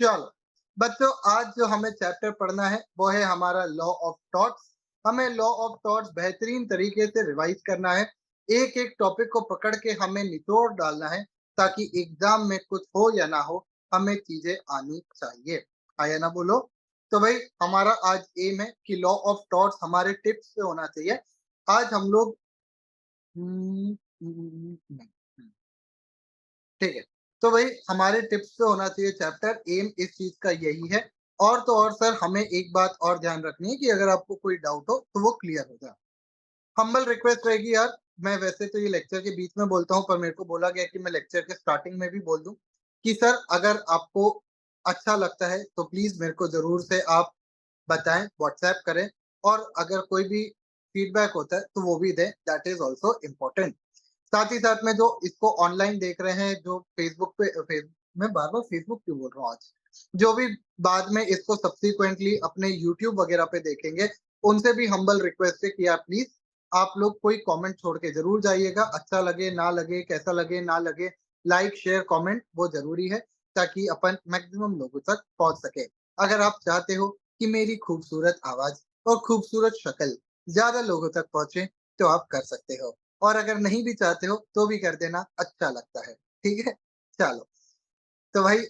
चलो बच्चों, आज जो हमें चैप्टर पढ़ना है वो है हमारा लॉ ऑफ थॉट्स। हमें लॉ ऑफ थॉट्स बेहतरीन तरीके से रिवाइज करना है। एक एक टॉपिक को पकड़ के हमें निचोड़ डालना है, ताकि एग्जाम में कुछ हो या ना हो, हमें चीजें आनी चाहिए। आया ना बोलो? तो भाई, हमारा आज एम है कि लॉ ऑफ थॉट्स हमारे टिप्स पे होना चाहिए। आज हम लोग नहीं, ठीक है। तो भाई, हमारे टिप्स पे होना चाहिए चैप्टर। एम इस चीज का यही है। और तो और सर, हमें एक बात और ध्यान रखनी है कि अगर आपको कोई डाउट हो तो वो क्लियर हो जाए। हम्बल रिक्वेस्ट रहेगी यार। मैं वैसे तो ये लेक्चर के बीच में बोलता हूँ, पर मेरे को बोला गया कि मैं लेक्चर के स्टार्टिंग में भी बोल दूं कि सर, अगर आपको अच्छा लगता है तो प्लीज मेरे को जरूर से आप बताएं, व्हाट्सएप करें। और अगर कोई भी फीडबैक होता है तो वो भी दें, दैट इज ऑल्सो इम्पोर्टेंट। साथ ही साथ में जो इसको ऑनलाइन देख रहे हैं, जो फेसबुक पे मैं बार बार फेसबुक क्यों बोल रहा हूँ आज, जो भी बाद में इसको सब्सिक्वेंटली अपने यूट्यूब वगैरह पे देखेंगे, उनसे भी हम्बल रिक्वेस्ट है कि आप प्लीज, आप लोग कोई कमेंट छोड़ के जरूर जाइएगा। अच्छा लगे ना लगे, कैसा लगे ना लगे, लाइक शेयर कमेंट वो जरूरी है, ताकि अपन मैक्सिमम लोगों तक पहुंच सके। अगर आप चाहते हो कि मेरी खूबसूरत आवाज और खूबसूरत शक्ल ज्यादा लोगों तक पहुंचे, तो आप कर सकते हो। और अगर नहीं भी चाहते हो तो भी कर देना, अच्छा लगता है। ठीक है, चलो। तो भाई,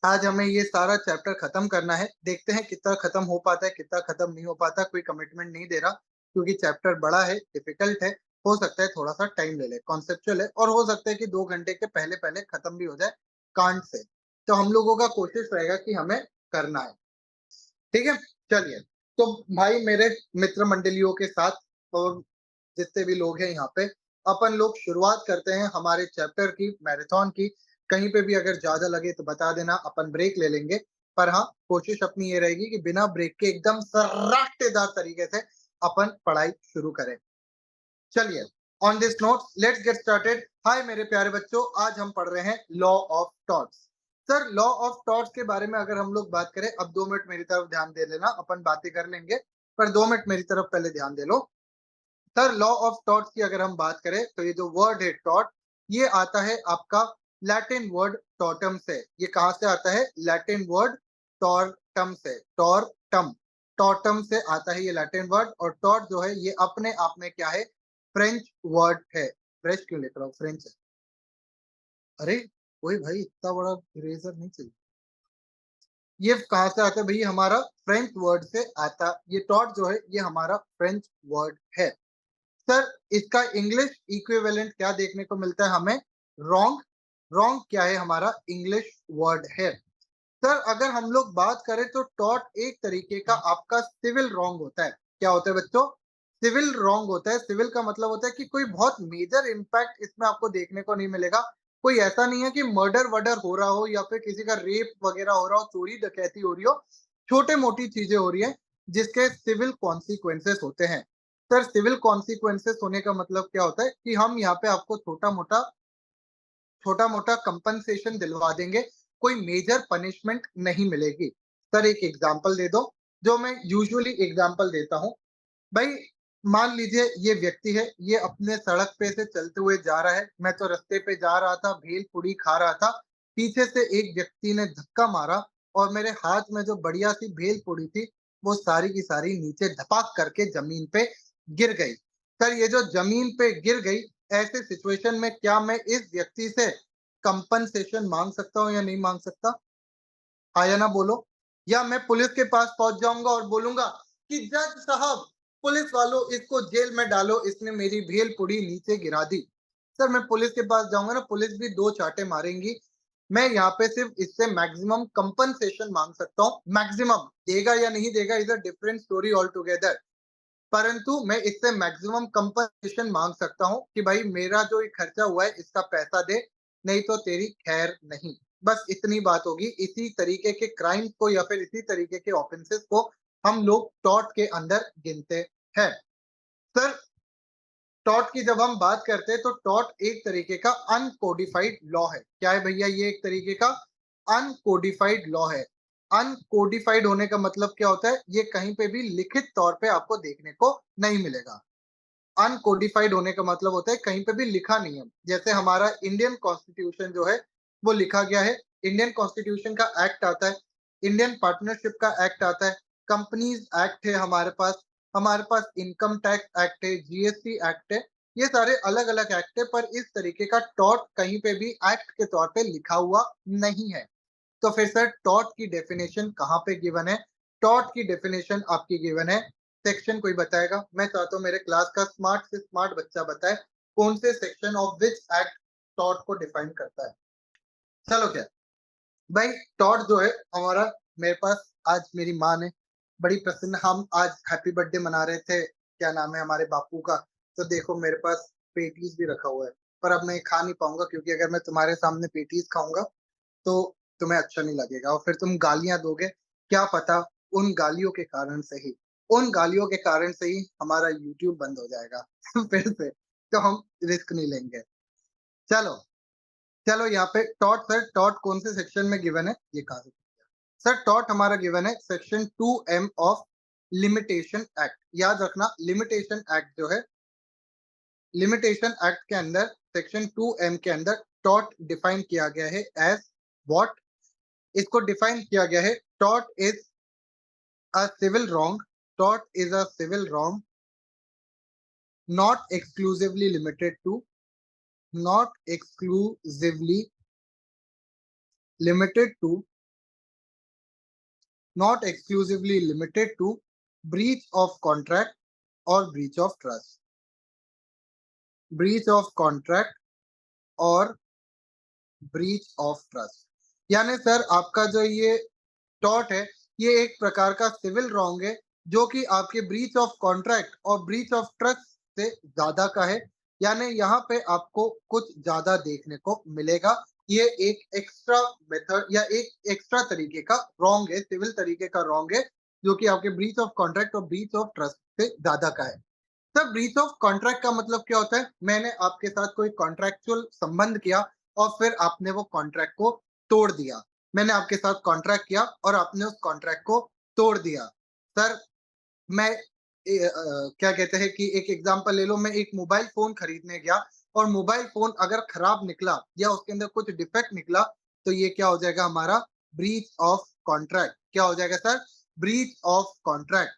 आज हमें ये सारा चैप्टर खत्म करना है। देखते हैं कितना खत्म हो पाता है, कितना खत्म नहीं हो पाता। कोई कमिटमेंट नहीं दे रहा, क्योंकि चैप्टर बड़ा है, डिफिकल्ट है। हो सकता है थोड़ा सा टाइम ले ले, कॉन्सेप्चुअल है, और हो सकता है कि 2 घंटे के पहले पहले खत्म भी हो जाए कांट से। तो हम लोगों का कोशिश रहेगा कि हमें करना है। ठीक है, चलिए। तो भाई, मेरे मित्र मंडलियों के साथ और जितने भी लोग हैं यहाँ पे, अपन लोग शुरुआत करते हैं हमारे चैप्टर की, मैराथन की। कहीं पे भी अगर ज्यादा लगे तो बता देना, अपन ब्रेक ले लेंगे। पर हाँ, कोशिश अपनी ये रहेगी कि बिना ब्रेक के एकदम सराटेदार तरीके से अपन पढ़ाई शुरू करें। चलिए, on this note let's get started. Hi मेरे प्यारे बच्चों, आज हम पढ़ रहे हैं law of torts. Sir, law of torts के बारे में अगर हम लोग बात करें, अब 2 मिनट मेरी तरफ ध्यान दे लेना, अपन बातें कर लेंगे, पर 2 मिनट मेरी तरफ पहले ध्यान दे लो। सर, लॉ ऑफ थॉट्स की अगर हम बात करें, तो ये जो वर्ड है थॉट, ये आता है आपका लैटिन वर्ड टॉटम से। ये कहां से आता है? लैटिन वर्ड टॉर्टम से। टॉर्टम, टॉटम से आता है ये लैटिन वर्ड। और टॉट जो है, ये अपने आप में क्या है? फ्रेंच वर्ड है। फ्रेंच क्यों लिख रहा हूँ, फ्रेंच है। अरे कोई भाई, इतना बड़ा इरेजर नहीं चाहिए। ये कहां से आता है भाई? हमारा फ्रेंच वर्ड से आता। ये टॉट जो है, ये हमारा फ्रेंच वर्ड है। सर, इसका इंग्लिश इक्विवेलेंट क्या देखने को मिलता है हमें? रॉन्ग। रॉन्ग क्या है? हमारा इंग्लिश वर्ड है। सर, अगर हम लोग बात करें तो टॉट एक तरीके का आपका सिविल रॉन्ग होता है। क्या होता है बच्चों? सिविल रॉन्ग होता है। सिविल का मतलब होता है कि कोई बहुत मेजर इम्पैक्ट इसमें आपको देखने को नहीं मिलेगा। कोई ऐसा नहीं है कि मर्डर वर्डर हो रहा हो, या फिर किसी का रेप वगैरह हो रहा हो, चोरी डकैती हो रही हो, छोटे मोटी चीजें हो रही है, जिसके सिविल कॉन्सिक्वेंसेस होते हैं। सर, सिविल कॉन्सिक्वेंसेस होने का मतलब क्या होता है कि हम यहाँ पे आपको छोटा मोटा कंपनसेशन दिलवा देंगे, कोई मेजर पनिशमेंट नहीं मिलेगी। सर, एक एग्जांपल दे दो, जो मैं यूजुअली एग्जांपल देता हूँ। भाई, मान लीजिए ये व्यक्ति है, ये अपने सड़क पे से चलते हुए जा रहा है। मैं तो रास्ते पे जा रहा था, भेल पूड़ी खा रहा था। पीछे से एक व्यक्ति ने धक्का मारा, और मेरे हाथ में जो बढ़िया सी भेल पूड़ी थी, वो सारी की सारी नीचे धपाक करके जमीन पे गिर गई। सर, ये जो जमीन पे गिर गई, ऐसे सिचुएशन में क्या मैं इस व्यक्ति से कंपनसेशन मांग सकता हूँ या नहीं मांग सकता? हाँ या ना बोलो? या मैं पुलिस के पास पहुंच जाऊंगा और बोलूंगा कि जज साहब, पुलिस वालों, इसको जेल में डालो, इसने मेरी भेल पुड़ी नीचे गिरा दी। सर, मैं पुलिस के पास जाऊंगा ना, पुलिस भी 2 चांटे मारेंगी। मैं यहाँ पे सिर्फ इससे मैक्सिमम कंपनसेशन मांग सकता हूँ। मैक्सिमम देगा या नहीं देगा is a different story all together. परंतु मैं इससे मैक्सिमम कंपनसेशन मांग सकता हूँ कि भाई, मेरा जो ये खर्चा हुआ है इसका पैसा दे, नहीं तो तेरी खैर नहीं। बस इतनी बात होगी। इसी तरीके के क्राइम को या फिर इसी तरीके के ऑफेंसेस को हम लोग टॉट के अंदर गिनते हैं। सर, टॉट की जब हम बात करते हैं, तो टॉट एक तरीके का अनकोडिफाइड लॉ है। क्या है भैया? ये एक तरीके का अनकोडिफाइड लॉ है। अनकोडिफाइड होने का मतलब क्या होता है? ये कहीं पे भी लिखित तौर पे आपको देखने को नहीं मिलेगा। अनकोडिफाइड होने का मतलब होता है कहीं पे भी लिखा नहीं है। जैसे हमारा इंडियन कॉन्स्टिट्यूशन जो है, वो लिखा गया है इंडियन कॉन्स्टिट्यूशन का एक्ट आता है, इंडियन पार्टनरशिप का एक्ट आता है, कंपनीज एक्ट है हमारे पास इनकम टैक्स एक्ट है, जीएसटी एक्ट है। ये सारे अलग अलग एक्ट है, पर इस तरीके का टॉट कहीं पे भी एक्ट के तौर पे लिखा हुआ नहीं है। तो फिर सर टॉट की डेफिनेशन कहाँ पे गिवन है? टॉट की डेफिनेशन आपकी गिवन है, सेक्शन कोई बताएगा? मैं चाहता हूँ मेरे क्लास का स्मार्ट से स्मार्ट बच्चा बताए कौन से section of which act taught को डिफाइन करता है। चलो क्या भाई, टॉट जो है हमारा, मेरे पास आज मेरी माँ ने बड़ी प्रसन्न, हम आज हैप्पी बर्थडे मना रहे थे, क्या नाम है हमारे बापू का, तो देखो मेरे पास पेटीज भी रखा हुआ है, पर अब मैं खा नहीं पाऊंगा क्योंकि अगर मैं तुम्हारे सामने पेटीज खाऊंगा तो तुम्हें अच्छा नहीं लगेगा और फिर तुम गालियां दोगे। क्या पता उन गालियों के कारण से ही उन गालियों के कारण से ही हमारा यूट्यूब बंद हो जाएगा फिर से, तो हम रिस्क नहीं लेंगे। चलो चलो यहाँ पे टॉट, सर टॉट कौन से सेक्शन में गिवन है ये कहा सर? टॉट हमारा गिवन है section 2M of limitation act. याद रखना, लिमिटेशन एक्ट जो है, लिमिटेशन एक्ट के अंदर सेक्शन 2M के अंदर टॉट डिफाइन किया गया है एज व्हाट। इसको डिफाइन किया गया है, टॉट इज अ सिविल रॉन्ग, टॉट is a civil wrong not exclusively limited to, not exclusively limited to, not exclusively limited to breach of contract or breach of trust, breach of contract और breach of trust. यानी sir आपका जो ये taught है, ये एक प्रकार का सिविल रॉन्ग है जो कि आपके ब्रीच ऑफ कॉन्ट्रैक्ट और ब्रीच ऑफ ट्रस्ट से ज्यादा का है। यानी यहाँ पे आपको कुछ ज्यादा देखने को मिलेगा। ये एक एक्स्ट्रा मेथड या एक एक्स्ट्रा तरीके का रॉन्ग है, सिविल तरीके का रॉन्ग है, जो कि आपके ब्रीच ऑफ कॉन्ट्रैक्ट और ब्रीच ऑफ ट्रस्ट से ज्यादा का है। सर ब्रीच ऑफ कॉन्ट्रैक्ट का मतलब क्या होता है? मैंने आपके साथ कोई कॉन्ट्रैक्चुअल संबंध किया और फिर आपने वो कॉन्ट्रैक्ट को तोड़ दिया। मैंने आपके साथ कॉन्ट्रैक्ट किया और आपने उस कॉन्ट्रैक्ट को तोड़ दिया। सर मैं क्या कहते हैं कि एक एग्जांपल ले लो, मैं एक मोबाइल फोन खरीदने गया और मोबाइल फोन अगर खराब निकला या उसके अंदर कुछ डिफेक्ट निकला, तो ये क्या हो जाएगा हमारा? Breach of contract. क्या हो जाएगा sir? Breach of contract.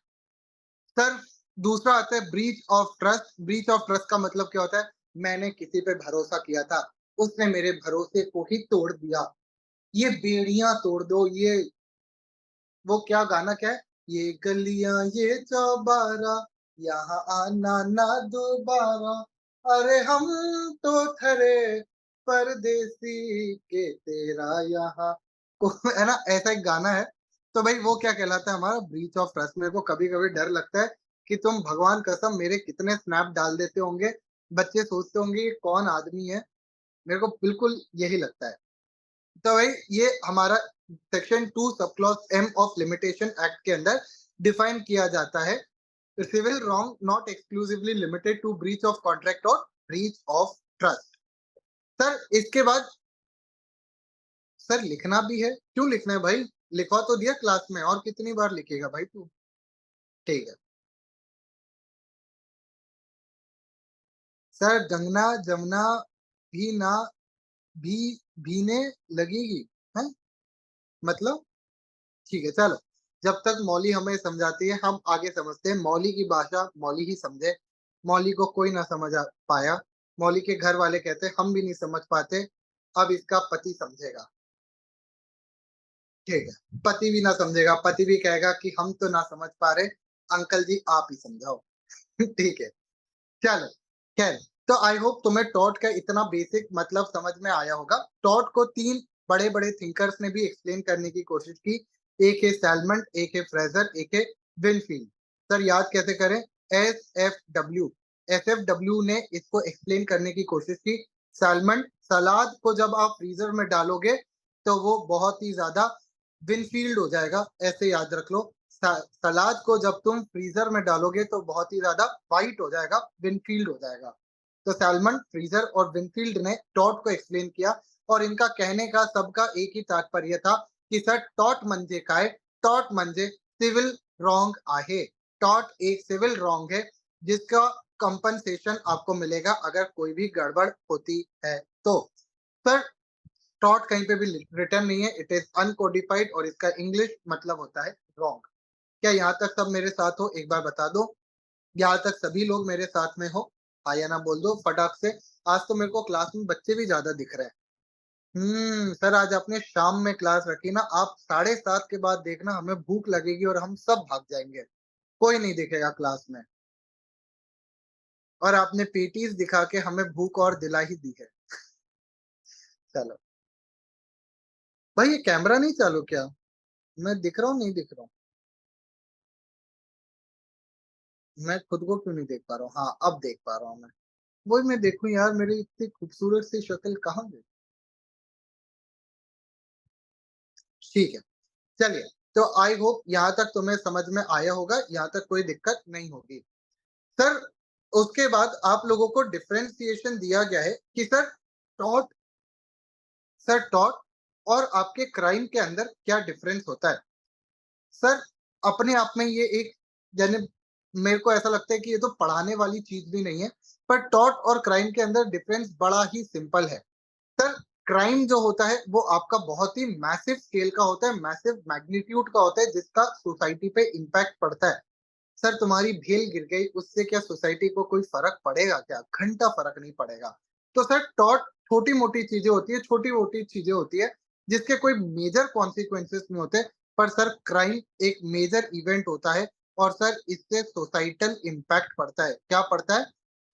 Sir दूसरा आता है breach of trust. Breach of trust का मतलब क्या होता है? मैंने किसी पे भरोसा किया था, उसने मेरे भरोसे को ही तोड़ दिया। ये बेड़ियां तोड़ दो, ये वो क्या गाना क्या है, ये गलियां ये चौबारा, यहाँ आना ना दोबारा, अरे हम तो ठहरे परदेसी के तेरा यहाँ को है ना, ऐसा एक गाना है। तो भाई वो क्या कहलाता है? हमारा ब्रीच ऑफ ट्रस्ट। मेरे को कभी कभी डर लगता है कि तुम भगवान कसम मेरे कितने स्नैप डाल देते होंगे, बच्चे सोचते होंगे ये कौन आदमी है। मेरे को बिल्कुल यही लगता है। तो भाई ये हमारा section 2 sub clause M of limitation act के अंदर डिफाइन किया जाता है, civil wrong not exclusively limited to breach of contract और ब्रीच ऑफ ट्रस्ट। सर इसके बाद सर लिखना भी है, क्यों लिखना है भाई? लिखवा तो दिया क्लास में, और कितनी बार लिखेगा भाई तू? ठीक है सर, जंगना जमुना भी ना भी भीने लगेगी है, मतलब ठीक है चलो। जब तक मौली हमें समझाती है हम आगे समझते हैं। मौली की भाषा मौली ही समझे, मौली को कोई ना समझ आ पाया। मौली के घर वाले कहते हम भी नहीं समझ पाते, अब इसका पति समझेगा। ठीक है, पति भी ना समझेगा, पति भी कहेगा कि हम तो ना समझ पा रहे, अंकल जी आप ही समझाओ। ठीक है चलो। खैर, तो आई होप तुम्हें टॉट का इतना बेसिक मतलब समझ में आया होगा। टॉट को तीन बड़े बड़े थिंकर्स ने भी एक्सप्लेन करने की कोशिश की। एक है सैलमंड, एक है फ्रेजर, एक है विनफील्ड। सर याद कैसे करें? एस एफ डब्ल्यू ने इसको एक्सप्लेन करने की कोशिश की। सैलमंड, सलाद को जब आप फ्रीजर में डालोगे तो वो बहुत ही ज्यादा विनफील्ड हो जाएगा, ऐसे याद रख लो। सलाद को जब तुम फ्रीजर में डालोगे तो बहुत ही ज्यादा वाइट हो जाएगा, विनफील्ड हो जाएगा। तो सैलमन, फ्रीजर और विनफील्ड ने टॉट को एक्सप्लेन किया और इनका कहने का सबका एक ही तात्पर्य था कि सर टॉट म्हणजे काय? टॉट म्हणजे सिविल रॉन्ग आहे। टॉट एक सिविल रॉन्ग है जिसका कंपनसेशन आपको मिलेगा अगर कोई भी गड़बड़ होती है तो। सर टॉट कहीं पे भी रिटर्न नहीं है, इट इज अनकोडिफाइड और इसका इंग्लिश मतलब होता है रॉन्ग। क्या यहाँ तक सब मेरे साथ हो? एक बार बता दो। यहाँ तक सभी लोग मेरे साथ में हो? हाँ या ना बोल दो फटाक से। आज तो मेरे को क्लास में बच्चे भी ज्यादा दिख रहे हैं। सर आज आपने शाम में क्लास रखी ना, आप 7:30 के बाद देखना हमें भूख लगेगी और हम सब भाग जाएंगे, कोई नहीं दिखेगा क्लास में। और आपने पेटीज दिखा के हमें भूख और दिला ही दी है। चलो भाई, ये कैमरा नहीं चालू क्या? मैं दिख रहा हूँ नहीं दिख रहा हूँ? मैं खुद को क्यों नहीं देख पा रहा हूँ? हाँ अब देख पा रहा हूँ मैं। वही मैं देखूं यार, मेरी इतनी खूबसूरत सी शक्ल कहाँ गई? ठीक है, चलिए। तो आई होप यहाँ तक तुम्हें समझ में आया होगा, यहाँ तक कोई दिक्कत नहीं होगी। सर उसके बाद आप लोगों को डिफरेंशिएशन दिया गया है कि टॉट टॉट और आपके क्राइम के अंदर क्या डिफरेंस होता है। सर अपने आप में ये एक, यानी मेरे को ऐसा लगता है कि ये तो पढ़ाने वाली चीज भी नहीं है, पर टॉट और क्राइम के अंदर डिफरेंस बड़ा ही सिंपल है। सर क्राइम जो होता है वो आपका बहुत ही मैसिव स्केल का होता है, मैसिव मैग्नीट्यूड का होता है, जिसका सोसाइटी पे इम्पैक्ट पड़ता है। सर तुम्हारी भेल गिर गई, उससे क्या सोसाइटी को कोई फर्क पड़ेगा? क्या घंटा फर्क नहीं पड़ेगा। तो सर टॉट छोटी मोटी चीजें होती है, छोटी मोटी चीजें होती है, जिसके कोई मेजर कॉन्सिक्वेंसेस नहीं होते। पर सर क्राइम एक मेजर इवेंट होता है, और सर इससे सोसाइटल इम्पैक्ट पड़ता है। क्या पड़ता है?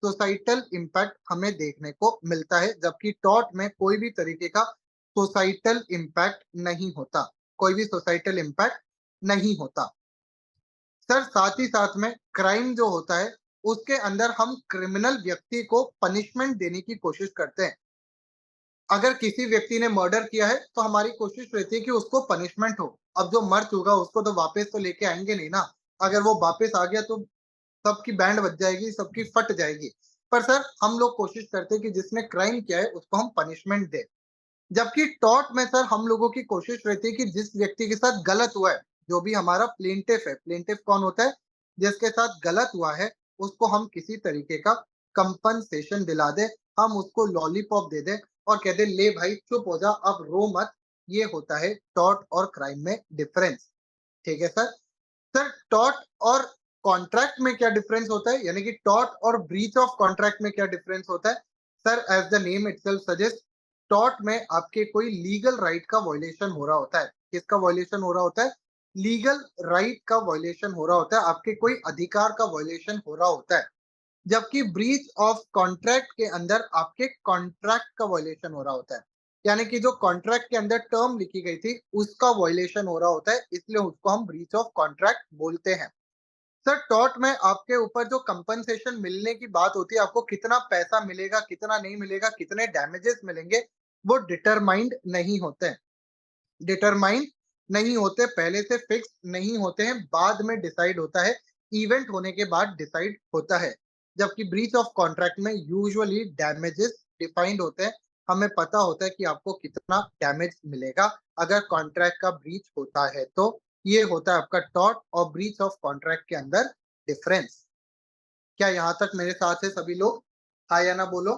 सोसाइटल इम्पैक्ट हमें देखने को मिलता है, जबकि टॉट में कोई भी तरीके का सोसाइटल इम्पैक्ट नहीं होता, कोई भी सोसाइटल इम्पैक्ट नहीं होता। सर साथ ही साथ में क्राइम जो होता है उसके अंदर हम क्रिमिनल व्यक्ति को पनिशमेंट देने की कोशिश करते हैं। अगर किसी व्यक्ति ने मर्डर किया है तो हमारी कोशिश रहती है कि उसको पनिशमेंट हो। अब जो मर चुका उसको तो वापस तो लेके आएंगे नहीं ना। अगर वो वापस आ गया तो सबकी बैंड बज जाएगी, सबकी फट जाएगी। पर सर हम लोग कोशिश करते हैं कि जिसने क्राइम किया है उसको हम पनिशमेंट दें। जबकि टॉर्ट में सर हम लोगों की कोशिश रहती है कि जिस व्यक्ति के साथ गलत हुआ है, जो भी हमारा प्लेंटिफ है, प्लेंटिफ कौन होता है? जिसके साथ गलत हुआ है, उसको हम किसी तरीके का कंपनसेशन दिला दे, हम उसको लॉलीपॉप दे दे और कह दे ले भाई चुप हो जा, अब रो मत। ये होता है टॉर्ट और क्राइम में डिफरेंस। ठीक है सर। सर टॉर्ट और कॉन्ट्रैक्ट में क्या डिफरेंस होता है, यानी कि टॉर्ट और ब्रीच ऑफ कॉन्ट्रैक्ट में क्या डिफरेंस होता है? Sir as the name itself suggest, tort में आपके कोई लीगल राइट का वायलेशन हो रहा होता है। किसका वायलेशन हो रहा होता है? लीगल राइट का वायलेशन हो रहा होता है, आपके कोई अधिकार का वायलेशन हो रहा होता है। जबकि ब्रीच ऑफ कॉन्ट्रैक्ट के अंदर आपके कॉन्ट्रैक्ट का वायलेशन हो रहा होता है, यानी कि जो कॉन्ट्रैक्ट के अंदर टर्म लिखी गई थी उसका वायलेशन हो रहा होता है, इसलिए उसको हम ब्रीच ऑफ कॉन्ट्रैक्ट बोलते हैं। सर टॉर्ट में आपके ऊपर जो कंपनसेशन मिलने की बात होती है, आपको कितना पैसा मिलेगा, कितना नहीं मिलेगा, कितने डैमेजेस मिलेंगे, वो डिटरमाइंड नहीं होते हैं। डिटरमाइन नहीं होते, पहले से फिक्स नहीं होते हैं, बाद में डिसाइड होता है, इवेंट होने के बाद डिसाइड होता है। जबकि ब्रीच ऑफ कॉन्ट्रैक्ट में यूजुअली डैमेजेस डिफाइंड होते हैं, हमें पता होता है कि आपको कितना डैमेज मिलेगा अगर कॉन्ट्रैक्ट का ब्रीच होता है। तो ये होता है आपका टॉर्ट और ब्रीच ऑफ कॉन्ट्रैक्ट के अंदर डिफरेंस। क्या यहाँ तक मेरे साथ है सभी लोग? हाँ या ना बोलो।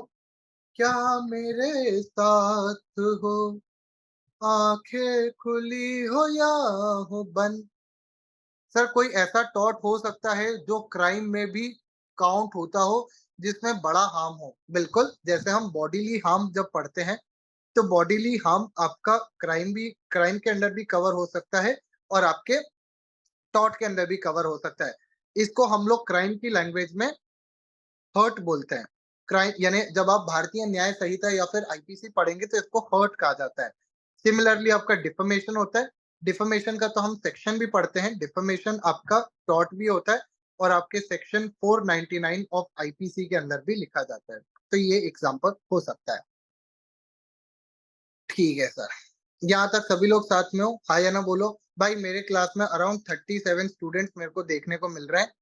क्या मेरे साथ हो, आंखें खुली हो या हो बंद। सर कोई ऐसा टॉट हो सकता है जो क्राइम में भी काउंट होता हो, जिसमें बड़ा हार्म हो? बिल्कुल, जैसे हम बॉडीली हार्म जब पढ़ते हैं, तो बॉडीली हार्म आपका क्राइम के अंदर भी कवर हो सकता है, और आपके टॉट के अंदर भी कवर हो सकता है। इसको हम लोग क्राइम की लैंग्वेज में हर्ट बोलते हैं। क्राइम यानी जब आप भारतीय न्याय संहिता या फिर आईपीसी पढ़ेंगे तो इसको हर्ट कहा जाता है। सिमिलरली आपका डिफेमेशन होता है। डिफेमेशन का तो हम सेक्शन भी पढ़ते हैं, डिफेमेशन आपका टॉर्ट भी होता है, और आपके सेक्शन 499 ऑफ आईपीसी के अंदर भी लिखा जाता है। तो ये एग्जांपल हो सकता है। ठीक है सर, यहाँ तक सभी लोग साथ में हो? हाँ या ना बोलो। भाई मेरे क्लास में अराउंड 37 स्टूडेंट्स मेरे को देखने को मिल रहे हैं,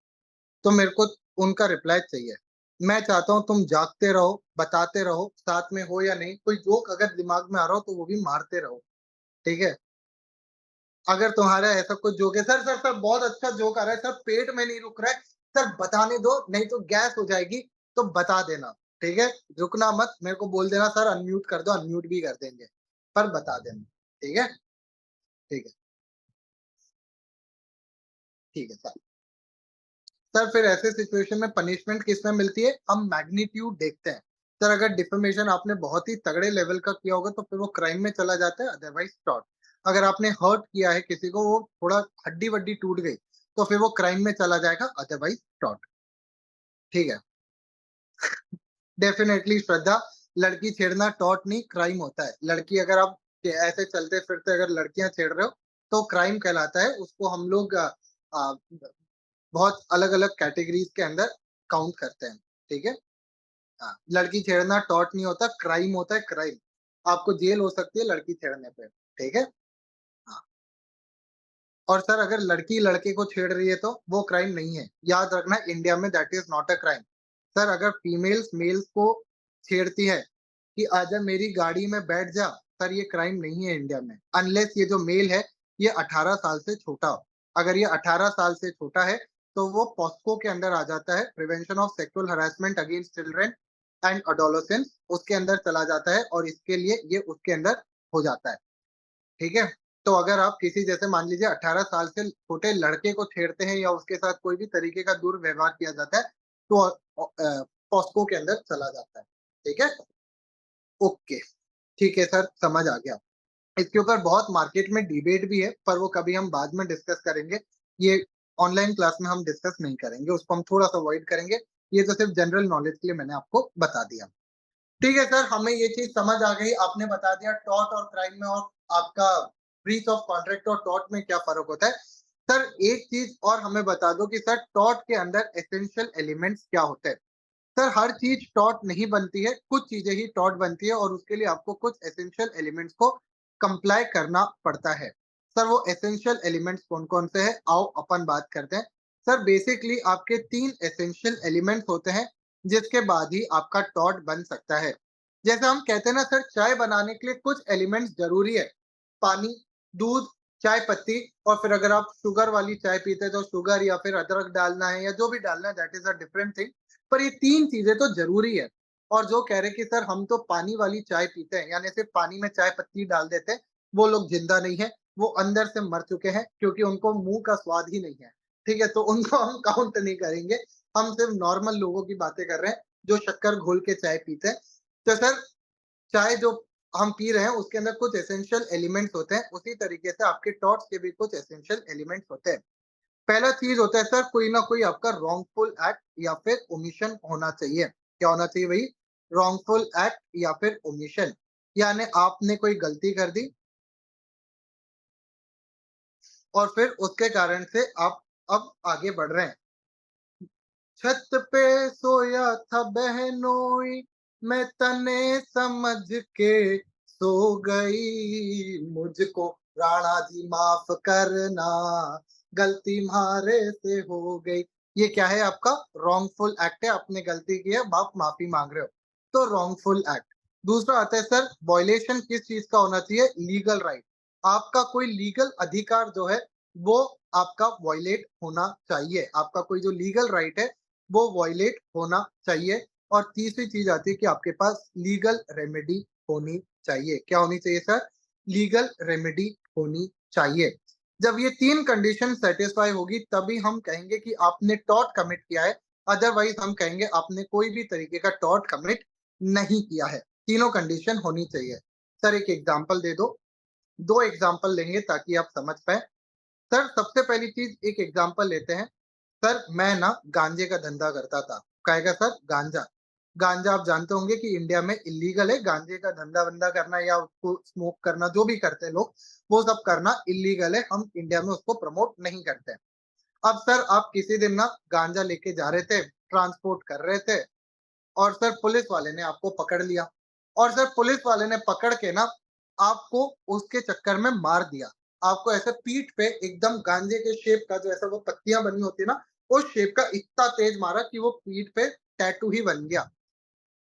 तो मेरे को उनका रिप्लाई चाहिए। मैं चाहता हूँ तुम जागते रहो, बताते रहो, साथ में हो या नहीं, कोई जोक अगर दिमाग में आ रहा हो तो वो भी मारते रहो। ठीक है? अगर तुम्हारा ऐसा कुछ जोक है, सर बहुत अच्छा जोक आ रहा है सर, पेट में नहीं रुक रहा है, सर बताने दो नहीं तो गैस हो जाएगी, तो बता देना। ठीक है? रुकना मत, मेरे को बोल देना सर अनम्यूट कर दो, अनम्यूट भी कर देंगे। पर बता देना। ठीक है? ठीक है, ठीक है सर। सर फिर ऐसे सिचुएशन में पनिशमेंट किसमें मिलती है? हम मैग्नीट्यूड देखते हैं। सर अगर डिफेमेशन आपने बहुत ही तगड़े लेवल का किया होगा तो फिर वो क्राइम में चला जाता है, अदरवाइज़ टॉर्ट। अगर आपने हर्ट किया है किसी को, वो थोड़ा हड्डी-वड्डी टूट गई, तो फिर वो क्राइम में चला जाएगा, अदरवाइज़ टॉर्ट। ठीक है? डेफिनिटली श्रद्धा, लड़की छेड़ना टॉर्ट नहीं क्राइम होता है। लड़की अगर आप ऐसे चलते-फिरते अगर लड़कियाँ छेड़ रहे हो, तो क्राइम कहलाता है। उसको हम लोग अ, बहुत अलग-अलग कैटेगरीज़ के अंदर काउंट करते हैं। ठीक है? हाँ, लड़की छेड़ना टॉर्ट नहीं होता, क्राइम होता है क्राइम। आपको जेल हो सकती है लड़की छेड़ने पे। ठीक है? हाँ, और सर अगर लड़की लड़के को छेड़ रही है तो वो क्राइम नहीं है। याद रखना, इंडिया में that is not a crime. Sir अगर फीमेल्स मेल्स को छेड़ती है कि आजा मेरी गाड़ी में बैठ जा, सर ये क्राइम नहीं है इंडिया में। अनलेस ये जो मेल है ये 18 साल से छोटा हो। अगर ये 18 साल से छोटा है तो वो पॉस्को के अंदर आ जाता है, prevention of sexual harassment against children and adolescents, उसके अंदर चला जाता है और इसके लिए ये उसके अंदर हो जाता है। ठीक है? तो अगर आप किसी जैसे मान लीजिए 18 साल से छोटे लड़के को छेड़ते हैं या उसके साथ कोई भी तरीके का दुर्व्यवहार किया जाता है, तो पॉस्को के अंदर चला जाता है। ठीक है? ओके, ठीक है सर, समझ आ गया। इसके ऊपर बहुत मार्केट में डिबेट भी है, पर वो कभी हम बाद में डिस्कस करेंगे। ये ऑनलाइन क्लास में हम डिस्कस नहीं करेंगे, उसको हम थोड़ा-सा अवॉइड करेंगे। ये तो सिर्फ जनरल नॉलेज के लिए मैंने आपको बता दिया। ठीक है सर, हमें ये चीज़ समझ आ गई, आपने बता दिया टॉर्ट और क्राइम में और आपका ब्रीच ऑफ कॉन्ट्रैक्ट और टॉर्ट में क्या फ़र्क होता है। सर एक चीज़ और हमें बता दो कि सर टॉर्ट के अंदर एसेंशियल एलिमेंट्स क्या होते हैं? सर हर चीज़ टॉर्ट नहीं बनती है, कुछ चीज़ें ही टॉर्ट बनती है और उसके लिए आपको कुछ एसेंशियल एलिमेंट्स को कंप्लाई करना पड़ता है। सर वो एसेंशियल एलिमेंट्स कौन-कौन से हैं? आओ अपन बात करते हैं। सर बेसिकली आपके 3 एसेंशियल एलिमेंट्स होते हैं, जिसके बाद ही आपका टॉर्ट बन सकता है। जैसे हम कहते हैं ना सर, चाय बनाने के लिए कुछ एलिमेंट्स ज़रूरी है। पानी, दूध, चाय पत्ती, और फिर अगर आप शुगर वाली चाय पीते हैं तो शुगर या फिर अदरक डालना है या जो भी डालना है, that is a different thing. पर ये 3 चीज़ें तो ज़रूरी है। और जो कह रहे हैं कि सर हम तो पानी वाली चाय पीते हैं, यानी सिर्फ़ पानी में चाय पत्ती डाल देते हैं, वो लोग ज़िंदा नहीं हैं, वो अंदर से मर चुके हैं क्योंकि उनको मुँह का स्वाद ही नहीं है। ठीक है? तो उनको हम काउंट नहीं करेंगे। हम सिर्फ़ नॉर्मल लोगों की बातें कर रहे हैं, जो शक्कर घोल के चाय पीते हैं। तो सर चाय जो हम पी रहे हैं उसके अंदर कुछ एसेंशियल एलिमेंट्स होते हैं, उसी तरीके से आपके थॉट्स के भी कुछ एसेंशियल एलिमेंट्स होते हैं। पहला चीज़ होता है सर, कोई ना कोई आपका रॉन्गफुल एक्ट या फिर ओमिशन होना चाहिए। क्या होना चाहिए भई? रॉन्गफुल एक्ट या फिर ओमिशन। यानी आपने कोई गलती कर दी और फिर उसके कारण से आप अब आगे बढ़ रहे हैं। छत पे सोया था बहनोई, मैं तने समझ के सो गई, मुझको राणा जी माफ करना, गलती म्हारे से हो गई। ये क्या है? आपका रॉन्गफुल एक्ट है, आपने गलती की है, आप माफी मांग रहे हो, तो रॉन्गफुल एक्ट। दूसरा आता है सर, वायलेशन किस चीज का होना चाहिए? Legal right. आपका कोई लीगल अधिकार जो है वो आपका वायलेट होना चाहिए। आपका कोई जो लीगल राइट है वो वॉयलेट होना चाहिए। और तीसरी चीज़ आती है कि आपके पास लीगल रेमेडी होनी चाहिए। क्या होनी चाहिए सर? लीगल रेमेडी होनी चाहिए। जब ये 3 कंडीशन सैटिस्फाई होगी तभी हम कहेंगे कि आपने टॉर्ट कमिट किया है, अदरवाइज़ हम कहेंगे आपने कोई भी तरीके का टॉर्ट कमिट नहीं किया है। तीनों कंडीशन होनी चाहिए। सर एक एग्ज़ाम्पल दे दो। 2 एग्ज़ाम्पल लेंगे ताकि आप समझ पाएँ। सर सबसे पहली चीज़ एक एग्ज़ाम्पल लेते हैं। सर मैं ना गांजे का धंधा करता था। काहे का सर? गांजा। गांजा आप जानते होंगे कि इंडिया में इल्लीगल है। गांजे का धंधा-वंदा करना या उसको स्मोक करना, जो भी करते हैं लोग, वो सब करना इल्लीगल है। हम इंडिया में उसको प्रमोट नहीं करते हैं। अब सर आप किसी दिन ना गांजा लेके जा रहे थे, ट्रांसपोर्ट कर रहे थे, और सर पुलिस वाले ने आपको पकड़ लिया। और सर पुलिस वाले ने पकड़ के ना आपको उसके चक्कर में मार दिया। आपको ऐसे पीठ पे एकदम गांजे के शेप का, जो ऐसा वो पत्तियाँ बनी होती है ना, उस शेप का इतना तेज मारा कि वो पीठ पे टैटू ही बन गया।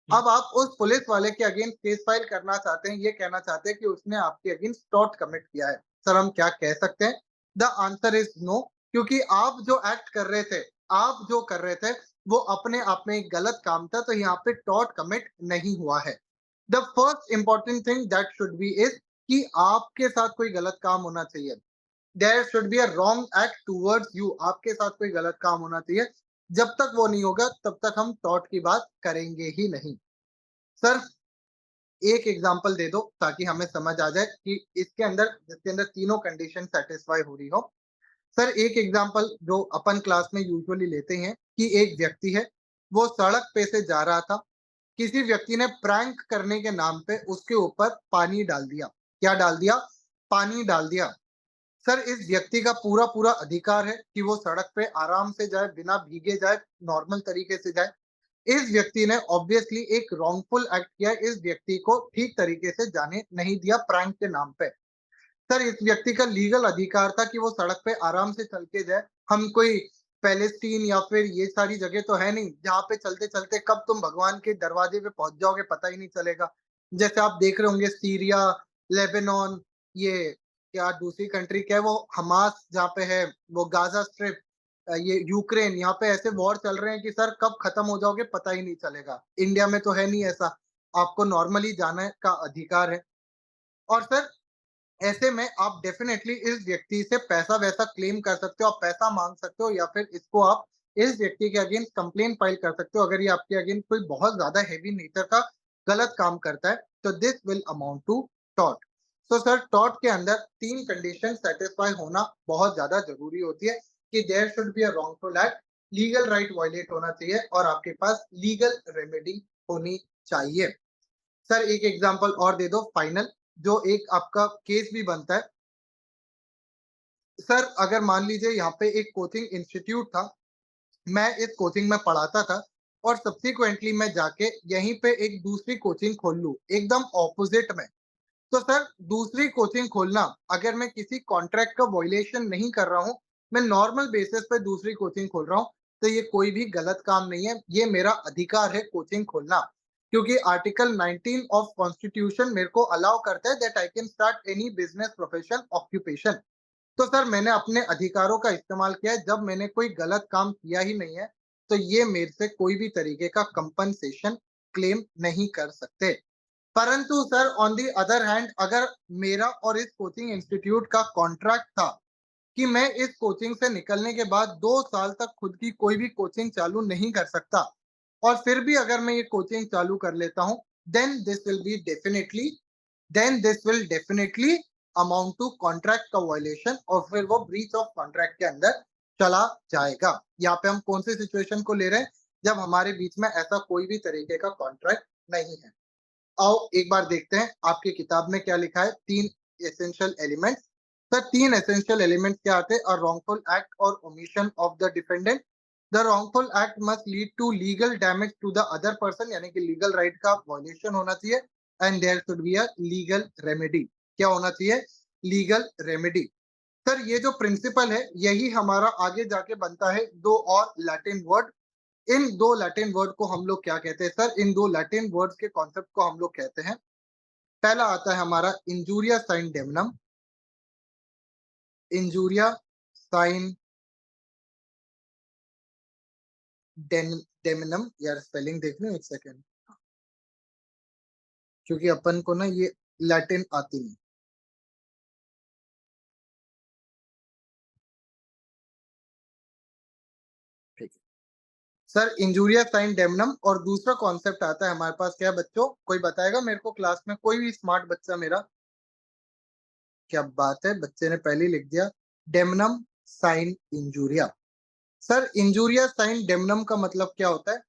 अब आप उस पुलिस वाले के अगेंस्ट केस फाइल करना चाहते हैं, ये कहना चाहते हैं कि उसने आपके अगेंस्ट टॉर्ट कमिट किया है। सर हम क्या कह सकते हैं? द आंसर इज़ नो, क्योंकि आप जो एक्ट कर रहे थे, आप जो कर रहे थे, वो अपने आप में एक गलत काम था, तो यहाँ पे टॉर्ट कमिट नहीं हुआ है। The first important thing that should be is कि आपके साथ कोई गलत काम होना चाहिए। There should be a wrong act towards you, आपके साथ कोई गलत काम होना चाहिए। जब तक वो नहीं होगा तब तक हम टॉट की बात करेंगे ही नहीं। सर एक एग्जांपल दे दो ताकि हमें समझ आ जाए कि जिसके अंदर तीनों कंडीशन सेटिस्फाई हो रही हो। सर एक एग्जांपल जो अपन क्लास में यूजुअली लेते हैं कि एक व्यक्ति है, वो सड़क पे से जा रहा था, किसी व्यक्ति ने प्रैंक करने के नाम पे उसके ऊपर पानी डाल दिया। क्या डाल दिया? पानी डाल दिया। सर इस व्यक्ति का पूरा पूरा अधिकार है कि वो सड़क पे आराम से जाए, बिना भीगे जाए, नॉर्मल तरीके से जाए। इस व्यक्ति ने ऑब्वियसली एक रॉन्गफुल एक्ट किया, इस व्यक्ति को ठीक तरीके से जाने नहीं दिया प्रैंक के नाम पे। सर इस व्यक्ति का लीगल अधिकार था कि वो सड़क पे आराम से चल के जाए। हम कोई पैलेस्टीन या फिर ये सारी जगह तो है नहीं जहाँ पे चलते चलते कब तुम भगवान के दरवाजे पे पहुंच जाओगे पता ही नहीं चलेगा। जैसे आप देख रहे होंगे सीरिया, लेबनान, ये क्या दूसरी कंट्री क्या है वो हमास जहाँ पे है, वो गाजा स्ट्रिप, ये यूक्रेन, यहाँ पे ऐसे वॉर चल रहे हैं कि सर कब खत्म हो जाओगे पता ही नहीं चलेगा। इंडिया में तो है नहीं ऐसा, आपको नॉर्मली जाने का अधिकार है। और सर ऐसे में आप डेफिनेटली इस व्यक्ति से पैसा-वैसा क्लेम कर सकते हो, आप पैसा माँग सकते हो या फिर इसको आप इस व्यक्ति के अगेंस्ट कंप्लेंट फाइल कर सकते हो अगर ये आपके अगेंस्ट कोई बहुत ज़्यादा हेवी नेचर का गलत काम करता है, तो this will amount to tort. So sir tort के अंदर 3 कंडीशन सैटिस्फाई होना बहुत ज़्यादा ज़रूरी होती है कि there should be a wrongful act, legal right violate होना चाहिए और आपके पास लीगल रेमेडी होनी चाहिए। सर एक एग्जांपल और दे दो फाइनल, जो एक आपका केस भी बनता है। सर अगर मान लीजिए यहाँ पे एक कोचिंग इंस्टीट्यूट था, मैं इस कोचिंग में पढ़ाता था और सब्सिक्वेंटली मैं जाके यहीं पे एक दूसरी कोचिंग खोल लूँ, एकदम ऑपोजिट में। तो सर दूसरी कोचिंग खोलना, अगर मैं किसी कॉन्ट्रैक्ट का वॉयलेशन नहीं कर रहा हूँ, मैं नॉर्मल बेसिस पे दूसरी कोचिंग खोल रहा हूँ, तो ये कोई भी गलत काम नहीं है, ये मेरा अधिकार है कोचिंग खोलना। क्योंकि आर्टिकल 19 ऑफ कॉन्स्टिट्यूशन मेरे को अलाउ करता है that I can start any business, profession, occupation. तो सर मैंने अपने अधिकारों का इस्तेमाल किया है, जब मैंने कोई गलत काम किया ही नहीं है, तो ये मेरे से कोई भी तरीके का कंपनसेशन क्लेम नहीं कर सकते। परंतु sir on the other hand अगर मेरा और इस कोचिंग इंस्टीट्यूट का कॉन्ट्रैक्ट था कि मैं इस कोचिंग से निकलने के बाद 2 साल तक खुद की कोई भी कोचिंग चालू नहीं कर सकता और फिर भी अगर मैं ये कोचिंग चालू कर लेता हूँ, then this will be definitely then this will definitely amount to contract का वायलेशन और फिर वो ब्रीच ऑफ कॉन्ट्रैक्ट के अंदर चला जाएगा। यहाँ पे हम कौन सी सिचुएशन को ले रहे हैं? जब हमारे बीच में ऐसा कोई भी तरीके का कॉन्ट्रैक्ट नहीं है। आओ एक बार देखते हैं आपकी किताब में क्या लिखा है, 3 essential elements. Sir 3 essential elements क्या आते हैं? अ रॉन्गफुल एक्ट और omission of the defendant. The wrongful act must lead to legal damage to the other person, यानी कि लीगल राइट का वायलेशन होना चाहिए and there should be a legal remedy. क्या होना चाहिए? Legal remedy. सर ये जो प्रिंसिपल है यही हमारा आगे जाके बनता है 2 और लैटिन वर्ड। इन 2 लैटिन वर्ड को हम लोग क्या कहते हैं सर? इन 2 लैटिन वर्ड्स के कॉन्सेप्ट को हम लोग कहते हैं, पहला आता है हमारा इंजूरिया साइन डेमनम। इंजूरिया साइन डेमनम, यार स्पेलिंग देख लो एक सेकेंड, क्योंकि अपन को ना ये लैटिन आती नहीं। ठीक है सर, इंजूरिया साइन डेमनम। और दूसरा कॉन्सेप्ट आता है हमारे पास, क्या है बच्चों? कोई बताएगा मेरे को क्लास में? कोई भी स्मार्ट बच्चा मेरा? क्या बात है, बच्चे ने पहले ही लिख दिया। Damnum sine injuria. Sir injuria sine damnum का मतलब क्या होता है?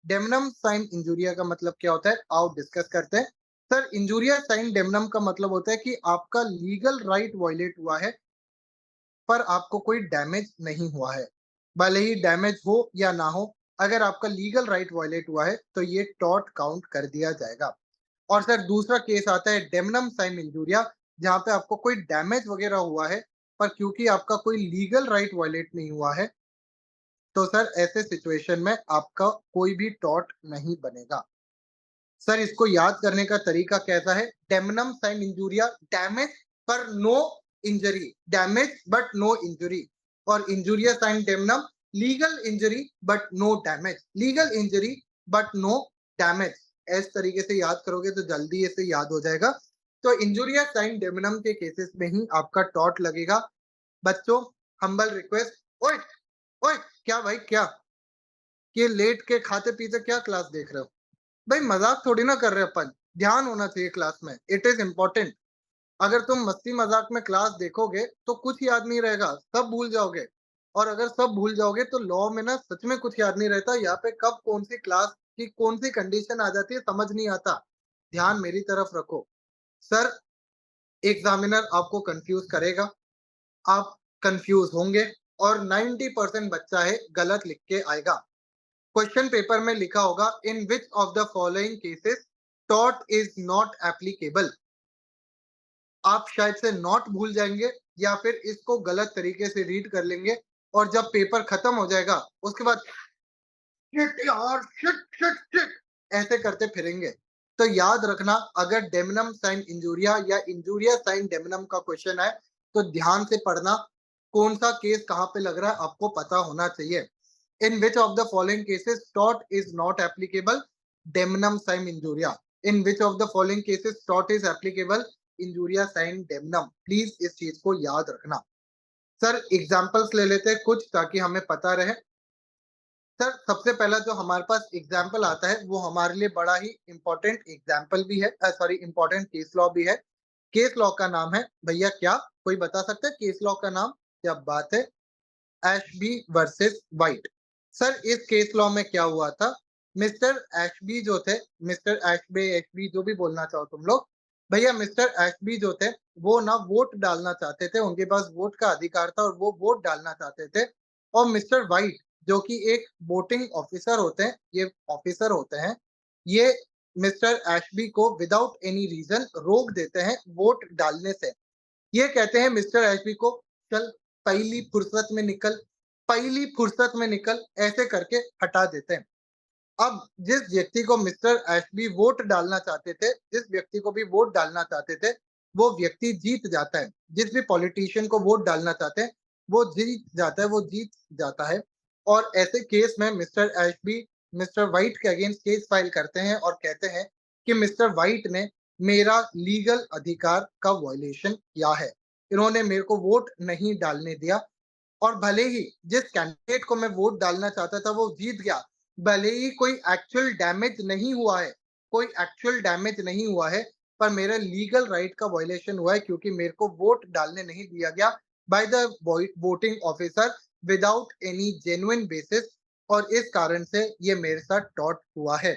डेमनम साइन इंजूरिया का मतलब क्या होता है? आओ डिस्कस करते हैं। सर इंजूरिया साइन डेमनम का मतलब होता है कि आपका लीगल राइट वायलेट हुआ है पर आपको कोई डैमेज नहीं हुआ है। भले ही डैमेज हो या ना हो, अगर आपका लीगल राइट वायलेट हुआ है तो ये टॉर्ट काउंट कर दिया जाएगा। और सर दूसरा केस आता है डेमनम साइन इंजूरिया, जहाँ पे आपको कोई डैमेज वगैरह हुआ है पर क्योंकि आपका कोई लीगल राइट वायलेट नहीं हुआ है, तो सर ऐसे सिचुएशन में आपका कोई भी टॉर्ट नहीं बनेगा। सर इसको याद करने का तरीका कैसा है? डेमनम साइन इंजूरिया, डैमेज पर no injury, damage but no injury. और injuria sine damnum, legal injury but no damage, legal injury but no damage. इस तरीके से याद करोगे तो जल्दी इसे याद हो जाएगा। तो इंजुरियस साइन डेमनम के केसेस में ही आपका टॉट लगेगा। बच्चों, हम्बल रिक्वेस्ट, ओए ओए, क्या भाई क्या, ये लेट के खाते पीते क्या क्लास देख रहे हो? भाई मजाक थोड़ी ना कर रहे अपन, ध्यान होना चाहिए क्लास में, इट इज इम्पोर्टेंट। अगर तुम मस्ती मजाक में क्लास देखोगे तो कुछ याद नहीं रहेगा, सब भूल जाओगे। और अगर सब भूल जाओगे तो लॉ में ना सच में कुछ याद नहीं रहता, यहाँ पे कब कौन सी क्लास की कौन सी कंडीशन आ जाती है समझ नहीं आता। ध्यान मेरी तरफ रखो। सर, एग्जामिनर आपको कंफ्यूज करेगा, आप कंफ्यूज होंगे, और 90% बच्चा है गलत लिख के आएगा। क्वेश्चन पेपर में लिखा होगा in which of the following cases टॉट इज नॉट एप्लीकेबल। आप शायद से नॉट भूल जाएंगे, या फिर इसको गलत तरीके से रीड कर लेंगे, और जब पेपर खत्म हो जाएगा उसके बाद शिट यार, शिट शिट शिट ऐसे करते फिरेंगे। तो याद रखना, अगर डेमनम साइन इंजूरिया या इंजूरिया साइन डेमनम का क्वेश्चन है तो ध्यान से पढ़ना, कौन सा केस कहाँ पे लग रहा है आपको पता होना चाहिए। In which of the following cases टॉट is not applicable, damnum sine injuria. In which of the following cases टॉट is applicable, injuria sine damnum. Please इस चीज को याद रखना। सर, एग्जाम्पल्स ले लेते हैं कुछ ताकि हमें पता रहे। सर, सबसे पहला जो हमारे पास एग्जाम्पल आता है वो हमारे लिए बड़ा ही इंपॉर्टेंट एग्जाम्पल भी है, सॉरी इंपॉर्टेंट केस लॉ भी है। केस लॉ का नाम है भैया क्या, कोई बता सकता है केस लॉ का नाम? क्या बात है, एशबी वर्सेस वाइट। सर, इस केस लॉ में क्या हुआ था, मिस्टर एशबी जो थे, मिस्टर एशबे एशबी जो भी बोलना चाहो तुम लोग, भैया मिस्टर एशबी जो थे वो ना वोट डालना चाहते थे, उनके पास वोट का अधिकार था और वो वोट डालना चाहते थे। और मिस्टर वाइट जो कि एक वोटिंग ऑफिसर होते हैं, ये ऑफिसर होते हैं, ये मिस्टर एशबी को विदाउट एनी रीजन रोक देते हैं वोट डालने से। ये कहते हैं मिस्टर एशबी को, चल पहली फुर्सत में निकल, पहली फुर्सत में निकल, ऐसे करके हटा देते हैं। अब जिस व्यक्ति को मिस्टर एशबी वोट डालना चाहते थे, जिस व्यक्ति को भी वोट डालना चाहते थे, वो व्यक्ति जीत जाता है। जिस भी पॉलिटिशियन को वोट डालना चाहते हैं वो जीत जाता है, वो जीत जाता है। और ऐसे केस में मिस्टर एशबी मिस्टर वाइट के अगेंस्ट केस फाइल करते हैं और कहते हैं कि मिस्टर वाइट ने मेरा लीगल अधिकार का वायलेशन किया है, इन्होंने मेरे को वोट नहीं डालने दिया। और भले ही जिस कैंडिडेट को मैं वोट डालना चाहता था वो जीत गया, भले ही कोई एक्चुअल डैमेज नहीं हुआ है, कोई एक्चुअल डैमेज नहीं हुआ है, पर मेरे लीगल राइट का वायलेशन हुआ है क्योंकि मेरे को वोट डालने नहीं दिया गया by the voting officer without any genuine basis, और इस कारण से ये मेरे साथ टॉट हुआ है।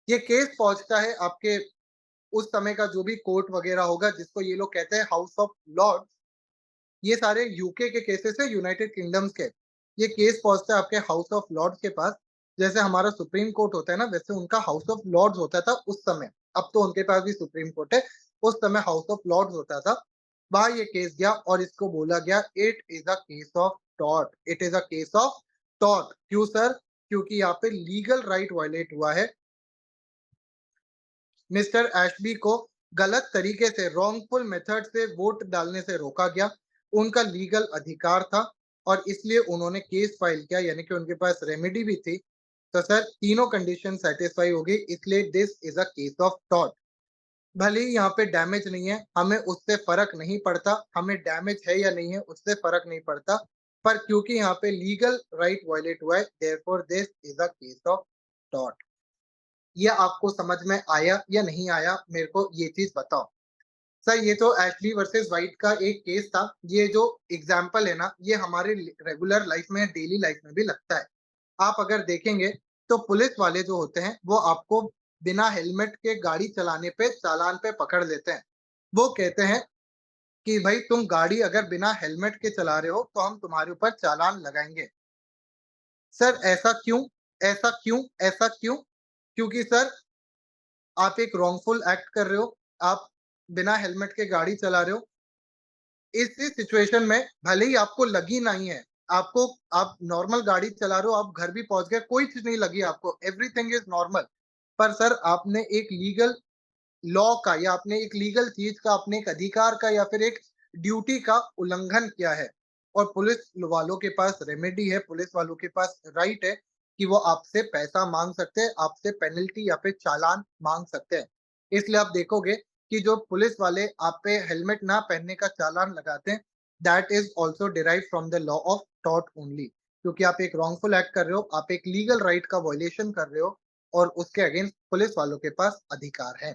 ये केस पहुंचता है आपके उस समय का जो भी कोर्ट वगैरह होगा, जिसको ये लोग कहते हैं हाउस ऑफ लॉर्ड्स। ये सारे यूके के केसेस है, यूनाइटेड किंगडम्स के। ये केस पहुंचता है आपके हाउस ऑफ लॉर्ड्स के पास। जैसे हमारा सुप्रीम कोर्ट होता है ना, वैसे उनका हाउस ऑफ लॉर्ड्स होता था उस समय। अब तो उनके पास भी सुप्रीम कोर्ट है, उस समय हाउस ऑफ लॉर्ड्स होता था। वहां ये केस गया और इसको बोला गया it is a case of tort, it is a case of tort. क्यों सर? क्योंकि यहाँ पे लीगल राइट वायलेट हुआ है। मिस्टर एशबी को गलत तरीके से रॉन्गफुल मेथड से वोट डालने से रोका गया, उनका लीगल अधिकार था और इसलिए उन्होंने केस फाइल किया, यानी कि उनके पास रेमेडी भी थी। तो सर तीनों कंडीशन सेटिस्फाई होगी, इसलिए this is a case of tort. भले ही यहाँ पे डैमेज नहीं है, हमें उससे फर्क नहीं पड़ता, हमें डैमेज है या नहीं है उससे फर्क नहीं पड़ता, पर क्योंकि यहाँ पे लीगल राइट वायलेट हुआ है, therefore this is a case of tort. ये आपको समझ में आया या नहीं आया, मेरे को ये चीज बताओ। सर, ये तो एशली वर्सेस वाइट का एक केस था। ये जो एग्जाम्पल है ना, ये हमारे रेगुलर लाइफ में, डेली लाइफ में भी लगता है। आप अगर देखेंगे तो पुलिस वाले जो होते हैं वो आपको बिना हेलमेट के गाड़ी चलाने पे चालान पे पकड़ लेते हैं। वो कहते हैं कि भाई तुम गाड़ी अगर बिना हेलमेट के चला रहे हो तो हम तुम्हारे ऊपर चालान लगाएंगे। सर ऐसा क्यों? ऐसा क्यों? ऐसा क्यों? क्योंकि सर आप एक रॉन्गफुल एक्ट कर रहे हो, आप बिना हेलमेट के गाड़ी चला रहे हो। इसी सिचुएशन में भले ही आपको लगी नहीं है, आपको, आप नॉर्मल गाड़ी चला रहे हो, आप घर भी पहुंच गए, कोई चीज नहीं लगी आपको, एवरीथिंग इज नॉर्मल, पर सर आपने एक लीगल लॉ का, या आपने एक लीगल चीज का, अपने एक अधिकार का या फिर एक ड्यूटी का उल्लंघन किया है। और पुलिस वालों के पास रेमेडी है, पुलिस वालों के पास राइट है कि वो आपसे पैसा मांग सकते हैं, आपसे पेनल्टी या फिर चालान मांग सकते हैं। इसलिए आप देखोगे कि जो पुलिस वाले आप पे हेलमेट ना पहनने का चालान लगाते हैं, that is also derive from the law of tort only, क्योंकि आप एक रॉन्गफुल एक्ट कर रहे हो, आप एक लीगल राइट का वॉयलेशन कर रहे हो और उसके अगेंस्ट पुलिस वालों के पास अधिकार है।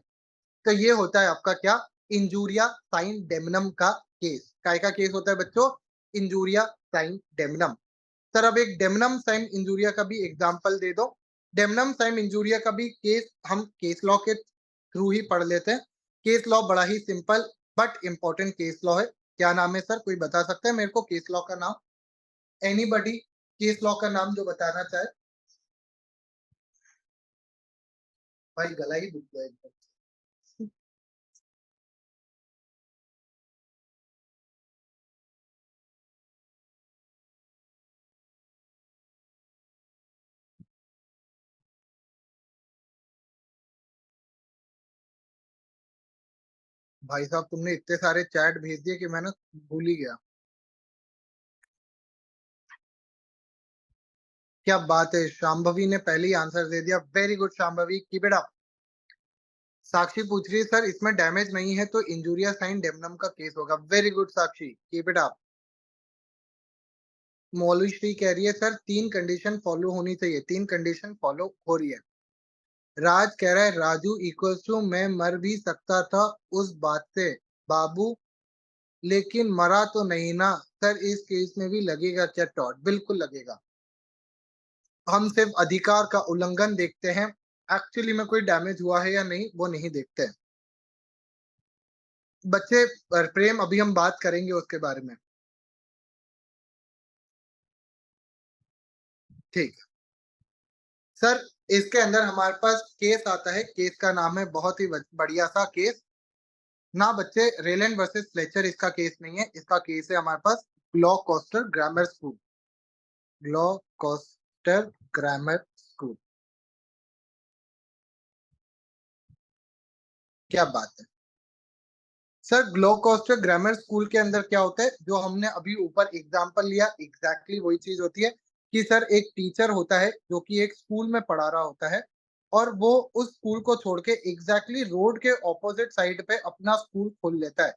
तो ये होता है आपका क्या, इंजूरिया साइन डेमनम का केस। काय का केस होता है बच्चों? Injuria sine डेमनम। सर अब एक डेमनम साइन इंजूरिया का भी एग्जांपल दे दो। डेमनम साइन इंजूरिया का भी केस हम केस लॉ के थ्रू ही पढ़ लेते हैं। केस लॉ बड़ा ही simple but important case law है। क्या नाम है सर, कोई बता सकता है मेरे को केस लॉ का नाम? एनीबॉडी केस लॉ का नाम जो बताना चाहे? भाई गला ही दुख गया एकदम। भाई साहब तुमने इतने सारे चैट भेज दिए कि मैंने भूल ही गया। क्या बात है, शांभवी ने पहले ही आंसर दे दिया। Very good Shambhavi, keep it up. Sakshi पूछ रही है सर इसमें डैमेज नहीं है तो इंजूरिया साइन डेमनम का केस होगा। Very good Sakshi, keep it up. Mauli Shri कह रही है सर 3 कंडीशन फॉलो होनी चाहिए, 3 कंडीशन फॉलो हो रही है। राज कह रहा है राजू इक्वल्स टू मैं मर भी सकता था उस बात से बाबू, लेकिन मरा तो नहीं ना। सर इस केस में भी लगेगा क्या टॉट? बिल्कुल लगेगा। हम सिर्फ अधिकार का उल्लंघन देखते हैं, एक्चुअली में कोई डैमेज हुआ है या नहीं वो नहीं देखते हैं। बच्चे प्रेम अभी हम बात करेंगे उसके बारे में। ठीक। सर इसके अंदर हमारे पास केस आता है, केस का नाम है बहुत ही बढ़िया सा केस ना बच्चे, रेलैंड वर्सेस फ्लेचर इसका केस नहीं है, इसका केस है हमारे पास Gloucester grammar school. Gloucester grammar school. क्या बात है। सर ग्लॉकोस्टर ग्रामर स्कूल के अंदर क्या होता है, जो हमने अभी ऊपर एग्जांपल लिया एग्जैक्टली वही चीज होती है कि सर एक टीचर होता है जो कि एक स्कूल में पढ़ा रहा होता है और वो उस स्कूल को छोड़ के एग्जैक्टली रोड के ऑपोजिट साइड पे अपना स्कूल खोल लेता है।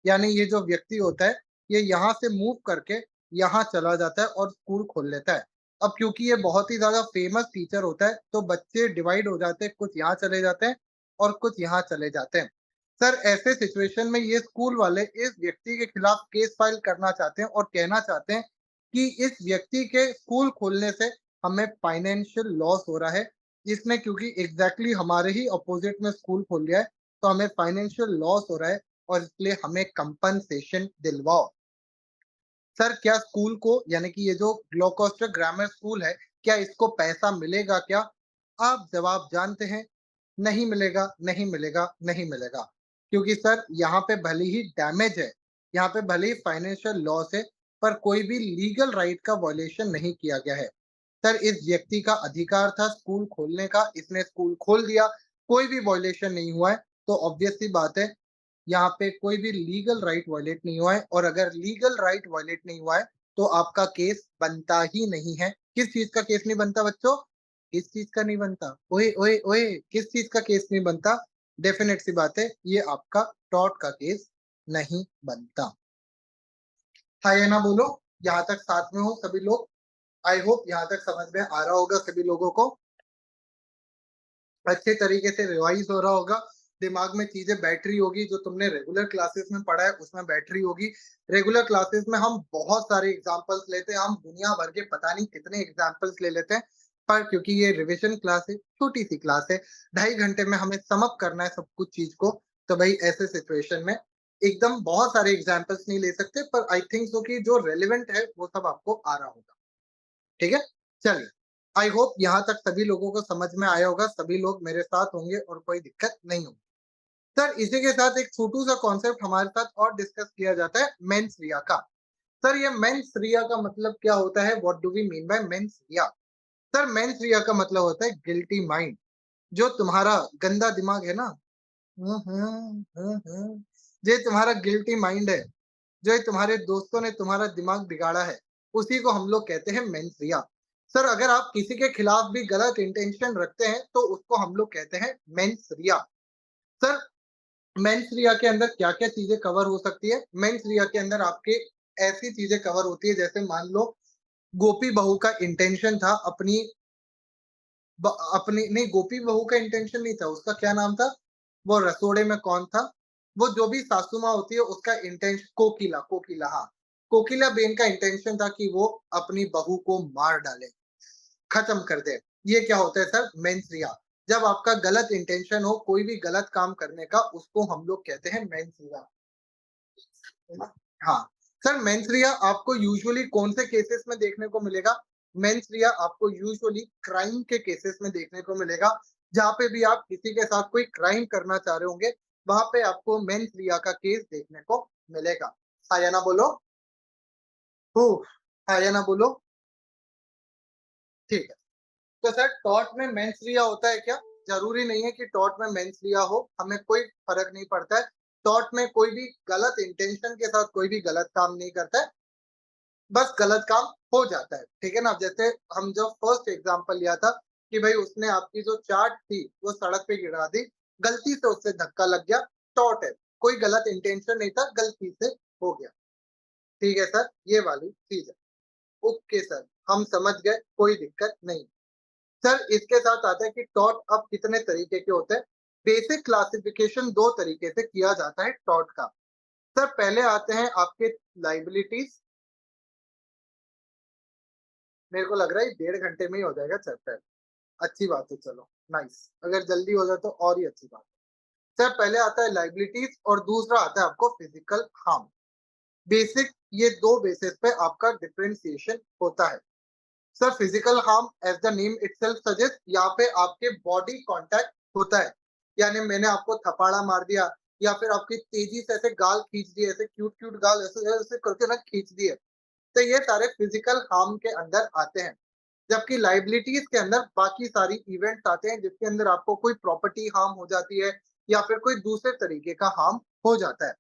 यानी ये जो व्यक्ति होता है ये यहाँ से मूव करके यहाँ चला जाता है और स्कूल खोल लेता है। अब क्योंकि ये बहुत ही ज्यादा फेमस टीचर होता है तो बच्चे डिवाइड हो जाते हैं, कुछ यहाँ चले जाते हैं और कुछ यहाँ चले जाते हैं। सर ऐसे सिचुएशन में ये स्कूल वाले इस व्यक्ति के खिलाफ केस फाइल करना चाहते हैं और कहना चाहते हैं कि इस व्यक्ति के स्कूल खोलने से हमें फाइनेंशियल लॉस हो रहा है। इसने क्योंकि एग्जैक्टली हमारे ही अपोजिट में स्कूल खोल लिया है तो हमें फाइनेंशियल लॉस हो रहा है और इसलिए हमें कंपनसेशन दिलवाओ। सर क्या स्कूल को यानी कि ये जो ग्लोकोस्टर ग्रामर स्कूल है क्या इसको पैसा मिलेगा क्या? आप जवाब जानते हैं। नहीं मिलेगा, नहीं मिलेगा, नहीं मिलेगा। क्योंकि सर यहाँ पे भले ही डैमेज है, यहाँ पे भले ही फाइनेंशियल लॉस है, पर कोई भी लीगल राइट का वॉयलेशन नहीं किया गया है। सर इस व्यक्ति का अधिकार था स्कूल खोलने का, इसने स्कूल खोल दिया, कोई भी वॉयलेशन नहीं हुआ है, तो ऑब्वियस सी बात है यहाँ पे कोई भी लीगल राइट वायलेट नहीं हुआ है और अगर लीगल राइट वायलेट नहीं हुआ है तो आपका केस बनता ही नहीं है। किस चीज का केस नहीं बनता बच्चों? किस चीज का नहीं बनता? ओए ओए ओए, किस चीज का केस नहीं बनता? डेफिनेट सी बात है ये आपका टॉर्ट का केस नहीं बनता। हाँ या ना बोलो, यहाँ तक साथ में हो सभी लोग। आई होप यहाँ तक समझ में आ रहा होगा सभी लोगों को, अच्छे तरीके से रिवाइज हो रहा होगा, दिमाग में चीजें बैठ रही होगी, जो तुमने रेगुलर क्लासेस में पढ़ा है उसमें बैठ रही होगी। रेगुलर क्लासेस में हम बहुत सारे एग्जांपल्स लेते हैं, हम दुनिया भर के पता नहीं कितने एग्जांपल्स ले लेते हैं, पर क्योंकि ये रिवीजन क्लास है, छोटी सी क्लास है, 2.5 घंटे में हमें समअप करना है सब कुछ चीज को, तो भाई ऐसे सिचुएशन में एकदम बहुत सारे एग्जाम्पल्स नहीं ले सकते, पर आई थिंक सो कि जो रेलिवेंट है वो सब आपको आ रहा होगा। ठीक है, चलिए। आई होप यहाँ तक सभी लोगों को समझ में आया होगा, सभी लोग मेरे साथ होंगे और कोई दिक्कत नहीं होगी। सर इसी के साथ एक छोटू सा कॉन्सेप्ट हमारे साथ और डिस्कस किया जाता है, मेंस रिया का। सर ये मेंस रिया का मतलब क्या होता है? What do we mean by mens rea? Sir mens rea का मतलब होता है गिल्टी माइंड। जो तुम्हारा गंदा दिमाग है ना, ये तुम्हारा गिल्टी माइंड है, जो ये तुम्हारे दोस्तों ने तुम्हारा दिमाग बिगाड़ा है, उसी को हम लोग कहते हैं मेंस रिया। सर अगर आप किसी के खिलाफ भी गलत इंटेंशन रखते हैं तो उसको हम लोग कहते हैं मेंस रिया। सर मेंस रिया के अंदर क्या-क्या चीज़ें कवर हो सकती है? मेंस रिया के अंदर आपके ऐसी चीज़ें कवर होती है जैसे मान लो गोपी बहू का इंटेंशन था अपनी नहीं गोपी बहू का इंटेंशन नहीं था, उसका क्या नाम था? वो रसोड़े में कौन था? वो जो भी सासू माँ होती है उसका कोकिला, कोकिला हाँ। कोकिला बेन का इंटेंशन था कि वो अपनी बहू को मार डाले, खत्म कर दे। ये क्या होता है सर? मेंस रिया। जब आपका गलत इंटेंशन हो कोई भी गलत काम करने का उसको हम लोग कहते हैं मेंस रिया। है ना? हाँ, सर मेंस रिया आपको यूजुअली कौन से केसेस में देखने को मिलेगा? मेंस रिया आपको यूजुअली क्राइम के केसेस में देखने को मिलेगा, जहाँ पे भी आप किसी के साथ कोई क्राइम करना चाह रहे होंगे, वहाँ पे आपको मेंस रिया का केस देखने को मिलेगा। हाँ या ना बोलो? हो हाँ या ना बोलो? ठीक है। तो सर टॉर्ट में मेंस रिया होता है क्या? ज़रूरी नहीं है कि टॉर्ट में मेंस रिया हो, हमें कोई फ़र्क नहीं पड़ता है। टॉर्ट में कोई भी गलत इंटेंशन के साथ कोई भी गलत काम नहीं करता है। बस गलत काम हो जाता है, ठीक है ना? जैसे हम जो फर्स्ट एग्ज़ाम्पल लिया था कि भई उसने आपकी जो चाट थी, वो सड़क पे गिरा दी, गलती से उससे धक्का लग गया, टॉर्ट है। कोई गलत इंटेंशन नहीं था, गलती से हो गया। ठीक है सर, ये वाली चीज़ है। ओके सर, हम समझ गए, कोई दिक्कत नहीं। सर इसके साथ आता है कि टॉर्ट अब कितने तरीके के होते हैं? बेसिक क्लासिफिकेशन 2 तरीके से किया जाता है टॉर्ट का। सर पहले आते हैं आपके लायबिलिटीज़। मेरे को लग रहा है 1.5 घंटे में ही हो जाएगा चैप्टर। अच्छी बात है चलो, नाइस। अगर जल्दी हो जाए तो और ही अच्छी बात है। सर पहले आता है लायबिलिटीज़ और दूसरा आता है आपको फिज़िकल हार्म। बेसिक ये 2 बेसिस पे आपका डिफरेंशिएशन होता है। Sir physical harm as the name itself suggest यहाँ पे आपके बॉडी कॉन्टैक्ट होता है। यानी मैंने आपको थपाड़ा मार दिया या फिर आपकी तेज़ी से ऐसे गाल खींच दिए, ऐसे क्यूट-क्यूट गाल ऐसे-ऐसे करके ना खींच दिए। तो ये सारे फिज़िकल हार्म के अंदर आते हैं। जबकि लायबिलिटीज़ के अंदर बाकी सारी इवेंट्स आते हैं जिसके अंदर आपको कोई प्रॉपर्टी हार्म हो जाती है या फिर कोई दूसरे तरीके का हार्म हो जाता है।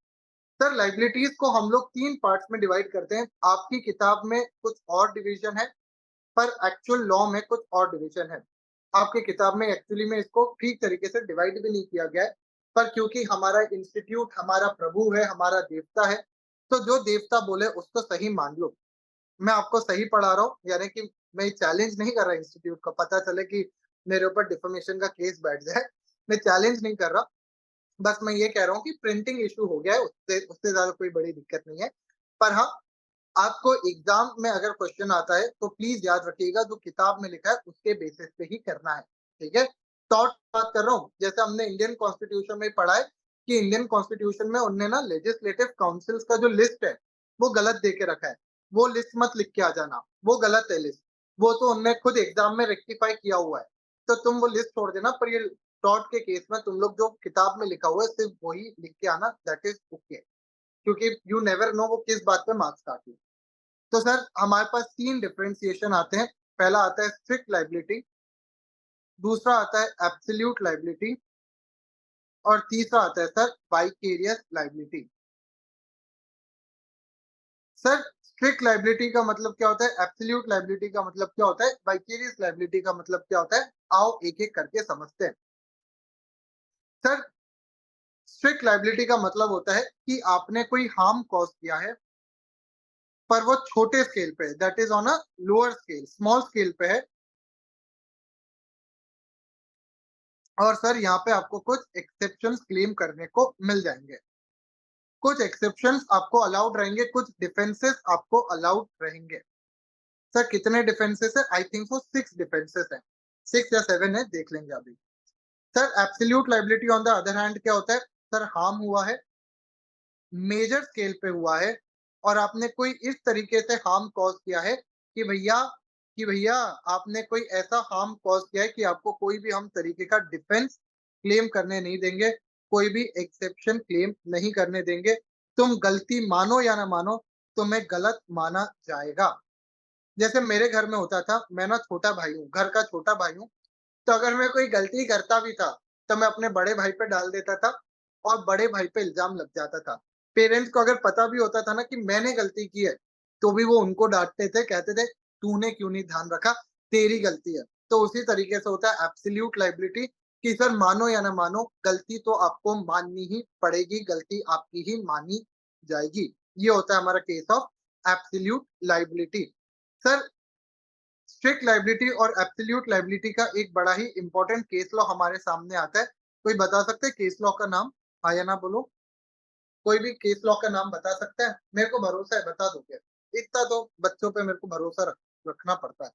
सर लायबिलिटीज़ को हम लोग 3 पार्ट्स में डिवाइड करते हैं। आपकी किताब में कुछ और डिवीज़न है, पर एक्चुअल लॉ में कुछ और डिवीज़न है। आपकी किताब में एक्चुअली में इसको ठीक तरीके से डिवाइड भी नहीं किया गया है, पर क्योंकि हमारा इंस्टीट्यूट हमारा प्रभु है, हमारा देवता है, तो जो देवता बोले उसको सही मान लो। मैं आपको सही पढ़ा रहा हूँ, यानी कि मैं चैलेंज नहीं कर रहा इंस्टीट्यूट को, पता चले कि मेरे ऊपर डिफेमेशन का केस बैठ जाए। मैं चैलेंज नहीं कर रहा, बस मैं ये कह रहा हूँ कि प्रिंटिंग इश्यू हो गया है, उससे उससे ज़्यादा कोई बड़ी दिक्कत नहीं है। पर हाँ, आपको एग्ज़ाम में अगर क्वेश्चन आता है, तो प्लीज़ याद रखिएगा जो किताब में लिखा है उसके बेसिस पे ही करना है, ठीक है? थॉट बात कर रहा हूँ, जैसे हमने इंडियन कॉन्स्टिट्यूशन में पढ़ा है कि इंडियन कॉन्स्टिट्यूशन में उनने ना लेजिस्लेटिव काउंसिल्स का जो लिस्ट है, वो गलत दे के रखा है। वो लिस्ट मत लिख के आ जाना, वो गलत है लिस्ट। वो तो उनने खुद एग्ज़ाम में रेक्टिफाई किया हुआ है। तो तुम वो लिस्ट छोड़ देना, पर ये टॉट के केस में तुम लोग जो किताब में लिखा हुआ है, सिर्फ़ वही लिख के आना, दैट इज़ ओके। क्योंकि यू नेवर नो वो किस बात पे मार्क्स काट ले। तो सर हमारे पास 3 डिफरेंशिएशन आते हैं। पहला आता है स्ट्रिक्ट लायबिलिटी, दूसरा आता है एब्सोल्यूट लायबिलिटी और तीसरा आता है sir vicarious liability. Sir strict liability का मतलब क्या होता है? एब्सोल्यूट लायबिलिटी का मतलब क्या होता है? वाइकेरियस लायबिलिटी का मतलब क्या होता है? आओ एक-एक करके समझते हैं। सर स्ट्रिक्ट लायबिलिटी का मतलब होता है कि आपने कोई हार्म कॉज़ किया है, पर वो छोटे स्केल पे है, that is on a lower scale, small scale पे है। और सर यहाँ पे आपको कुछ एक्सेप्शंस क्लेम करने को मिल जाएँगे। कुछ एक्सेप्शंस आपको अलाउड रहेंगे, कुछ डिफेंसेस आपको अलाउड रहेंगे। सर कितने डिफेंसेस है? आई थिंक सो 6 डिफेंसेस हैं। 6 या 7 है, देख लेंगे अभी। Sir absolute liability on the other hand क्या होता है? सर हार्म हुआ है, मेजर स्केल पे हुआ है और आपने कोई इस तरीके से हार्म कॉज़ किया है कि भैया आपने कोई ऐसा हार्म कॉज़ किया है कि आपको कोई भी हम तरीके का डिफेंस क्लेम करने नहीं देंगे, कोई भी एक्सेप्शन क्लेम नहीं करने देंगे। तुम गलती मानो या ना मानो, तुम्हें गलत माना जाएगा। जैसे मेरे घर में होता था, मैं ना छोटा भाई हूँ, घर का छोटा भाई हूँ, तो अगर मैं कोई गलती करता भी था, तो मैं अपने बड़े भाई पे डाल देता था और बड़े भाई पे इल्ज़ाम लग जाता था। पेरेंट्स को अगर पता भी होता था ना कि मैंने गलती की है, तो भी वो उनको डाँटते थे, कहते थे, "तूने क्यों नहीं ध्यान रखा? तेरी गलती है।" तो उसी तरीके से होता है एब्सोल्यूट लायबिलिटी। कि सर मानो या ना मानो, गलती तो आपको माननी ही पड़ेगी, गलती आपकी ही मानी जाएगी। ये होता है हमारा case of absolute liability. Sir, strict liability और एब्सोल्यूट लायबिलिटी का एक बड़ा ही इंपॉर्टेंट केस लॉ हमारे सामने आता है। कोई बता सकता है केस लॉ का नाम? हाँ या ना बोलो। कोई भी केस लॉ का नाम बता सकता है? मेरे को भरोसा है, बता दोगे। इतना तो बच्चों पे मेरे को भरोसा रखना पड़ता है।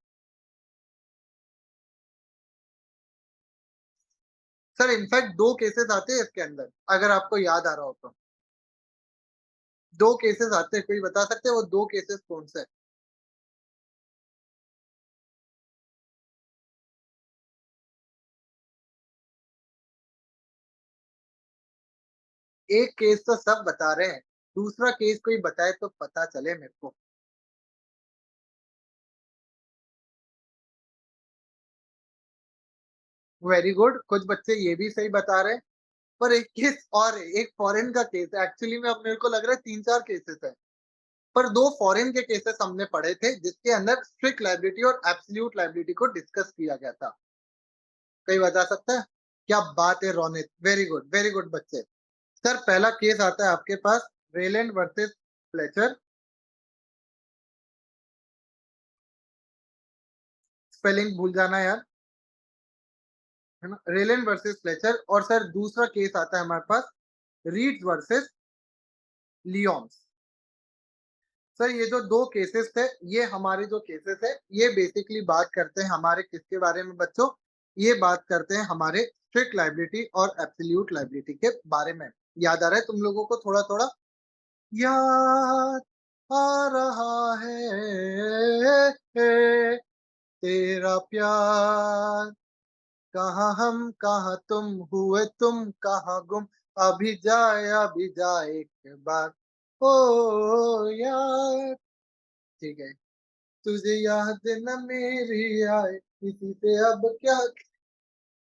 सर इनफैक्ट 2 केसेस आते हैं इसके अंदर, अगर आपको याद आ रहा हो तो। 2 केसेस आते हैं, कोई बता सकते हैं वो 2 केसेस कौन से हैं? एक केस तो सब बता रहे हैं, दूसरा केस कोई बताए तो पता चले मेरे को। वेरी गुड, कुछ बच्चे ये भी सही बता रहे हैं, पर एक केस और है, एक फॉरेन का केस है। एक्चुअली में अब मेरे को लग रहा है 3-4 केसेस हैं, पर 2 फॉरेन के केसेस हमने पढ़े थे, जिसके अंदर स्ट्रिक्ट लायबिलिटी और एब्सोल्यूट लायबिलिटी को डिस्कस किया गया था। कोई बता सकता है? क्या बात है रोनित! वेरी गुड बच्चे। सर पहला केस आता है आपके पास, रेलैंड वर्सेस फ्लेचर। स्पेलिंग भूल जाना यार, है ना? Rylands versus Fletcher. और सर दूसरा केस आता है हमारे पास, रीड्स वर्सेस लियोन्स। सर ये जो 2 केसेस थे, ये हमारे जो केसेस है, ये बेसिकली बात करते हैं हमारे किसके बारे में बच्चों? ये बात करते हैं हमारे स्ट्रिक्ट लायबिलिटी और एब्सोल्यूट लायबिलिटी के बारे में। याद आ रहा है तुम लोगों को थोड़ा-थोड़ा? याद आ रहा है तेरा प्यार, कहाँ हम कहाँ तुम, हुए तुम कहाँ गुम, अभी जाए एक बार, ओ यार। ठीक है, तुझे याद न मेरी आए, किसी से अब क्या।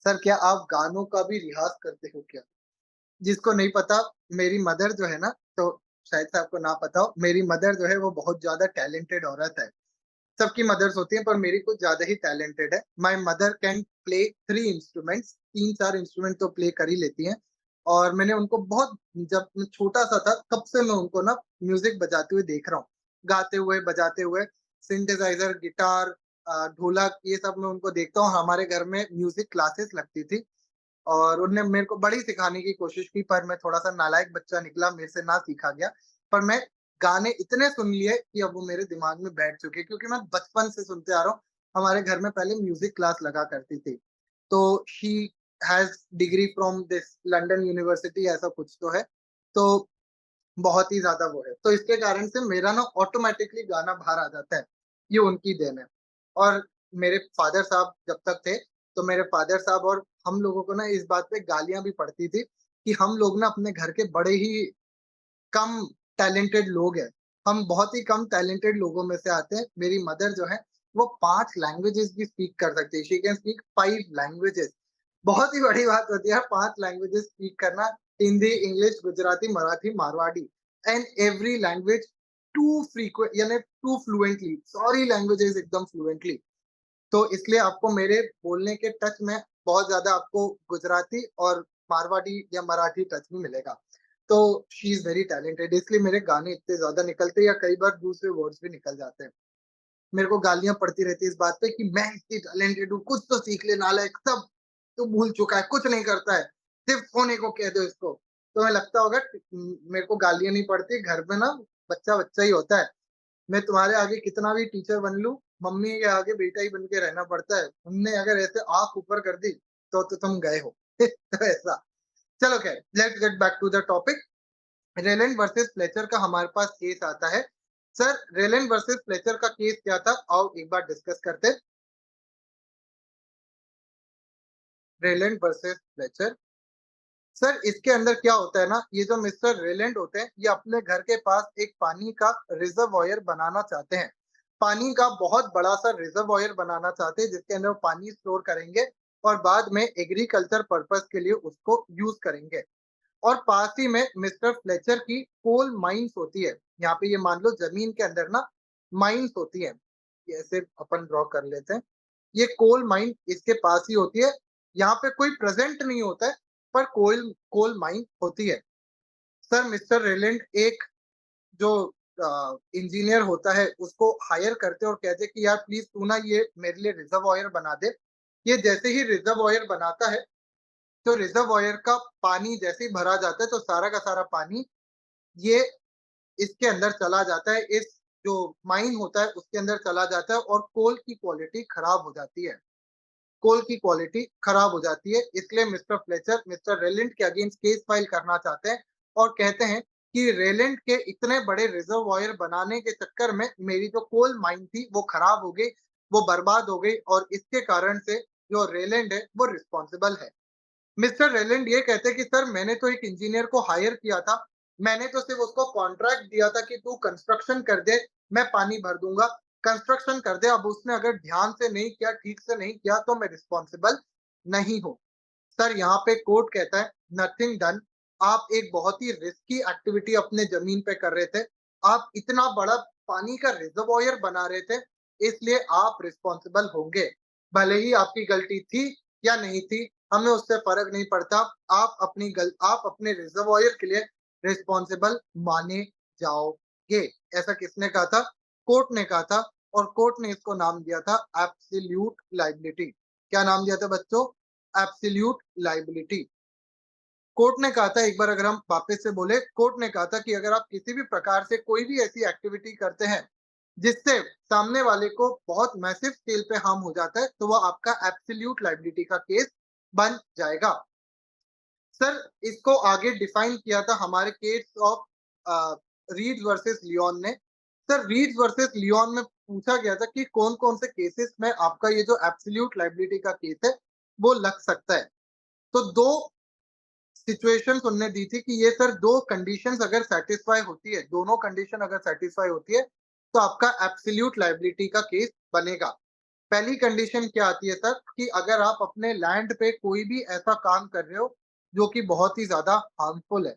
सर क्या आप गानों का भी रियाज़ करते हो क्या? जिसको नहीं पता, मेरी मदर जो है ना, तो शायद से आपको ना पता हो, मेरी मदर जो है वो बहुत ज़्यादा टैलेंटेड औरत है। सबकी मदर्स होती हैं, पर मेरी कुछ ज़्यादा ही टैलेंटेड है। My mother can play 3 instruments, 3-4 instrument तो प्ले कर ही लेती हैं। और मैंने उनको बहुत, जब मैं छोटा-सा था तब से मैं उनको ना म्यूज़िक बजाते हुए देख रहा हूँ। गाते हुए, बजाते हुए, सिंथेसाइज़र, गिटार, ढोलक, ये सब मैं उनको देखता हूँ। हमारे घर में म्यूज़िक क्लासेस लगती थी और उन्होंने मेरे को बड़ी सिखाने की कोशिश की, पर मैं थोड़ा-सा नालायक बच्चा निकला, मेरे से ना सीखा गया। पर मैं गाने इतने सुन लिए कि अब वो मेरे दिमाग में बैठ चुके हैं, क्योंकि मैं बचपन से सुनते आ रहा हूँ। हमारे घर में पहले म्यूज़िक क्लास लगा करती थी। तो she has degree from this London university, ऐसा कुछ तो है। तो बहुत ही ज़्यादा वो है। तो इसके कारण से मेरा ना ऑटोमैटिकली गाना बाहर आ जाता है। ये उनकी देन है। और मेरे फ़ादर साहब जब तक थे, तो मेरे फ़ादर साहब और हम लोगों को ना इस बात पे गालियाँ भी पड़ती थी कि हम लोग ना अपने घर के बड़े ही कम टैलेंटेड लोग हैं। हम बहुत ही कम टैलेंटेड लोगों में से आते हैं। मेरी मदर जो है, वो 5 लैंग्वेजेज़ भी स्पीक कर सकती है। She can speak 5 languages. बहुत ही बड़ी बात होती है यार 5 लैंग्वेजेज़ स्पीक करना। Hindi, English, Gujarati, Marathi, Marwari and every language too यानी टू फ्लुएंटली, सारी लैंग्वेजेज़ एकदम फ्लुएंटली। तो इसलिए आपको मेरे बोलने के टच में बहुत ज़्यादा आपको गुजराती और मारवाड़ी या मराठी टच भी मिलेगा। तो शी इज़ वेरी टैलेंटेड, इसलिए मेरे गाने इतने ज़्यादा निकलते हैं या कई बार दूसरे वर्ड्स भी निकल जाते हैं। मेरे को गालियाँ पड़ती रहती है इस बात पे कि मैं इतनी टैलेंटेड हूँ, कुछ तो सीख ले नालायक, सब तू भूल चुका है, कुछ नहीं करता है, सिर्फ़ सोने को कह दो इसको। तो हमें लगता होगा मेरे को गालियाँ नहीं पड़ती, घर में ना बच्चा-बच्चा ही होता है। मैं तुम्हारे आगे कितना भी टीचर बन लूँ, मम्मी के आगे बेटा ही बन के रहना पड़ता है। तुमने अगर ऐसे आँख ऊपर कर दी, तो तुम गए हो। तो ऐसा। चलो ख़ैर, let's get back to the topic. Rylands versus Fletcher का हमारे पास केस आता है। सर, रेलन वर्सेस फ्लेचर का केस क्या था? आओ एक बार डिस्कस करते हैं। Rylan versus Fletcher. सर इसके अंदर क्या होता है ना, ये जो मिस्टर रेलैंड होते हैं, ये अपने घर के पास एक पानी का रिजर्वॉयर बनाना चाहते हैं। पानी का बहुत बड़ा-सा रिजर्वॉयर बनाना चाहते हैं, जिसके अंदर वो पानी स्टोर करेंगे और बाद में एग्रीकल्चर पर्पज़ के लिए उसको यूज़ करेंगे। और पास ही में मिस्टर फ्लेचर की कोल माइन्स होती है। यहाँ पे ये मान लो ज़मीन के अंदर ना माइन्स होती हैं। ये ऐसे अपन ड्रॉ कर लेते हैं। ये कोल माइन इसके पास ही होती है। यहाँ पे कोई प्रेजेंट नहीं होता है, पर कोल कोल माइन होती है। सर मिस्टर रेलैंड एक जो इंजीनियर होता है उसको हायर करते हैं और कहते हैं कि यार प्लीज तू ना ये मेरे लिए रिजर्वॉयर बना दे। ये जैसे ही रिजर्वॉयर बनाता है, तो रिजर्वॉयर का पानी जैसे ही भरा जाता है तो सारा का सारा पानी ये इसके अंदर चला जाता है, इस जो माइन होता है उसके अंदर चला जाता है और कोल की क्वालिटी खराब हो जाती है। कोल की क्वालिटी खराब हो जाती है, इसलिए मिस्टर फ्लेचर मिस्टर रेलेंट के अगेंस्ट केस फाइल करना चाहते हैं और कहते हैं कि रेलेंट के इतने बड़े रिजर्वॉयर बनाने के चक्कर में मेरी जो कोल माइन थी वो खराब हो गई, वो बर्बाद हो गई और इसके कारण से जो रेलेंट है वो रिस्पॉन्सिबल है। मिस्टर रेलैंड ये कहते हैं कि सर मैंने तो एक इंजीनियर को हायर किया था, मैंने तो सिर्फ उसको कॉन्ट्रैक्ट दिया था कि तू कंस्ट्रक्शन कर दे, मैं पानी भर दूंगा, कंस्ट्रक्शन कर दे, अब उसने अगर ध्यान से नहीं किया, ठीक से नहीं किया तो मैं रिस्पॉन्सिबल नहीं हूँ। सर यहाँ पे कोर्ट कहता है नथिंग डन, आप एक बहुत ही रिस्की एक्टिविटी अपने जमीन पे कर रहे थे, आप इतना बड़ा पानी का रिजर्वॉयर बना रहे थे, इसलिए आप रिस्पॉन्सिबल होंगे, भले ही आपकी गलती थी या नहीं थी, हमें उससे फर्क नहीं पड़ता, आप अपने रिजर्वॉयर के लिए रिस्पॉन्सिबल माने जाओगे। ऐसा किसने कहा था? कोर्ट ने कहा था, और कोर्ट ने इसको नाम दिया था एब्सोल्यूट लायबिलिटी। क्या नाम दिया था बच्चों? Absolute liability. कोर्ट ने कहा था, एक बार अगर हम वापस से बोले, कोर्ट ने कहा था कि अगर आप किसी भी प्रकार से कोई भी ऐसी एक्टिविटी करते हैं जिससे सामने वाले को बहुत मैसिव स्केल पे हार्म हो जाता है, तो वो आपका एब्सोल्यूट लायबिलिटी का केस बन जाएगा। सर इसको आगे डिफाइन किया था हमारे case of reads versus Leone ने। सर रीड्स वर्सेस लियोन में पूछा गया था कि कौन कौन से केसेस में आपका ये जो एब्सोल्यूट लायबिलिटी का केस है वो लग सकता है। तो दो सिचुएशंस उन्होंने दी थी कि ये सर दो कंडीशंस अगर सेटिस्फाई होती है, दोनों कंडीशन अगर सेटिस्फाई होती है तो आपका एब्सोल्यूट लायबिलिटी का केस बनेगा। पहली कंडीशन क्या आती है सर, कि अगर आप अपने लैंड पे कोई भी ऐसा काम कर रहे हो जो कि बहुत ही ज्यादा हार्मफुल है,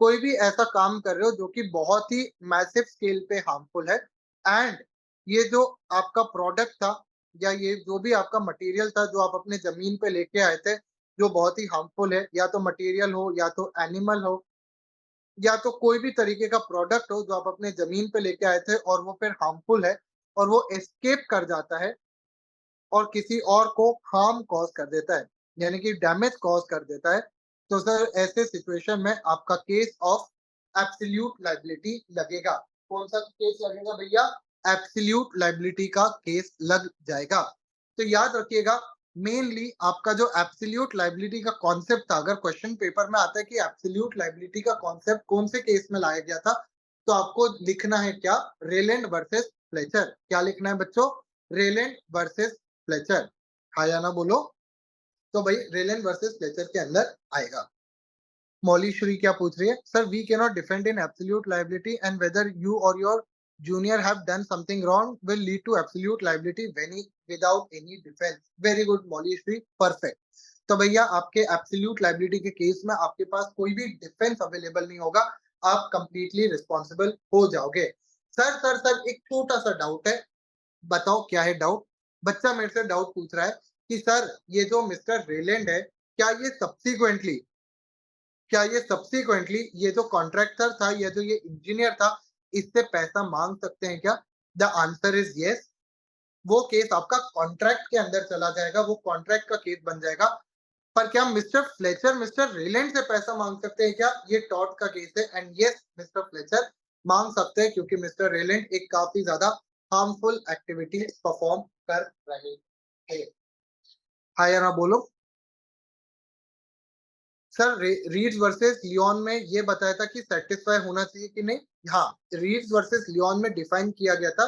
कोई भी ऐसा काम कर रहे हो जो कि बहुत ही मैसिव स्केल पे हार्मफुल है, एंड ये जो आपका प्रोडक्ट था या ये जो भी आपका मटेरियल था जो आप अपने जमीन पे लेके आए थे, जो बहुत ही हार्मफुल है, या तो मटेरियल हो या तो एनिमल हो या तो कोई भी तरीके का प्रोडक्ट हो जो आप अपने जमीन पे लेके आए थे और वो फिर हार्मफुल है और वो एस्केप कर जाता है और किसी और को हार्म कॉज कर देता है, यानी कि डैमेज कॉज कर देता है, तो सर ऐसे सिचुएशन में आपका केस ऑफ एब्सोल्यूट लायबिलिटी लगेगा। कौन सा केस लगेगा भैया? एब्सोल्यूट लायबिलिटी का केस लग जाएगा। तो याद रखिएगा, मेनली आपका जो एब्सोल्यूट लायबिलिटी का कॉन्सेप्ट था, अगर क्वेश्चन पेपर में आता है कि एब्सोल्यूट लायबिलिटी का कॉन्सेप्ट कौन से केस में लाया गया था, तो आपको लिखना है क्या? Rylands versus Fletcher. क्या लिखना है बच्चों? Rylands versus Fletcher. हाँ या ना बोलो। तो भाई रेलन वर्सेस फ्लेचर के अंदर आएगा। मौली श्री क्या पूछ रही है? Sir we can not defend in absolute liability and whether you और your junior have done something wrong will lead to absolute liability when without any defence. Very good Mauli Shri, perfect. तो भैया आपके एब्सोल्यूट लायबिलिटी के case में आपके पास कोई भी defence available नहीं होगा, आप कंप्लीटली रिस्पॉन्सिबल हो जाओगे। सर एक छोटा सा डाउट है, बताओ क्या है डाउट? बच्चा मेरे से डाउट पूछ रहा है कि सर ये जो मिस्टर रेलैंड है, क्या ये ये जो कॉन्ट्रैक्टर था या जो ये इंजीनियर था, इससे पैसा मांग सकते हैं क्या? The answer is yes. वो केस आपका कॉन्ट्रैक्ट के अंदर चला जाएगा, वो कॉन्ट्रैक्ट का केस बन जाएगा। पर क्या मिस्टर फ्लेचर मिस्टर रेलैंड से पैसा मांग सकते हैं क्या? ये टॉर्ट का केस है, एंड यस मिस्टर फ्लेचर मांग सकते हैं, क्योंकि मिस्टर रेलैंड एक काफी ज्यादा हार्मफुल एक्टिविटी परफॉर्म कर रहे थे। हाँ या ना बोलो। सर रीड्स वर्सेस लियोन में ये बताया था कि सेटिस्फाई होना चाहिए कि नहीं। हाँ, रीड्स वर्सेस लियोन में डिफाइन किया गया था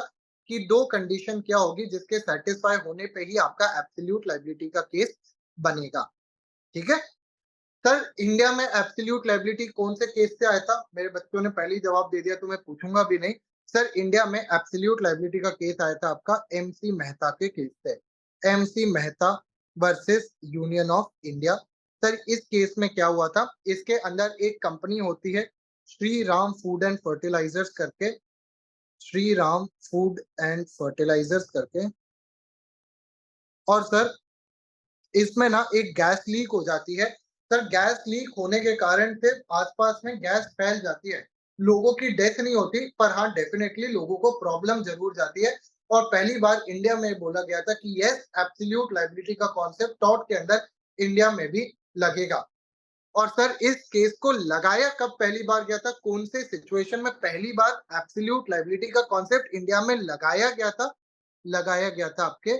कि दो कंडीशन क्या होगी जिसके सेटिस्फाई होने पे ही आपका एब्सोल्यूट लायबिलिटी का केस बनेगा। ठीक है। सर इंडिया में एब्सोल्यूट लायबिलिटी कौन से केस से आया था? मेरे बच्चों ने पहले ही जवाब दे दिया तो मैं पूछूंगा भी नहीं। सर इंडिया में एब्सोल्यूट लायबिलिटी का केस आया था आपका एमसी मेहता के केस से। MC Mehta versus union of India. Sir इस केस में क्या हुआ था? इसके अंदर एक कंपनी होती है Shri Ram food and fertilisers करके, Shri Ram food and fertilisers करके। और सर इसमें ना एक गैस लीक हो जाती है। सर गैस लीक होने के कारण से आस-पास में गैस फैल जाती है। लोगों की डेथ नहीं होती, पर हाँ डेफ़िनेटली लोगों को प्रॉब्लम ज़रूर जाती है। और पहली बार इंडिया में बोला गया था कि येस एब्सोल्यूट लायबिलिटी का कॉन्सेप्ट टॉट के अंदर इंडिया में भी लगेगा। और सर इस केस को लगाया कब पहली बार गया था? कौन से सिचुएशन में पहली बार एब्सोल्यूट लायबिलिटी का कॉन्सेप्ट इंडिया में लगाया गया था? लगाया गया था आपके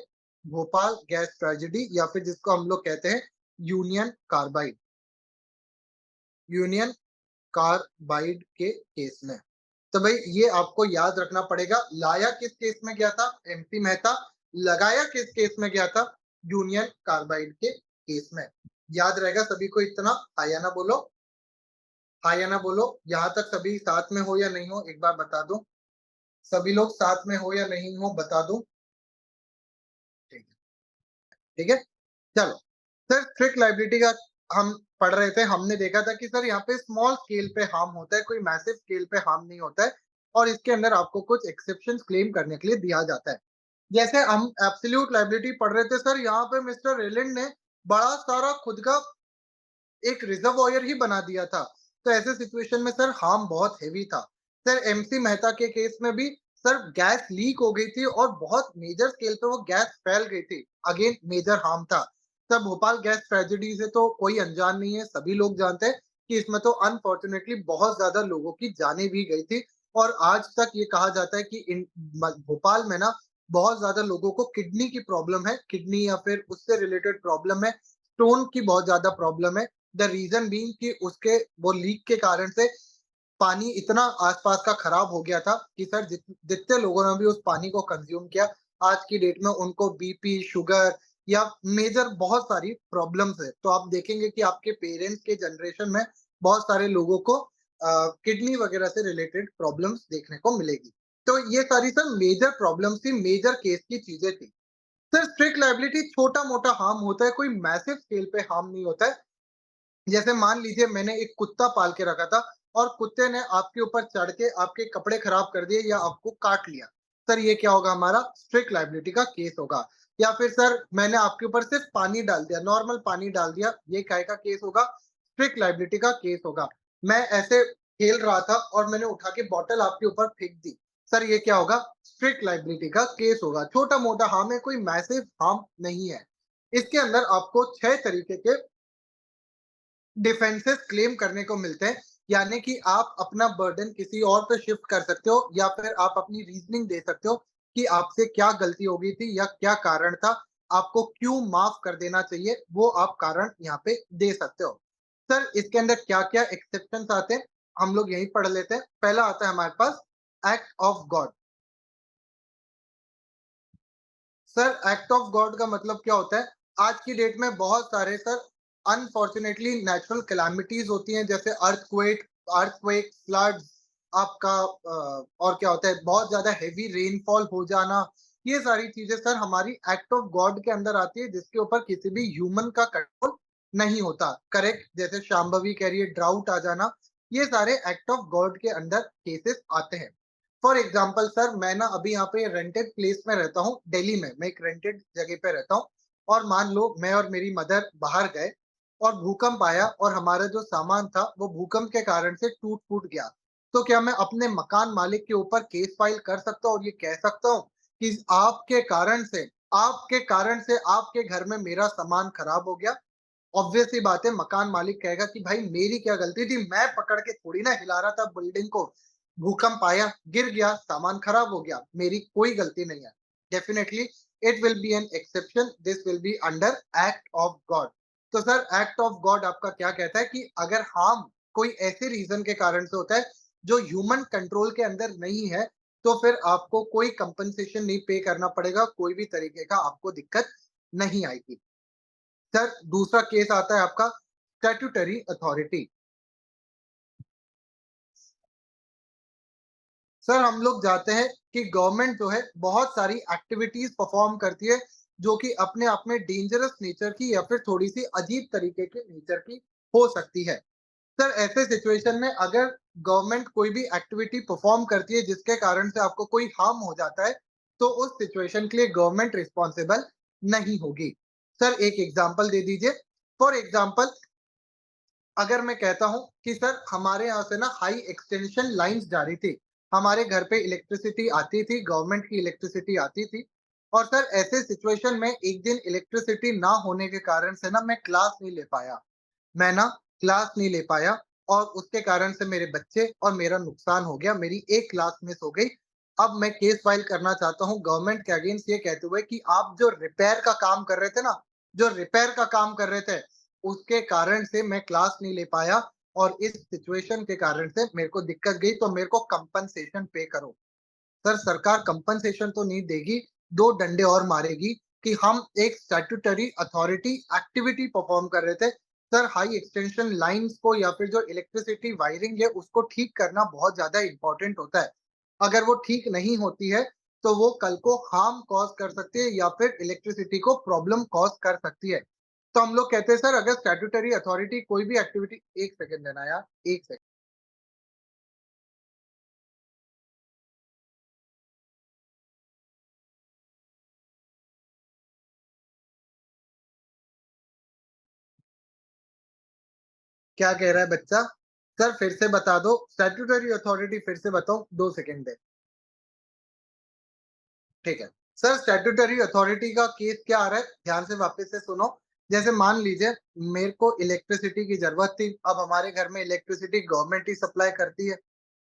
भोपाल गैस ट्रेजेडी या फिर जिसको हम लोग कहते हैं यूनियन कार्बाइड। यूनियन कार्बाइड के केस में। तो भाई ये आपको याद रखना पड़ेगा, लाया किस केस में गया था? एमपी मेहता। लगाया किस केस में गया था? यूनियन कार्बाइड के केस में। याद रहेगा सभी को इतना? हाँ या ना बोलो? हाँ या ना बोलो? यहाँ तक सभी साथ में हो या नहीं हो? एक बार बता दो। सभी लोग साथ में हो या नहीं हो बता दो। ठीक है, ठीक है? चलो, सर स्ट्रिक्ट लायबिलिटी का हम पढ़ रहे थे, हमने देखा था कि सर यहाँ पे स्मॉल स्केल पे हार्म होता है, कोई मैसिव स्केल पे हार्म नहीं होता है और इसके अंदर आपको कुछ एक्सेप्शंस क्लेम करने के लिए दिया जाता है। जैसे हम एब्सोल्यूट लायबिलिटी पढ़ रहे थे सर, यहाँ पे मिस्टर रेलैंड ने बड़ा सारा खुद का एक रिजर्वॉयर ही बना दिया था। तो ऐसे सिचुएशन में सर हार्म बहुत हेवी था। सर एमसी मेहता के केस में भी सर गैस लीक हो गई थी और बहुत मेजर स्केल पे वो गैस फैल गई थी। अगेन मेजर हार्म था। सर भोपाल गैस ट्रेजेडी से तो कोई अनजान नहीं है, सभी लोग जानते हैं कि इसमें तो अनफॉर्चुनेटली बहुत ज्यादा लोगों की जानें भी गई थी और आज तक ये कहा जाता है कि भोपाल में ना बहुत ज्यादा लोगों को किडनी की प्रॉब्लम है, किडनी या फिर उससे रिलेटेड प्रॉब्लम है, स्टोन की बहुत ज्यादा प्रॉब्लम है। द रीजन बीइंग कि उसके वो लीक के कारण से पानी इतना आसपास का खराब हो गया था कि सर जितने लोगों ने भी उस पानी को कंज्यूम किया, आज की डेट में उनको बीपी, शुगर या मेजर बहुत सारी प्रॉब्लम्स है। तो आप देखेंगे कि आपके पेरेंट्स के जनरेशन में बहुत सारे लोगों को किडनी वगैरह से रिलेटेड प्रॉब्लम्स देखने को मिलेगी। तो ये सारी सर मेजर प्रॉब्लम्स थी, मेजर केस की चीजें थी। सर स्ट्रिक्ट लायबिलिटी छोटा-मोटा हार्म होता है, कोई मैसिव स्केल पे हार्म नहीं होता है। जैसे मान लीजिए मैंने एक कुत्ता पाल के रखा था और कुत्ते ने आपके ऊपर चढ़ के आपके कपड़े खराब कर दिए या आपको काट लिया। सर ये क्या होगा? हमारा स्ट्रिक्ट लायबिलिटी का केस होगा। या फिर सर मैंने आपके ऊपर सिर्फ पानी डाल दिया, नॉर्मल पानी डाल दिया, ये काय का केस होगा? स्ट्रिक्ट लायबिलिटी का केस होगा। मैं ऐसे खेल रहा था और मैंने उठा के बॉटल आपके ऊपर फेंक दी। सर ये क्या होगा? स्ट्रिक्ट लायबिलिटी का केस होगा। छोटा-मोटा हार्म है, कोई मैसिव हार्म नहीं है। इसके अंदर आपको 6 तरीके के डिफेंसेस क्लेम करने को मिलते हैं, यानी कि आप अपना बर्डन किसी और पे शिफ्ट कर सकते हो या फिर आप अपनी रीजनिंग दे सकते हो कि आपसे क्या गलती हो गई थी या क्या कारण था, आपको क्यों माफ कर देना चाहिए, वो आप कारण यहाँ पे दे सकते हो। सर इसके अंदर क्या-क्या एक्सेप्शंस आते हैं, हम लोग यही पढ़ लेते हैं। पहला आता है हमारे पास act of God. Sir act of God का मतलब क्या होता है? आज की डेट में बहुत सारे सर अनफॉर्चुनेटली नेचुरल कैलामिटीज होती हैं, जैसे अर्थक्वेक, फ्लड्स, आपका और क्या होता है बहुत ज्यादा हेवी रेनफॉल हो जाना। ये सारी चीजें सर हमारी एक्ट ऑफ गॉड के अंदर आती है, जिसके ऊपर किसी भी ह्यूमन का कंट्रोल नहीं होता। करेक्ट? जैसे शांभवी कह रही है ड्राउट आ जाना, ये सारे एक्ट ऑफ गॉड के अंदर केसेस आते हैं। फॉर एग्जाम्पल सर मैं ना अभी यहाँ पे रेंटेड प्लेस में रहता हूँ दिल्ली में, मैं एक रेंटेड जगह पे रहता हूँ और मान लो मैं और मेरी मदर बाहर गए और भूकंप आया और हमारा जो सामान था वो भूकंप के कारण से टूट फूट गया। तो क्या मैं अपने मकान मालिक के ऊपर केस फाइल कर सकता हूँ और ये कह सकता हूँ कि आपके कारण से आपके घर में मेरा सामान खराब हो गया? ऑब्वियस सी बात है, मकान मालिक कहेगा कि भाई मेरी क्या गलती थी, मैं पकड़ के थोड़ी ना हिला रहा था बिल्डिंग को, भूकंप आया, गिर गया, सामान खराब हो गया, मेरी कोई गलती नहीं है। Definitely it will be an exception, this will be under act of God. तो सर एक्ट ऑफ गॉड आपका क्या कहता है कि अगर हार्म कोई ऐसे रीजन के कारण से होता है जो ह्यूमन कंट्रोल के अंदर नहीं है, तो फिर आपको कोई कंपनसेशन नहीं पे करना पड़ेगा, कोई भी तरीके का आपको दिक्कत नहीं आएगी। सर दूसरा केस आता है आपका स्टैट्यूटरी अथॉरिटी। सर हम लोग जाते हैं कि गवर्नमेंट जो है बहुत सारी एक्टिविटीज परफॉर्म करती है जो कि अपने आप में डेंजरस नेचर की या फिर थोड़ी सी अजीब तरीके के नेचर की हो सकती है। सर ऐसे सिचुएशन में अगर गवर्नमेंट कोई भी एक्टिविटी परफॉर्म करती है जिसके कारण से आपको कोई हार्म हो जाता है, तो उस सिचुएशन के लिए गवर्नमेंट रिस्पॉन्सिबल नहीं होगी। सर एक एग्जांपल दे दीजिए। फॉर एग्जांपल अगर मैं कहता हूँ कि सर हमारे यहाँ से ना हाई एक्सटेंशन लाइन्स जा रही थी। हमारे घर पे इलेक्ट्रिसिटी आती थी, गवर्नमेंट की इलेक्ट्रिसिटी आती थी और सर ऐसे सिचुएशन में एक दिन इलेक्ट्रिसिटी ना होने के कारण से ना मैं क्लास नहीं ले पाया। मैं ना क्लास नहीं ले पाया और उसके कारण से मेरे बच्चे और मेरा नुकसान हो गया। मेरी एक क्लास मिस हो गई। अब मैं केस फाइल करना चाहता हूँ गवर्नमेंट के अगेंस्ट ये कहते हुए कि आप जो रिपेयर का काम कर रहे थे ना, जो रिपेयर का काम कर रहे थे, उसके कारण से मैं क्लास नहीं ले पाया और इस सिचुएशन के कारण से मेरे को दिक्कत गई तो मेरे को कंपनसेशन पे करो। सर सरकार कंपनसेशन तो नहीं देगी, 2 डंडे और मारेगी कि हम एक स्टैट्यूटरी अथॉरिटी एक्टिविटी परफॉर्म कर रहे थे। सर हाई एक्सटेंशन लाइन्स को या फिर जो इलेक्ट्रिसिटी वायरिंग है उसको ठीक करना बहुत ज़्यादा इम्पोर्टेंट होता है। अगर वो ठीक नहीं होती है, तो वो कल को हार्म कॉज़ कर सकती है या फिर इलेक्ट्रिसिटी को प्रॉब्लम कॉज़ कर सकती है। तो हम लोग कहते हैं सर अगर स्टैट्यूटरी अथॉरिटी कोई भी एक्टिविटी 1 सेकंड देना यार, 1 सेकंड। क्या कह रहा है बच्चा? सर फिर से बता दो, स्टैट्यूटरी अथॉरिटी फिर से बताओ, 2 सेकंड दें। ठीक है। सर स्टैट्यूटरी अथॉरिटी का केस क्या आ रहा है? ध्यान से वापस से सुनो। जैसे मान लीजिए मेरे को इलेक्ट्रिसिटी की ज़रूरत थी, अब हमारे घर में इलेक्ट्रिसिटी गवर्नमेंट ही सप्लाई करती है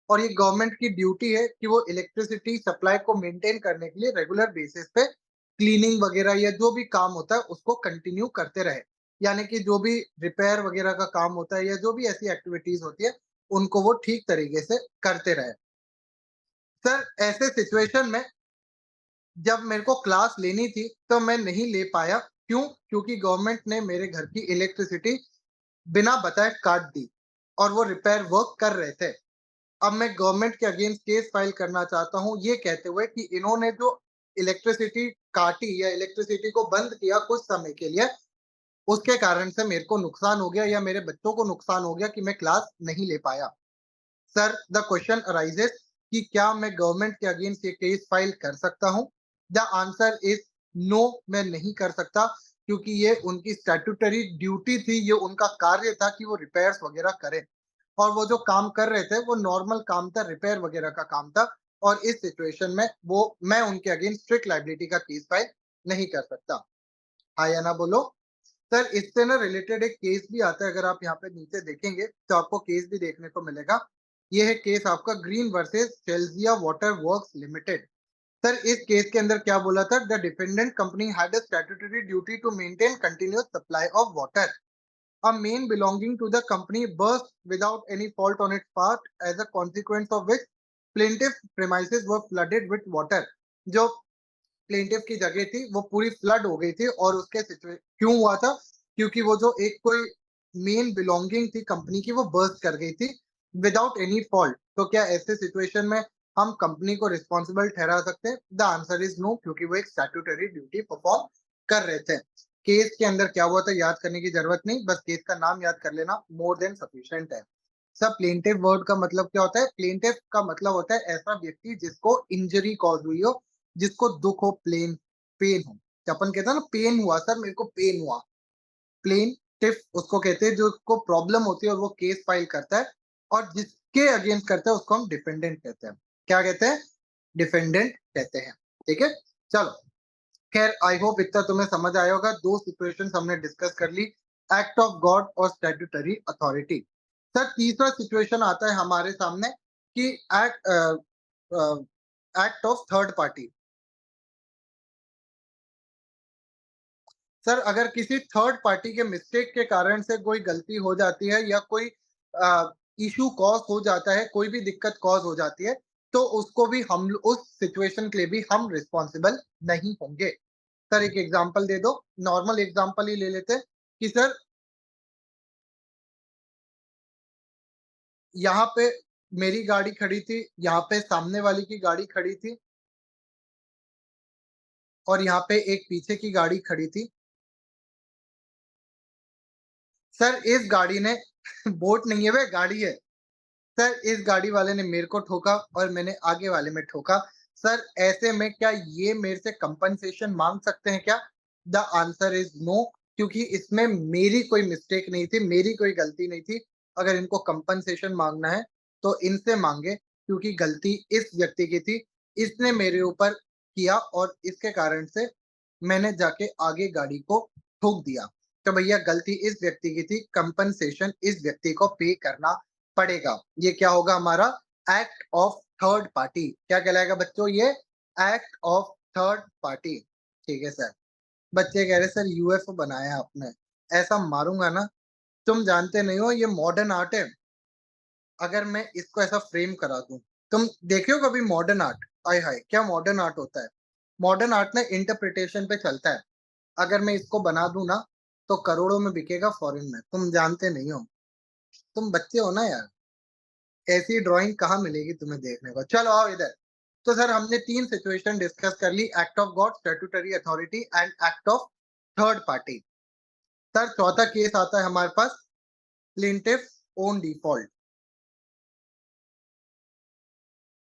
और ये गवर्नमेंट की ड्यूटी है कि वो इलेक्ट्रिसिटी सप्लाई को मेंटेन करने के लिए रेगुलर बेसिस पे क्लीनिंग वगैरह या जो भी काम होता है उसको कंटिन्यू करते रहे। यानी कि जो भी रिपेयर वगैरह का काम होता है या जो भी ऐसी एक्टिविटीज़ होती है, उनको वो ठीक तरीके से करते रहे। सर ऐसे सिचुएशन में जब मेरे को क्लास लेनी थी, तो मैं नहीं ले पाया। क्यों? क्योंकि गवर्नमेंट ने मेरे घर की इलेक्ट्रिसिटी बिना बताए काट दी और वो रिपेयर वर्क कर रहे थे। अब मैं गवर्नमेंट के अगेंस्ट केस फाइल करना चाहता हूँ, ये कहते हुए कि इन्होंने जो इलेक्ट्रिसिटी काटी या इलेक्ट्रिसिटी को बंद किया कुछ समय के लिए, उसके कारण से मेरे को नुकसान हो गया या मेरे बच्चों को नुकसान हो गया कि मैं क्लास नहीं ले पाया। सर द क्वेश्चन अराइजेस कि क्या मैं गवर्नमेंट के अगेंस्ट ये केस फाइल कर सकता हूँ? द आंसर इज नो, मैं नहीं कर सकता क्योंकि ये उनकी स्टैट्यूटरी ड्यूटी थी, ये उनका कार्य था कि वो रिपेयर्स वगैरह करें और वो जो काम कर रहे थे वो नॉर्मल काम था, रिपेयर वगैरह का काम था और इस सिचुएशन में वो मैं उनके अगेंस्ट स्ट्रिक्ट लायबिलिटी का केस फाइल नहीं कर सकता। हाँ या ना बोलो। सर इससे ना रिलेटेड एक केस भी आता है, अगर आप यहाँ पे नीचे देखेंगे तो आपको केस भी देखने को मिलेगा। ये है केस आपका Green versus Chelsea Waterworks Limited. Sir इस केस के अंदर क्या बोला था? The dependent company had a statutory duty to maintain continuous supply of water. A main belonging to the company burst without any fault on its part, as a consequence of which plaintiff premises were flooded with water। जो plaintiff की जगह थी वो पूरी flood हो गई थी और उसके क्यों हुआ था? क्योंकि वो जो एक कोई मेन बिलोंगिंग थी कंपनी की वो बर्स्ट कर गई थी विदाउट एनी फॉल्ट। तो क्या ऐसे सिचुएशन में हम कंपनी को रिस्पॉन्सिबल ठहरा सकते हैं? द आंसर इज नो, क्योंकि वो एक स्टैट्यूटरी ड्यूटी परफॉर्म कर रहे थे। केस के अंदर क्या हुआ था याद करने की जरूरत नहीं, बस केस का नाम याद कर लेना, मोर देन सफिशिएंट है। सब प्लेंटिव वर्ड का मतलब क्या होता है? प्लेंटिव का मतलब होता है ऐसा व्यक्ति जिसको इंजरी कॉज हुई हो, जिसको दुःख हो, पेन हो। तो अपन कहते हैं ना पेन हुआ सर, मेरे को पेन हुआ। प्लेंटिफ उसको कहते हैं जो को प्रॉब्लम होती है और वो केस फाइल करता है और जिसके अगेंस्ट करता है उसको हम डिफेंडेंट कहते हैं। क्या कहते हैं? डिफेंडेंट कहते हैं। ठीक है? चलो, खैर आई होप इतना तुम्हें समझ आया होगा। 2 सिचुएशंस हमने डिस्कस कर ली, एक्ट ऑफ गॉड और स्टैट्यूटरी अथॉरिटी। सर तीसरा सिचुएशन आता है हमारे सामने कि act act of third party. Sir अगर किसी थर्ड पार्टी के मिस्टेक के कारण से कोई गलती हो जाती है या कोई इशू कॉज हो जाता है, कोई भी दिक्कत कॉज हो जाती है, तो उसको भी हम उस सिचुएशन के लिए भी हम रिस्पॉन्सिबल नहीं होंगे। सर एक एग्जांपल दे दो, नॉर्मल एग्जांपल ही ले लेते हैं कि सर यहाँ पे मेरी गाड़ी खड़ी थी, यहाँ पे सामने वाली की गाड़ी खड़ी थी और यहाँ पे एक पीछे की गाड़ी खड़ी थी। सर इस गाड़ी ने बोट नहीं है, वह गाड़ी है। सर इस गाड़ी वाले ने मेरे को ठोका और मैंने आगे वाले में ठोका। सर ऐसे में क्या ये मेरे से कंपनसेशन माँग सकते हैं क्या? द आंसर इज नो, क्योंकि इसमें मेरी कोई मिस्टेक नहीं थी, मेरी कोई गलती नहीं थी। अगर इनको कंपनसेशन मांगना है तो इनसे मांगे, क्योंकि गलती इस व्यक्ति की थी, इसने मेरे ऊपर किया और इसके कारण से मैंने जाके आगे गाड़ी को ठोक दिया। तो भैया गलती इस व्यक्ति की थी, कंपनसेशन इस व्यक्ति को पे करना पड़ेगा। ये क्या होगा हमारा? Act of third party. क्या कहलाएगा बच्चों? ये एक्ट ऑफ थर्ड पार्टी। ठीक है सर। बच्चे कह रहे सर यूएफओ बनाया आपने, ऐसा मारूंगा ना, तुम जानते नहीं हो ये मॉडर्न आर्ट है। अगर मैं इसको ऐसा फ्रेम करा दूं, तुम देखे हो कभी मॉडर्न आर्ट? आय हाय क्या मॉडर्न आर्ट होता है। मॉडर्न आर्ट ना इंटरप्रिटेशन पे चलता है। अगर मैं इसको बना दूं ना तो करोड़ों में बिकेगा फॉरेन में, तुम जानते नहीं हो। तुम बच्चे हो ना यार, ऐसी ड्राइंग कहाँ मिलेगी तुम्हें देखने को। चलो आओ इधर। तो सर हमने तीन सिचुएशन डिस्कस कर ली, act of God, statutory authority and act of third party. Sir चौथा केस आता है हमारे पास, plaintiff own default.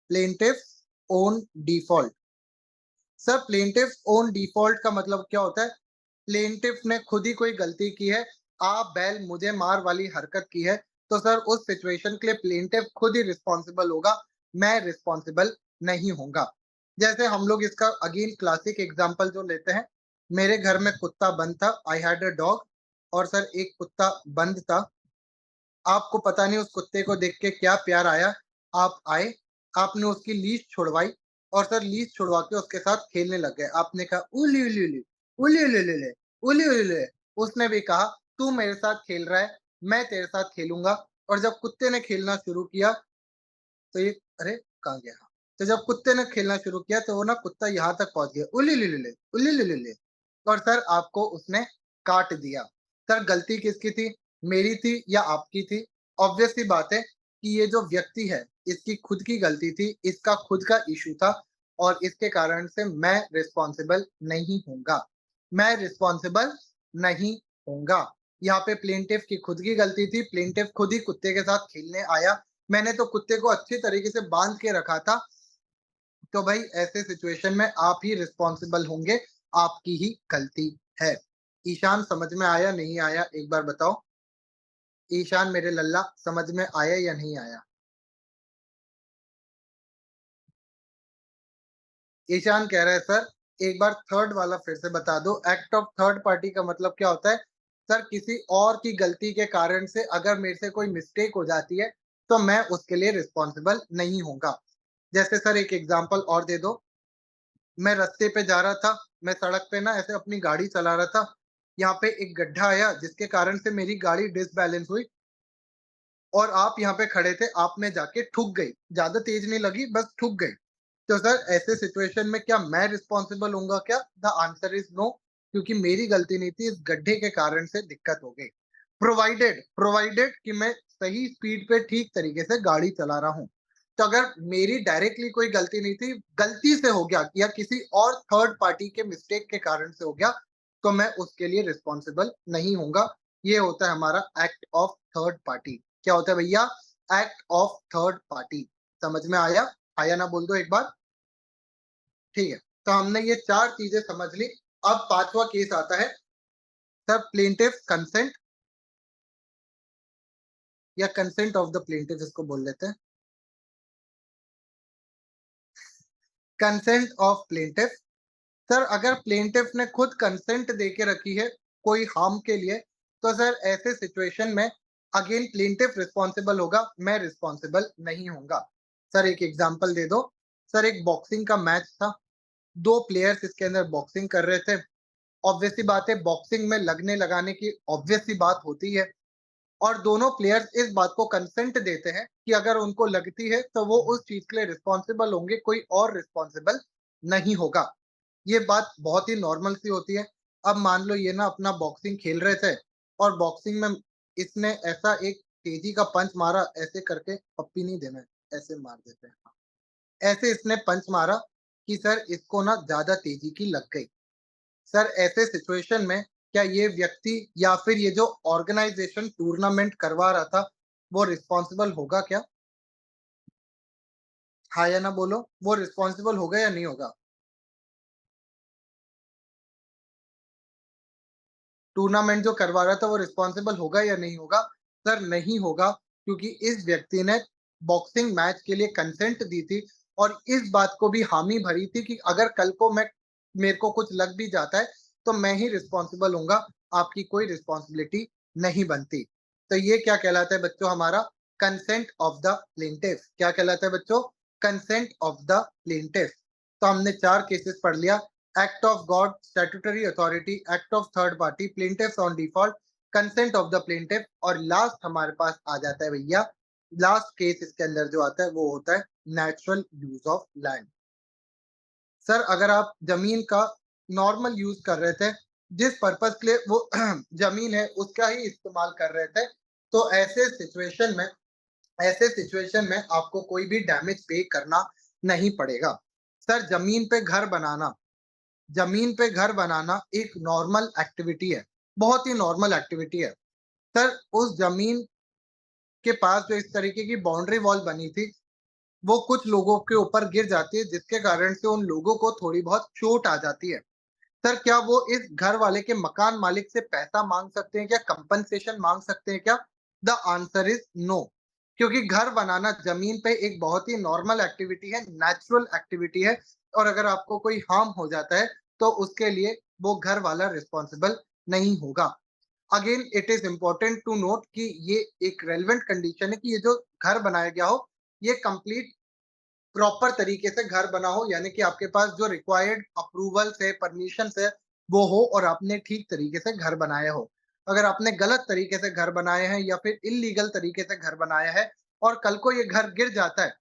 Plaintiff own default. Sir plaintiff own default का मतलब क्या होता है? प्लेंटिफ ने खुद ही कोई गलती की है, आप बैल मुझे मार वाली हरकत की है, तो सर उस सिचुएशन के लिए प्लेंटिफ खुद ही रिस्पॉन्सिबल होगा, मैं रिस्पॉन्सिबल नहीं होऊंगा। जैसे हम लोग इसका अगेन क्लासिक एग्जांपल जो लेते हैं, मेरे घर में कुत्ता बंद था, आई हैड अ डॉग। और सर एक कुत्ता बंद था, आपको पता नहीं उस कुत्ते को देख के क्या प्यार आया, आप आए, आपने उसकी लीश छुड़वाई और सर लीश छुड़वा के उसके साथ खेलने लग गए। आपने कहा उली उली उली, उली उली उली, उली उली उली। उसने भी कहा तू मेरे साथ खेल रहा है, मैं तेरे साथ खेलूंगा। और जब कुत्ते ने खेलना शुरू किया तो ये अरे कहाँ गया? तो जब कुत्ते ने खेलना शुरू किया तो वो ना कुत्ता यहाँ तक पहुंच गया, उली उली उली, उली उली उली। और सर आपको उसने काट दिया। सर गलती किसकी थी? मेरी थी या आपकी थी? ऑब्वियस सी बात है कि ये जो व्यक्ति है इसकी खुद की गलती थी, इसका खुद का इशू था और इसके कारण से मैं रिस्पॉन्सिबल नहीं होऊंगा, मैं रिस्पॉन्सिबल नहीं होऊंगा। यहाँ पे प्लेंटिफ की खुद की गलती थी, प्लेंटिफ खुद ही कुत्ते के साथ खेलने आया, मैंने तो कुत्ते को अच्छी तरीके से बांध के रखा था। तो भाई ऐसे सिचुएशन में आप ही रिस्पॉन्सिबल होंगे, आपकी ही गलती है। ईशान समझ में आया नहीं आया एक बार बताओ? ईशान मेरे लल्ला समझ में आया या नहीं आया? ईशान कह रहा है सर एक बार थर्ड वाला फिर से बता दो, एक्ट ऑफ थर्ड पार्टी का मतलब क्या होता है? सर किसी और की गलती के कारण से अगर मेरे से कोई मिस्टेक हो जाती है तो मैं उसके लिए रिस्पॉन्सिबल नहीं होऊंगा। जैसे सर एक एग्जांपल और दे दो। मैं रास्ते पे जा रहा था, मैं सड़क पे ना ऐसे अपनी गाड़ी चला रहा था, यहाँ पे एक गड्ढा आया जिसके कारण से मेरी गाड़ी डिसबैलेंस हुई और आप यहाँ पे खड़े थे, आपने जाके ठुक गई, ज्यादा तेज नहीं लगी बस ठुक गई। तो सर ऐसे सिचुएशन में क्या मैं रिस्पॉन्सिबल होऊंगा क्या? द आंसर इज नो, क्योंकि मेरी गलती नहीं थी, इस गड्ढे के कारण से दिक्कत हो गई। प्रोवाइडेड प्रोवाइडेड कि मैं सही स्पीड पे ठीक तरीके से गाड़ी चला रहा हूँ। तो अगर मेरी डायरेक्टली कोई गलती नहीं थी, गलती से हो गया या किसी और थर्ड पार्टी के मिस्टेक के कारण से हो गया, तो मैं उसके लिए रिस्पॉन्सिबल नहीं होऊंगा। ये होता है हमारा एक्ट ऑफ थर्ड पार्टी। क्या होता है भैया? Act of third party. समझ में आया? आया ना बोल दो एक बार। ठीक है, तो हमने ये चार चीजें समझ ली। अब पांचवा केस आता है सर, प्लेंटिव कंसेंट या कंसेंट ऑफ द प्लेंटिव इसको बोल लेते हैं। Consent of plaintiff. सर अगर प्लेंटिफ ने खुद कंसेंट दे के रखी है कोई हार्म के लिए, तो सर ऐसे सिचुएशन में अगेन प्लेंटिफ रिस्पॉन्सिबल होगा, मैं रिस्पॉन्सिबल नहीं होऊंगा। सर एक एग्जांपल दे दो। सर एक बॉक्सिंग का मैच था, दो प्लेयर्स इसके अंदर बॉक्सिंग कर रहे थे। ऑब्वियस सी बात है बॉक्सिंग में लगने लगाने की ऑब्वियस सी बात होती है, और दोनों प्लेयर्स इस बात को कंसेंट देते हैं कि अगर उनको लगती है तो वो उस चीज के लिए रिस्पॉन्सिबल होंगे, कोई और रिस्पॉन्सिबल नहीं होगा। ये बात बहुत ही नॉर्मल सी होती है। अब मान लो ये ना अपना बॉक्सिंग खेल रहे थे और बॉक्सिंग में इसने ऐसा एक तेजी का पंच मारा, ऐसे करके पप्पी नहीं देना है, ऐसे मार देते हैं, ऐसे इसने पंच मारा कि सर इसको ना ज्यादा तेजी की लग गई। सर ऐसे सिचुएशन में क्या ये व्यक्ति या फिर ये जो ऑर्गेनाइजेशन टूर्नामेंट करवा रहा था वो रिस्पॉन्सिबल होगा क्या? हाँ या ना बोलो, वो रिस्पॉन्सिबल होगा या नहीं होगा? टूर्नामेंट जो करवा रहा था वो रिस्पॉन्सिबल होगा या नहीं होगा? सर नहीं होगा, क्योंकि इस व्यक्ति ने बॉक्सिंग मैच के लिए कंसेंट दी थी और इस बात को भी हामी भरी थी कि अगर कल को मैं मेरे को कुछ लग भी जाता है, तो मैं ही रिस्पॉन्सिबल होऊँगा, आपकी कोई रिस्पॉन्सिबिलिटी नहीं बनती। तो ये क्या कहलाता है बच्चों हमारा? Consent of the plaintiff. क्या कहलाता है बच्चों? Consent of the plaintiff. तो हमने 4 केसेस पढ़ लिया। Act of God, statutory authority, act of third party, plaintiffs on default, consent of the plaintiff और लास्ट हमारे पास आ जाता है भैया, लास्ट केस इसके अंदर जो आता है वो होता है natural use of land. Sir अगर आप जमीन का नॉर्मल यूज कर रहे थे, जिस पर्पज के लिए वो जमीन है उसका ही इस्तेमाल कर रहे थे, तो ऐसे सिचुएशन में आपको कोई भी डैमेज पे करना नहीं पड़ेगा। सर जमीन पे घर बनाना एक नॉर्मल एक्टिविटी है, बहुत ही नॉर्मल एक्टिविटी है। सर उस जमीन के पास जो इस तरीके की बाउंड्री वॉल बनी थी, वो कुछ लोगों के ऊपर गिर जाती है जिसके कारण से उन लोगों को थोड़ी बहुत चोट आ जाती है। सर क्या वो इस घर वाले के मकान मालिक से पैसा माँग सकते हैं क्या? कंपनसेशन माँग सकते हैं क्या? The answer is no. क्योंकि घर बनाना ज़मीन पे एक बहुत ही नॉर्मल एक्टिविटी है, नेचुरल एक्टिविटी है और अगर आपको कोई हार्म हो जाता है, तो उसके लिए वो घर वाला रिस्पॉन्सिबल नहीं होगा। Again it is important to note कि ये एक रेलेवेंट कंडीशन है कि ये जो घर बनाया गया हो, ये कंप्लीट प्रॉपर तरीके से घर बना हो, यानी कि आपके पास जो रिक्वायर्ड अप्रूवल्स है, परमिशंस है, वो हो और आपने ठीक तरीके से घर बनाया हो। अगर आपने गलत तरीके से घर बनाए हैं या फिर इल्लीगल तरीके से घर बनाया है और कल को ये घर गिर जाता है,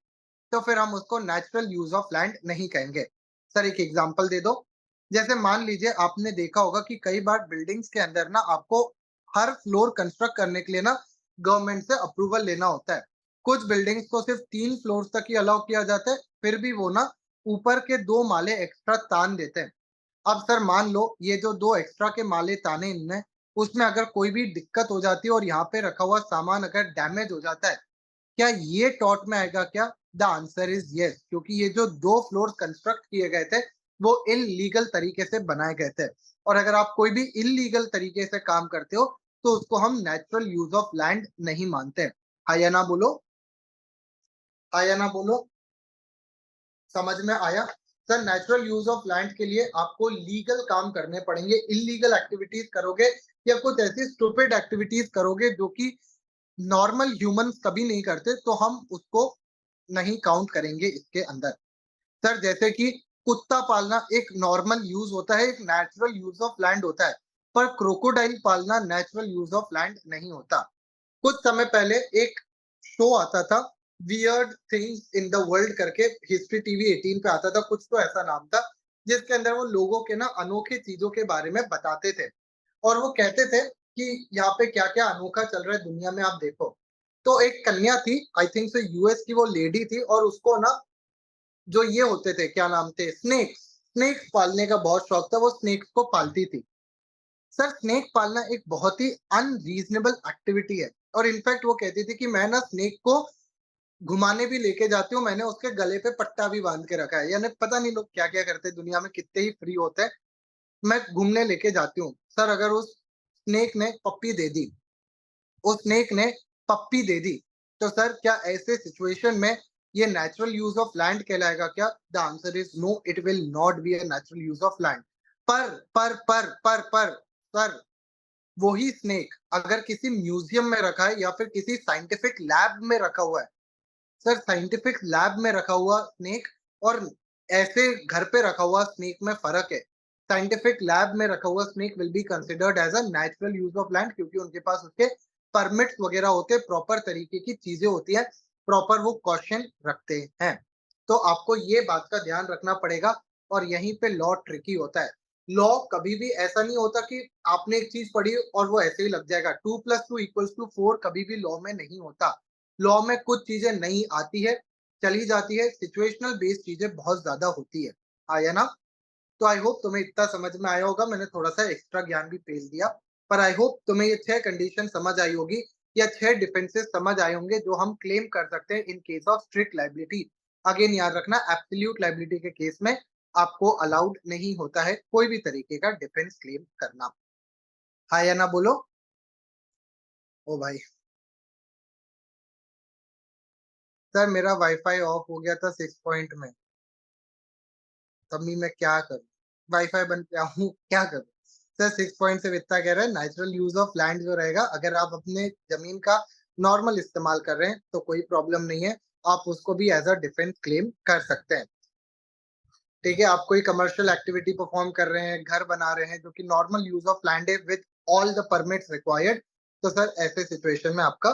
तो फिर हम उसको नेचुरल यूज़ ऑफ लैंड नहीं कहेंगे। सर एक एग्ज़ाम्पल दे दो। जैसे मान लीजिए आपने देखा होगा कि कई बार बिल्डिंग्स के अंदर ना आपको हर फ्लोर कंस्ट्रक्ट करने के लिए ना गवर्नमेंट से अप्रूवल लेना होता है। कुछ बिल्डिंग्स को सिर्फ़ 3 फ्लोर्स तक ही अलाउ किया जाता है, फिर भी वो ना ऊपर के 2 माले एक्स्ट्रा तान देते हैं। अब सर मान लो ये जो 2 एक्स्ट्रा के माले ताने इनने, उसमें अगर कोई भी दिक्कत हो जाती है और यहाँ पे रखा हुआ सामान अगर डैमेज हो जाता है, क्या ये टॉट में आएगा क्या? द आंसर इज़ येस, क्योंकि ये जो 2 फ्लोर कंस्ट्रक्ट किए गए थे, वो इल्लीगल तरीके से बनाए गए थे और अगर आप कोई भी इल्लीगल तरीके से काम करते हो, तो उसको हम नेचुरल यूज़ ऑफ लैंड नहीं मानते। हाँ या ना बोलो? हाँ या ना बोलो? समझ में आया? Sir natural use of land के लिए आपको लीगल काम करने पड़ेंगे, इल्लीगल एक्टिविटीज़ करोगे या कुछ ऐसी स्टूपिड एक्टिविटीज़ करोगे जो कि नॉर्मल ह्यूमन्स कभी नहीं करते, तो हम उसको नहीं काउंट करेंगे इसके अंदर। सर जैसे कि कुत्ता पालना एक नॉर्मल यूज़ होता है, एक नेचुरल यूज़ ऑफ लैंड होता है, पर क्रोकोडाइल पालना नेचुरल यूज़ ऑफ लैंड नहीं होता। कुछ समय पहले एक शो आता था, weird things in the world करके, हिस्ट्री टीवी 18 पे आता था, कुछ तो ऐसा नाम था, जिसके अंदर वो लोगों के ना अनोखे चीज़ों के बारे में बताते थे और वो कहते थे कि यहाँ पे क्या-क्या अनोखा चल रहा है दुनिया में आप देखो। तो एक कन्या थी, आई थिंक सो यूएस की वो लेडी थी और उसको ना जो ये होते थे, क्या नाम थे? स्नेक्स, स्नेक्स पालने का बहुत शौक था, वो स्नेक्स को पालती थी। सर स्नेक पालना एक बहुत ही अनरीज़नेबल एक्टिविटी है और इनफैक्ट वो कहती थी कि मैं ना स्नेक को घुमाने भी लेके जाती हूँ, मैंने उसके गले पे पट्टा भी बाँध के रखा है। यानी पता नहीं लोग क्या-क्या करते हैं दुनिया में, कितने ही फ्री होते हैं। मैं घूमने लेके जाती हूँ। सर अगर उस स्नेक ने पप्पी दे दी, उस स्नेक ने पप्पी दे दी, तो सर क्या ऐसे सिचुएशन में ये नेचुरल यूज़ ऑफ लैंड कहलाएगा क्या? The answer is no, it will not be a natural use of land. पर सर वही स्नेक अगर किसी म्यूजियम में रखा है या फिर किसी साइंटिफिक लैब में रखा हुआ है, सर साइंटिफिक लैब में रखा हुआ स्नेक और ऐसे घर पे रखा हुआ स्नेक में फ़र्क है। साइंटिफिक लैब में रखा हुआ snake will be considered as a natural use of land, क्योंकि उनके पास उसके परमिट्स वगैरह होते हैं, प्रॉपर तरीके की चीज़ें होती हैं, प्रॉपर वो कॉशन रखते हैं। तो आपको ये बात का ध्यान रखना पड़ेगा और यहीं पे लॉ ट्रिकी होता है। लॉ कभी भी ऐसा नहीं होता कि आपने एक चीज़ पढ़ी और वो ऐसे ही लग जाएगा। 2 + 2 = 4 कभी भी लॉ में नहीं होता। लॉ में कुछ चीज़ें नहीं आती है, चली जाती है, सिचुएशनल बेस्ड चीज़ें बहुत ज़्यादा होती है। आया ना? तो आई होप तुम्हें इतना समझ में आया होगा, मैंने थोड़ा-सा एक्स्ट्रा ज्ञान भी पेल दिया। पर आई होप तुम्हें ये 6 कंडीशन समझ आई होगी या 6 डिफेंसेस समझ आए होंगे जो हम क्लेम कर सकते हैं in case of strict liability. Again याद रखना, एब्सोल्यूट लायबिलिटी के केस में आपको अलाउड नहीं होता है कोई भी तरीके का डिफेंस क्लेम करना। हाँ या ना बोलो। ओ भाई, सर मेरा वाईफाई ऑफ हो गया था 6 पॉइंट में, तभी मैं क्या करूँ? वाईफाई बंद किया हूँ, क्या करूँ? सर 6 पॉइंट से इतना कह रहा है नेचुरल यूज़ ऑफ लैंड जो रहेगा, अगर आप अपने ज़मीन का नॉर्मल इस्तेमाल कर रहे हैं, तो कोई प्रॉब्लम नहीं है। आप उसको भी एज़ अ डिफेंस क्लेम कर सकते हैं। ठीक है? आप कोई कमर्शियल एक्टिविटी परफॉर्म कर रहे हैं, घर बना रहे हैं, जो कि नॉर्मल यूज़ ऑफ लैंड है with all the permits required, तो सर ऐसे सिचुएशन में आपका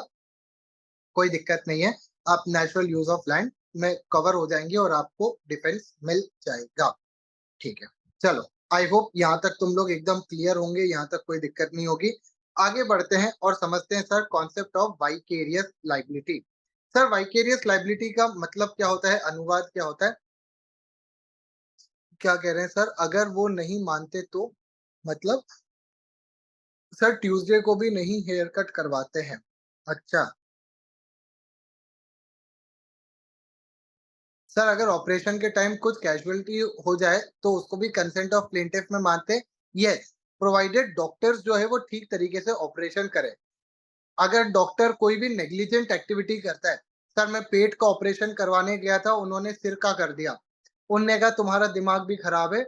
कोई दिक्कत नहीं है। आप नेचुरल यूज़ ऑफ लैंड में कवर हो जाएँगे और आपको डिफेंस मिल जाएगा। ठीक है, चलो, आई होप यहाँ तक तुम लोग एकदम क्लियर होंगे, यहाँ तक कोई दिक्कत नहीं होगी। आगे बढ़ते हैं और समझते हैं sir concept of vicarious liability. Sir vicarious liability का मतलब क्या होता है? अनुवाद क्या होता है? क्या कह रहे हैं सर? अगर वो नहीं मानते तो? मतलब सर ट्यूसडे को भी नहीं हेयर कट करवाते हैं। अच्छा, सर अगर ऑपरेशन के टाइम कुछ कैजुअल्टी हो जाए तो उसको भी कंसेंट ऑफ प्लेंटिफ में मानते हैं? यस, प्रोवाइडेड डॉक्टर्स जो है वो ठीक तरीके से ऑपरेशन करें। अगर डॉक्टर कोई भी नेग्लिजेंट एक्टिविटी करता है, सर मैं पेट का ऑपरेशन करवाने गया था, उन्होंने सिर का कर दिया। उनने कहा तुम्हारा दिमाग भी खराब है,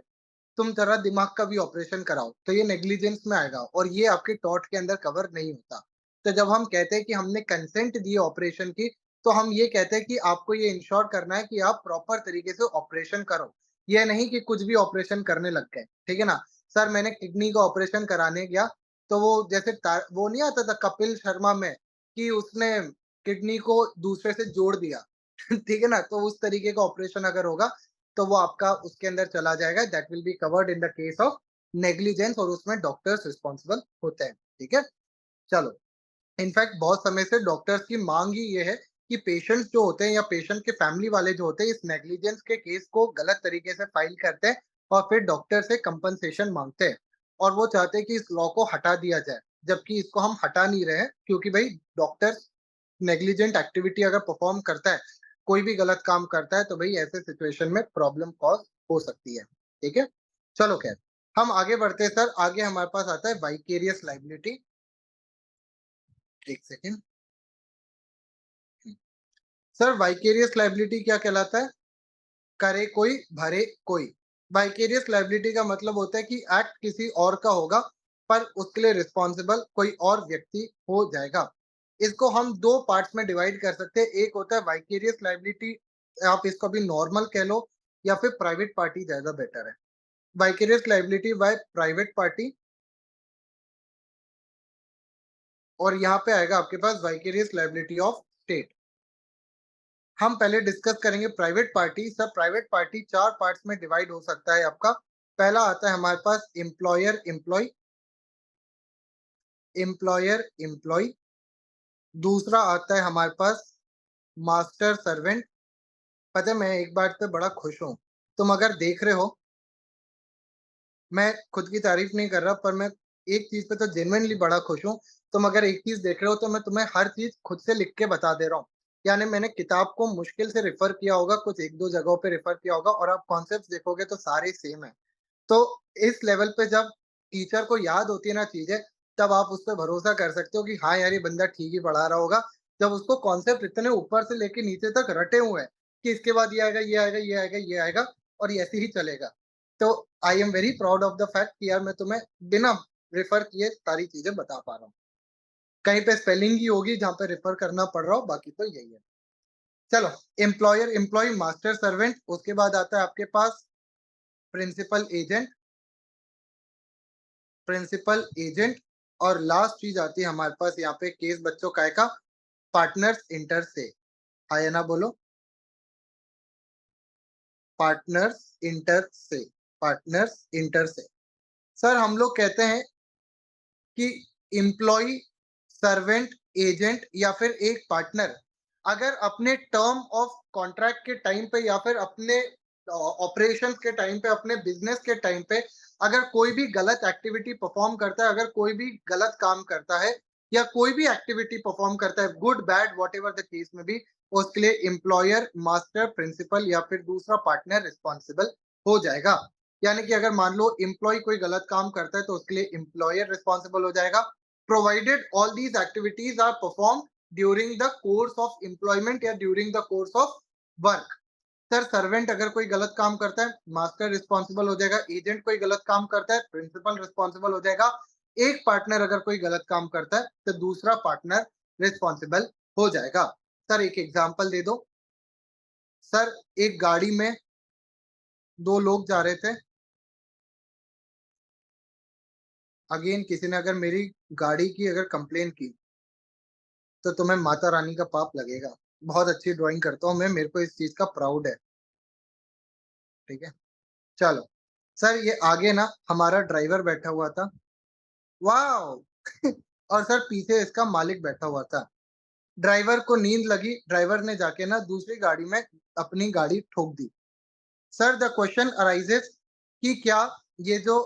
तुम जरा दिमाग का भी ऑपरेशन कराओ, तो ये नेग्लिजेंस में आएगा और ये आपके टॉर्ट के अंदर कवर नहीं होता। तो जब हम कहते हैं कि हमने कंसेंट दी ऑपरेशन की, तो हम ये कहते हैं कि आपको ये इंश्योर करना है कि आप प्रॉपर तरीके से ऑपरेशन करो। ये नहीं कि कुछ भी ऑपरेशन करने लग गए, ठीक है ना? सर मैंने किडनी का ऑपरेशन कराने गया, तो वो जैसे वो नहीं आता था कपिल शर्मा में कि उसने किडनी को दूसरे से जोड़ दिया, ठीक है ना? तो उस तरीके का ऑपरेशन अगर होगा, तो वो आपका उसके अंदर चला जाएगा, that will be covered in the case of negligence और उसमें डॉक्टर्स रिस्पॉन्सिबल होते हैं, ठीक है? चलो, इनफैक्ट बहुत समय से डॉक्टर्स की मांग ही ये है कि पेशेंट्स जो होते हैं या पेशेंट के फैमिली वाले जो होते हैं इस नेग्लिजेंस के केस को गलत तरीके से फाइल करते हैं और फिर डॉक्टर से कंपनसेशन मांगते हैं और वो चाहते हैं कि इस लॉ को हटा दिया जाए, जबकि इसको हम हटा नहीं रहे हैं क्योंकि भाई डॉक्टर नेग्लिजेंट एक्टिविटी अगर परफॉर्म करता है, कोई भी गलत काम करता है, तो भाई ऐसे सिचुएशन में प्रॉब्लम कॉज़ हो सकती है। ठीक है? चलो ख़ैर, हम आगे बढ़ते हैं सर, आगे हमारे पास आता है vicarious liability. 1 second. Sir vicarious liability क्या कहलाता है? करे कोई, भरे कोई। वाइकेरियस लायबिलिटी का मतलब होता है कि एक्ट किसी और का होगा, पर उसके लिए रिस्पॉन्सिबल कोई और व्यक्ति हो जाएगा। इसको हम 2 पार्ट्स में डिवाइड कर सकते हैं। एक होता है वाइकेरियस लायबिलिटी, आप इसको अभी नॉर्मल कह लो या फिर प्राइवेट पार्टी ज़्यादा बेटर है। Vicarious liability by private party, और यहाँ पे आएगा आपके पास वाइकेरियस लायबिलिटी ऑफ स्टेट। हम पहले डिस्कस करेंगे private party. Sir private party 4 parts में डिवाइड हो सकता है आपका। पहला आता है हमारे पास एम्प्लॉयर एम्प्लॉय, एम्प्लॉयर एम्प्लॉय। दूसरा आता है हमारे पास मास्टर सर्वेंट। पता है मैं एक बात पे बड़ा खुश हूँ। तुम अगर देख रहे हो, मैं खुद की तारीफ नहीं कर रहा, पर मैं एक चीज़ पे तो जेनुइनली बड़ा खुश हूँ। तुम अगर एक चीज़ देख रहे हो तो मैं तुम्हें हर चीज़ खुद से लिख के बता दे रहा हूँ। यानी मैंने किताब को मुश्किल से रेफ़र किया होगा, कुछ 1-2 जगहों पे रेफ़र किया होगा और आप कॉन्सेप्ट्स देखोगे तो सारे सेम हैं। तो इस लेवल पे जब टीचर को याद होती है ना चीज़ें, तब आप उस पे भरोसा कर सकते हो कि हाँ यार, ये बंदा ठीक ही पढ़ा रहा होगा। जब उसको कॉन्सेप्ट इतने ऊपर से लेके नीचे तक रटे हुए हैं कि इसके बाद ये आएगा, ये आएगा, ये आएगा, ये आएगा और ये ऐसे ही चलेगा। तो I am very proud of the fact कि यार मैं तुम्हें बिना रेफर किए सारी चीज़ें बता पा रहा हूँ। कहीं पे स्पेलिंग ही होगी जहाँ पे रेफर करना पड़ रहा हो, बाकी तो यही है। चलो, एम्प्लॉयर, एम्प्लॉयी, मास्टर सर्वेंट, उसके बाद आता है आपके पास प्रिंसिपल एजेंट, प्रिंसिपल एजेंट और लास्ट चीज़ आती है हमारे पास यहाँ पे केस बच्चों काय का पार्टनर्स इंटर से। हाँ या ना बोलो? पार्टनर्स इंटर से, पार्टनर्स इंटर से। सर हम लोग कहते हैं कि एम्प्लॉयी, सर्वेंट, एजेंट या फिर एक पार्टनर अगर अपने टर्म ऑफ कॉन्ट्रैक्ट के टाइम पे या फिर अपने ऑपरेशंस के टाइम पे, अपने बिजनेस के टाइम पे अगर कोई भी गलत एक्टिविटी परफॉर्म करता है, अगर कोई भी गलत काम करता है या कोई भी एक्टिविटी परफॉर्म करता है, good bad whatever the case में भी, उसके लिए एम्प्लॉयर, मास्टर, प्रिंसिपल या फिर दूसरा पार्टनर रिस्पॉन्सिबल हो जाएगा। यानी कि अगर मान लो एम्प्लॉय कोई गलत काम करता है तो उसके लिए एम्प्लॉयर रिस्पॉन्सिबल हो जाएगा, provided all these activities are perform during the course of employment या during the course of work. Sir servant अगर कोई गलत काम करता है, मास्टर रिस्पॉन्सिबल हो जाएगा, एजेंट कोई गलत काम करता है, प्रिंसिपल रिस्पॉन्सिबल हो जाएगा, एक पार्टनर अगर कोई गलत काम करता है तो दूसरा पार्टनर रिस्पॉन्सिबल हो जाएगा। सर एक एग्जांपल दे दो। सर एक गाड़ी में दो लोग जा रहे थे, अगेन किसी ने अगर मेरी गाड़ी की अगर कंप्लेन की तो तुम्हें माता रानी का पाप लगेगा। बहुत अच्छी ड्राइंग करता हूँ मैं, मेरे को इस चीज का प्राउड है। ठीक है, चलो। सर ये आगे ना हमारा ड्राइवर बैठा हुआ था, वाओ और सर पीछे इसका मालिक बैठा हुआ था। ड्राइवर को नींद लगी, ड्राइवर ने जाके ना दूसरी गाड़ी में अपनी गाड़ी ठोक दी। सर द क्वेश्चन अराइजेस कि क्या ये जो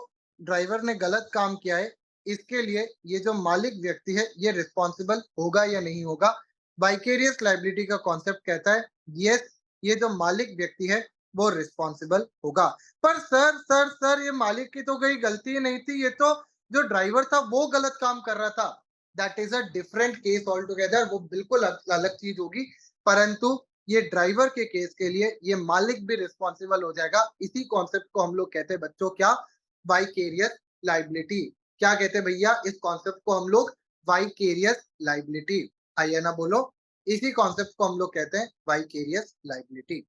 ड्राइवर ने गलत काम किया है, इसके लिए ये जो मालिक व्यक्ति है ये रिस्पॉन्सिबल होगा या नहीं होगा। वाइकेरियस लाइबिलिटी का कॉन्सेप्ट कहता है यस, ये जो मालिक व्यक्ति है वो रिस्पॉन्सिबल होगा। पर सर ये मालिक की तो कोई गलती ही नहीं थी, ये तो जो ड्राइवर था वो गलत काम कर रहा था। That is a different case all together, वो बिल्कुल अलग चीज होगी। परंतु ये ड्राइवर के केस के लिए ये मालिक भी रिस्पॉन्सिबल हो जाएगा। इसी कॉन्सेप्ट को हम लोग कहते हैं बच्चों क्या, वाइकेरियस लाइबिलिटी। क्या कहते हैं भैया इस कॉन्सेप्ट को हम लोग, वाइकेरियस लाइबिलिटी। आइए ना बोलो, इसी कॉन्सेप्ट को हम लोग कहते हैं वाइकेरियस लाइबिलिटी।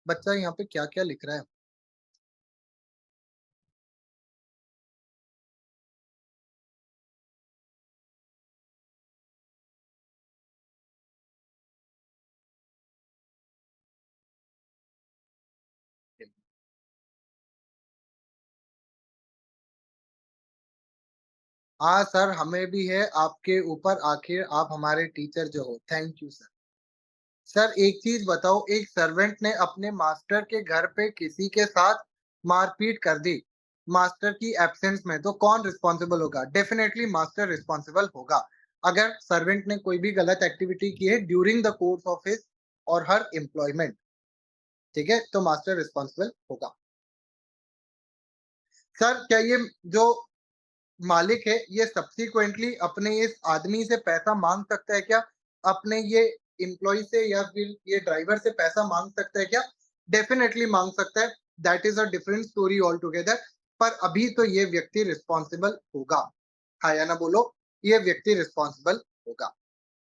बच्चा यहाँ पे क्या क्या लिख रहा है? हाँ सर, हमें भी है आपके ऊपर, आखिर आप हमारे टीचर जो हो। Thank you sir. सर एक चीज बताओ, एक सर्वेंट ने अपने मास्टर के घर पे किसी के साथ मारपीट कर दी मास्टर की एब्सेंस में, तो कौन रिस्पॉन्सिबल होगा? डेफिनेटली मास्टर रिस्पॉन्सिबल होगा। अगर सर्वेंट ने कोई भी गलत एक्टिविटी की है during the course of his और हर एम्प्लॉयमेंट, ठीक है, तो मास्टर रिस्पॉन्सिबल होगा। सर क्या ये जो मालिक है ये सब्सिक्वेंटली अपने इस आदमी से पैसा मांग सकता है क्या? अपने ये एम्प्लॉय से या फिर ये ड्राइवर से पैसा मांग सकता है क्या? डेफिनेटली मांग सकता है। That is a different story all together. पर अभी तो ये व्यक्ति रिस्पॉन्सिबल होगा। हाँ या ना बोलो, ये व्यक्ति रिस्पॉन्सिबल होगा।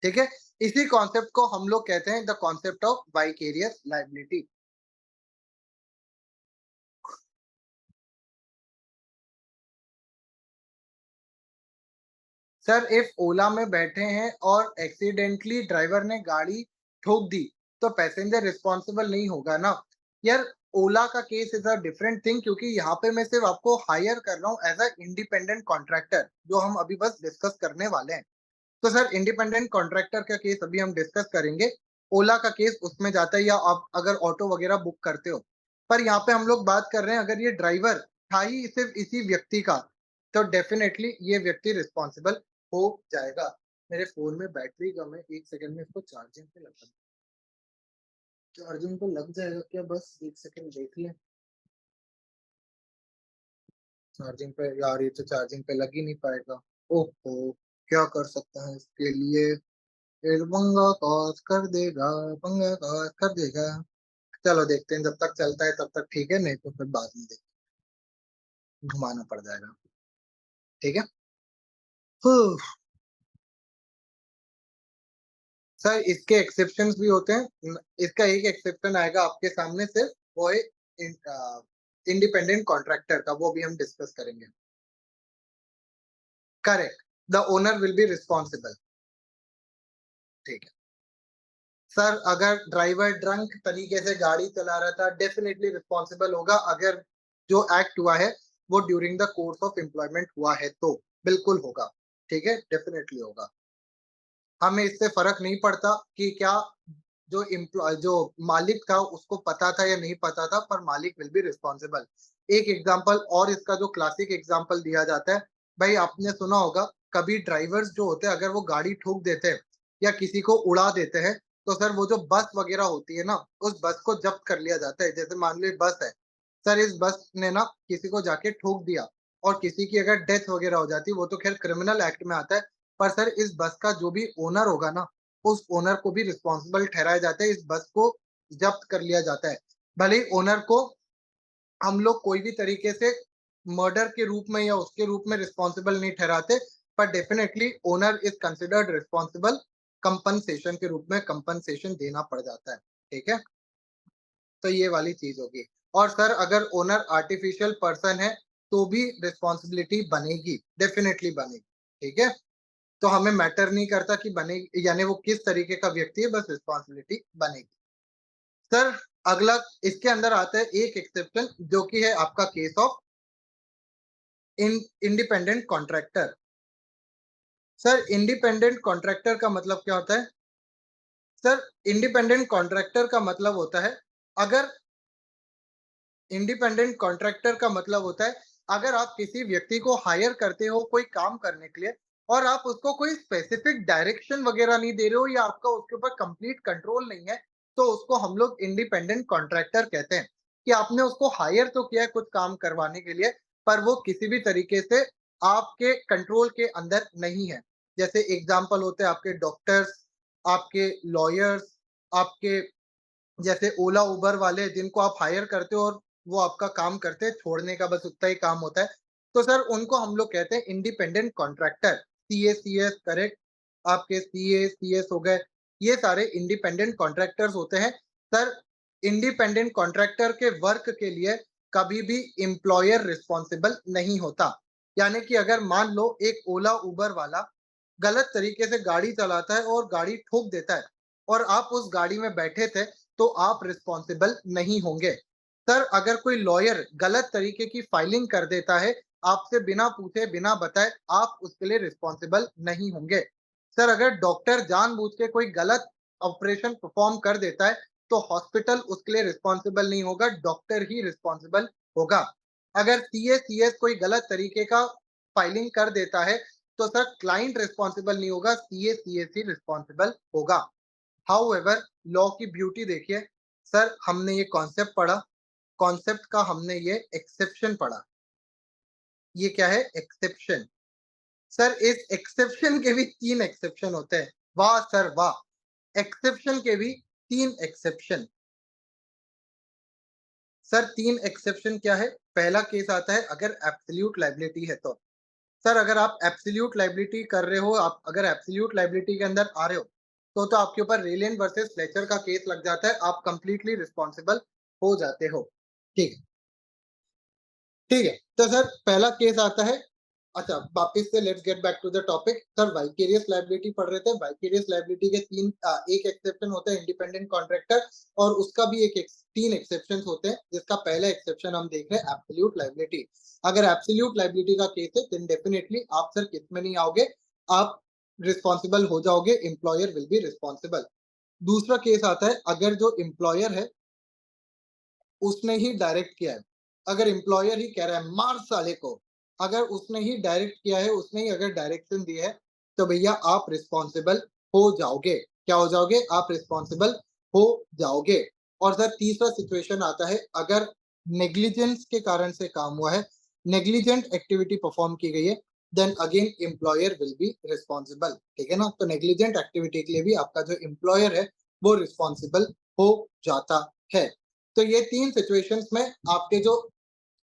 ठीक है, इसी कॉन्सेप्ट को हम लोग कहते हैं the concept of vicarious liability. Sir if Ola में बैठे हैं और एक्सीडेंटली ड्राइवर ने गाड़ी ठोक दी तो पैसेंजर रिस्पॉन्सिबल नहीं होगा ना यार। ओला का case is a different thing, क्योंकि यहाँ पे मैं सिर्फ आपको हायर कर रहा हूँ एज अ इंडिपेंडेंट कॉन्ट्रैक्टर, जो हम अभी बस डिस्कस करने वाले हैं। तो सर इंडिपेंडेंट कॉन्ट्रैक्टर का केस अभी हम डिस्कस करेंगे। ओला का केस उसमें जाता है, या आप अगर ऑटो वगैरह बुक करते हो। पर यहाँ पे हम लोग बात कर रहे हैं, अगर ये ड्राइवर था ही सिर्फ इसी व्यक्ति का, तो डेफिनेटली ये व्यक्ति रिस्पॉन्सिबल हो जाएगा। मेरे फोन में बैटरी कम है, एक सेकंड में इसको चार्जिंग पे लगा, चार्जिंग पे लग जाएगा क्या? बस एक सेकंड देख ले। चार्जिंग पे यार, ये तो चार्जिंग पे लग ही नहीं पाएगा। ओहो, क्या कर सकता है इसके लिए? फिर पंगा कॉस कर देगा, पंगा कॉस कर देगा। चलो देखते हैं, जब तक चलता है तब तक ठीक है, नहीं तो फिर बाद में घुमाना पड़ जाएगा। ठीक है। huh. सर इसके एक्सेप्शंस भी होते हैं। इसका एक एक्सेप्शन आएगा आपके सामने सिर्फ, वो है इंडिपेंडेंट कॉन्ट्रैक्टर का, वो भी हम डिस्कस करेंगे। Correct, the owner will be responsible. ठीक है। सर अगर ड्राइवर ड्रंक तरीके से गाड़ी चला रहा था, डेफिनेटली रिस्पॉन्सिबल होगा। अगर जो एक्ट हुआ है वो during the course of employment हुआ है तो बिल्कुल होगा। ठीक है, डेफिनेटली होगा। हमें इससे फर्क नहीं पड़ता कि क्या जो एम्प्लॉय जो मालिक था उसको पता था या नहीं पता था, पर मालिक विल बी रिस्पॉन्सिबल। एक एग्जांपल और इसका जो क्लासिक एग्जांपल दिया जाता है, भाई आपने सुना होगा कभी ड्राइवर्स जो होते हैं अगर वो गाड़ी ठोक देते हैं या किसी को उड़ा देते हैं, तो सर वो जो बस वगैरह होती है ना, उस बस को जब्त कर लिया जाता है। जैसे मान लो बस है, सर इस बस ने ना किसी को जाके ठोक दिया और किसी की अगर डेथ वगैरह हो जाती, वो तो खैर क्रिमिनल एक्ट में आता है, पर सर इस बस का जो भी ओनर होगा ना, उस ओनर को भी रिस्पॉन्सिबल ठहराया जाता है, इस बस को जब्त कर लिया जाता है। भले ही ओनर को हम लोग कोई भी तरीके से मर्डर के रूप में या उसके रूप में रिस्पॉन्सिबल नहीं ठहराते, पर definitely owner is considered responsible, compensation के रूप में कंपनसेशन देना पड़ जाता है। ठीक है, तो ये वाली चीज होगी। और सर अगर ओनर आर्टिफिशियल पर्सन है तो भी रिस्पॉन्सिबिलिटी बनेगी, डेफिनेटली बनेगी। ठीक है, तो हमें मैटर नहीं करता कि बने यानी वो किस तरीके का व्यक्ति है, बस रिस्पॉन्सिबिलिटी बनेगी। सर अगला इसके अंदर आता है एक एक्सेप्शन, जो कि है आपका case of independent contractor. Sir independent contractor का मतलब क्या होता है? सर इंडिपेंडेंट कॉन्ट्रैक्टर का मतलब होता है, अगर इंडिपेंडेंट कॉन्ट्रैक्टर का मतलब होता है, अगर आप किसी व्यक्ति को हायर करते हो कोई काम करने के लिए और आप उसको कोई स्पेसिफिक डायरेक्शन वगैरह नहीं दे रहे हो या आपका उसके ऊपर कंप्लीट कंट्रोल नहीं है, तो उसको हम लोग इंडिपेंडेंट कॉन्ट्रैक्टर कहते हैं। कि आपने उसको हायर तो किया है कुछ काम करवाने के लिए, पर वो किसी भी तरीके से आपके कंट्रोल के अंदर नहीं है। जैसे एग्जाम्पल होते हैं आपके डॉक्टर्स, आपके लॉयर्स, आपके जैसे ओला उबर वाले जिनको आप हायर करते हो और वो आपका काम करते हैं, छोड़ने का बस उतना ही काम होता है। तो सर उनको हम लोग कहते हैं independent contractor. CA, CS correct, आपके सीए, सीएस हो गए, ये सारे इंडिपेंडेंट कॉन्ट्रैक्टर्स होते हैं। सर इंडिपेंडेंट कॉन्ट्रैक्टर के वर्क के लिए कभी भी एम्प्लॉयर रिस्पॉन्सिबल नहीं होता। यानी कि अगर मान लो एक ओला उबर वाला गलत तरीके से गाड़ी चलाता है और गाड़ी ठोक देता है और आप उस गाड़ी में बैठे थे, तो आप रिस्पॉन्सिबल नहीं होंगे। सर अगर कोई लॉयर गलत तरीके की फाइलिंग कर देता है, आपसे बिना पूछे बिना बताए, आप उसके लिए रिस्पॉन्सिबल नहीं होंगे। सर अगर डॉक्टर जानबूझ के कोई गलत ऑपरेशन परफॉर्म कर देता है, तो हॉस्पिटल उसके लिए रिस्पॉन्सिबल नहीं होगा, डॉक्टर ही रिस्पॉन्सिबल होगा। अगर सीए, सीएस कोई गलत तरीके का फाइलिंग कर देता है, तो सर क्लाइंट रिस्पॉन्सिबल नहीं होगा, सीए, सीएस ही रिस्पॉन्सिबल होगा। हाउएवर लॉ की ब्यूटी देखिए, सर हमने ये कॉन्सेप्ट पढ़ा, कॉन्सेप्ट का हमने ये एक्सेप्शन पढ़ा। ये क्या है? एक्सेप्शन। सर इस एक्सेप्शन के भी 3 एक्सेप्शन होते हैं। वाह सर वाह! एक्सेप्शन के भी 3 एक्सेप्शन। सर 3 एक्सेप्शन क्या है? पहला केस आता है अगर एब्सोल्यूट लायबिलिटी है तो। सर अगर आप एब्सोल्यूट लायबिलिटी कर रहे हो, आप अगर एब्सोल्यूट लायबिलिटी के अंदर आ रहे हो, तो आपके ऊपर रेलियन वर्सेस फ्लेचर का केस लग जाता है, आप कंप्लीटली रिस्पॉन्सिबल हो जाते हो। ठीक है, ठीक है। तो सर पहला केस आता है, अच्छा वापस से let's get back to the topic. Sir vicarious liability पढ़ रहे थे। वाइकेरियस लायबिलिटी के 3 एक एक्सेप्शन होता है इंडिपेंडेंट कॉन्ट्रैक्टर और उसका भी 3 एक्सेप्शंस होते हैं, जिसका पहला एक्सेप्शन हम देख रहे हैं एब्सोल्यूट लायबिलिटी। अगर एब्सोल्यूट लायबिलिटी का केस है, देन डेफिनिटली आप सर किसमें नहीं आओगे, आप रिस्पॉन्सिबल हो जाओगे, एम्प्लॉयर विल बी रिस्पॉन्सिबल। दूसरा केस आता है अगर जो एम्प्लॉयर है उसने ही डायरेक्ट किया है। अगर एम्प्लॉयर ही कह रहा है मार साले को, अगर उसने ही डायरेक्ट किया है, उसने ही अगर डायरेक्शन दी है, तो भैया आप रिस्पॉन्सिबल हो जाओगे। क्या हो जाओगे? आप रिस्पॉन्सिबल हो जाओगे। और सर तीसरा सिचुएशन आता है अगर नेग्लिजेंस के कारण से काम हुआ है, नेग्लिजेंट एक्टिविटी परफॉर्म की गई है, then again employer will be responsible. ठीक है ना? तो नेग्लिजेंट एक्टिविटी के लिए भी आपका जो एम्प्लॉयर है वो रिस्पॉन्सिबल हो जाता है। तो ये 3 सिचुएशंस में आपके जो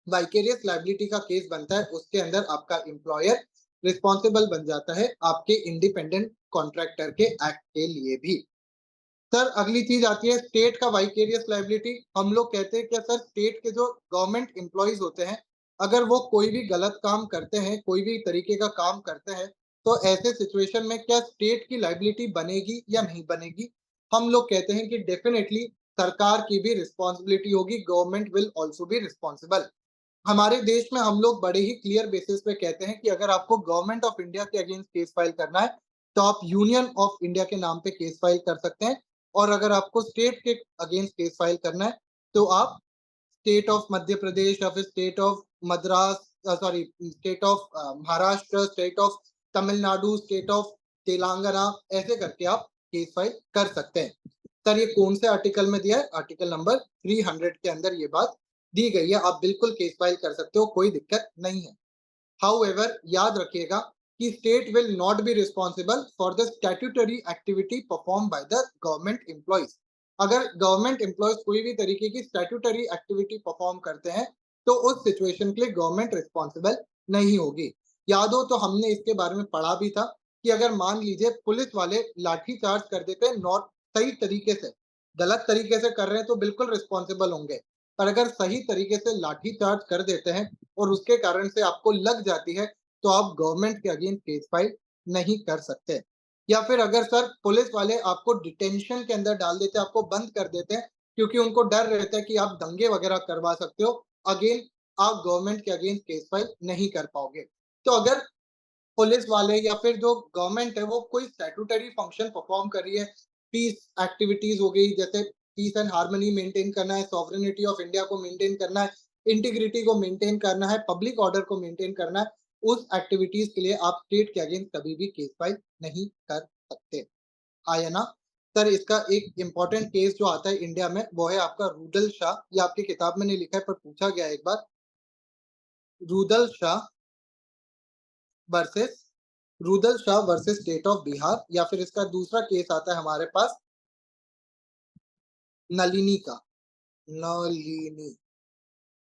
वाइकेरियस लायबिलिटी का केस बनता है, उसके अंदर आपका एम्प्लॉयर रिस्पॉन्सिबल बन जाता है आपके इंडिपेंडेंट कॉन्ट्रैक्टर के एक्ट के लिए भी। सर अगली चीज आती है स्टेट का वाइकेरियस लायबिलिटी। हम लोग कहते हैं कि सर स्टेट के जो गवर्नमेंट एम्प्लॉइज होते हैं, अगर वो कोई भी गलत काम करते हैं, कोई भी तरीके का काम करते हैं, तो ऐसे सिचुएशन में क्या स्टेट की लायबिलिटी बनेगी या नहीं बनेगी? हम लोग कहते हैं कि डेफिनेटली सरकार की भी रिस्पॉन्सिबिलिटी होगी, government will also be responsible. हमारे देश में हम लोग बड़े ही क्लियर बेसिस पे कहते हैं कि अगर आपको गवर्नमेंट ऑफ इंडिया के अगेंस्ट केस फाइल करना है, तो आप यूनियन ऑफ इंडिया के नाम पे केस फाइल कर सकते हैं। और अगर आपको स्टेट के अगेंस्ट केस फाइल करना है, तो आप स्टेट ऑफ मध्य प्रदेश या फिर state of Madras, sorry state of Maharashtra, state of Tamil Nadu, state of Telangana, ऐसे करके आप केस फाइल कर सकते हैं। सर ये कौन से आर्टिकल में दिया है? आर्टिकल नंबर 300 के अंदर ये बात दी गई है, आप बिल्कुल केस फाइल कर सकते हो, कोई दिक्कत नहीं है। हाउएवर याद रखिएगा कि state will not be responsible for the statutory activity perform by the government employees. अगर गवर्नमेंट एम्प्लॉयज कोई भी तरीके की स्टैट्यूटरी एक्टिविटी परफॉर्म करते हैं तो उस सिचुएशन के लिए गवर्नमेंट रिस्पॉन्सिबल नहीं होगी। याद हो तो हमने इसके बारे में पढ़ा भी था कि अगर मान लीजिए पुलिस वाले लाठी चार्ज कर देते हैं नॉट सही तरीके से, गलत तरीके से कर रहे हैं तो बिल्कुल रिस्पॉन्सिबल होंगे, पर अगर सही तरीके से लाठी चार्ज कर देते हैं और उसके कारण से आपको लग जाती है तो आप गवर्नमेंट के अगेंस्ट केस फाइल नहीं कर सकते। या फिर अगर सर पुलिस वाले आपको डिटेंशन के अंदर डाल देते हैं, आपको बंद कर देते हैं क्योंकि उनको डर रहता है कि आप दंगे वगैरह करवा सकते हो, अगेन आप गवर्नमेंट के अगेंस्ट केस फाइल नहीं कर पाओगे। तो अगर पुलिस वाले या फिर जो गवर्नमेंट है वो कोई स्टैट्यूटरी फंक्शन परफॉर्म कर रही है, पीस एक्टिविटीज हो गई, जैसे पीस एंड हार्मनी मेंटेन करना है, सॉवरेनिटी ऑफ इंडिया को मेंटेन करना है, इंटीग्रिटी को मेंटेन करना है, पब्लिक ऑर्डर को मेंटेन करना है, उस एक्टिविटीज के लिए आप स्टेट के अगेंस्ट कभी भी केस फाइल नहीं कर सकते। आया ना? सर इसका एक इंपॉर्टेंट केस जो आता है इंडिया में वो है आपका रूदल शाह, ये आपकी किताब में नहीं लिखा है पर पूछा गया है एक बार, Rudal Shah versus Rudal Shah versus state of Bihar, या फिर इसका दूसरा केस आता है हमारे पास नलिनी का, नलिनी।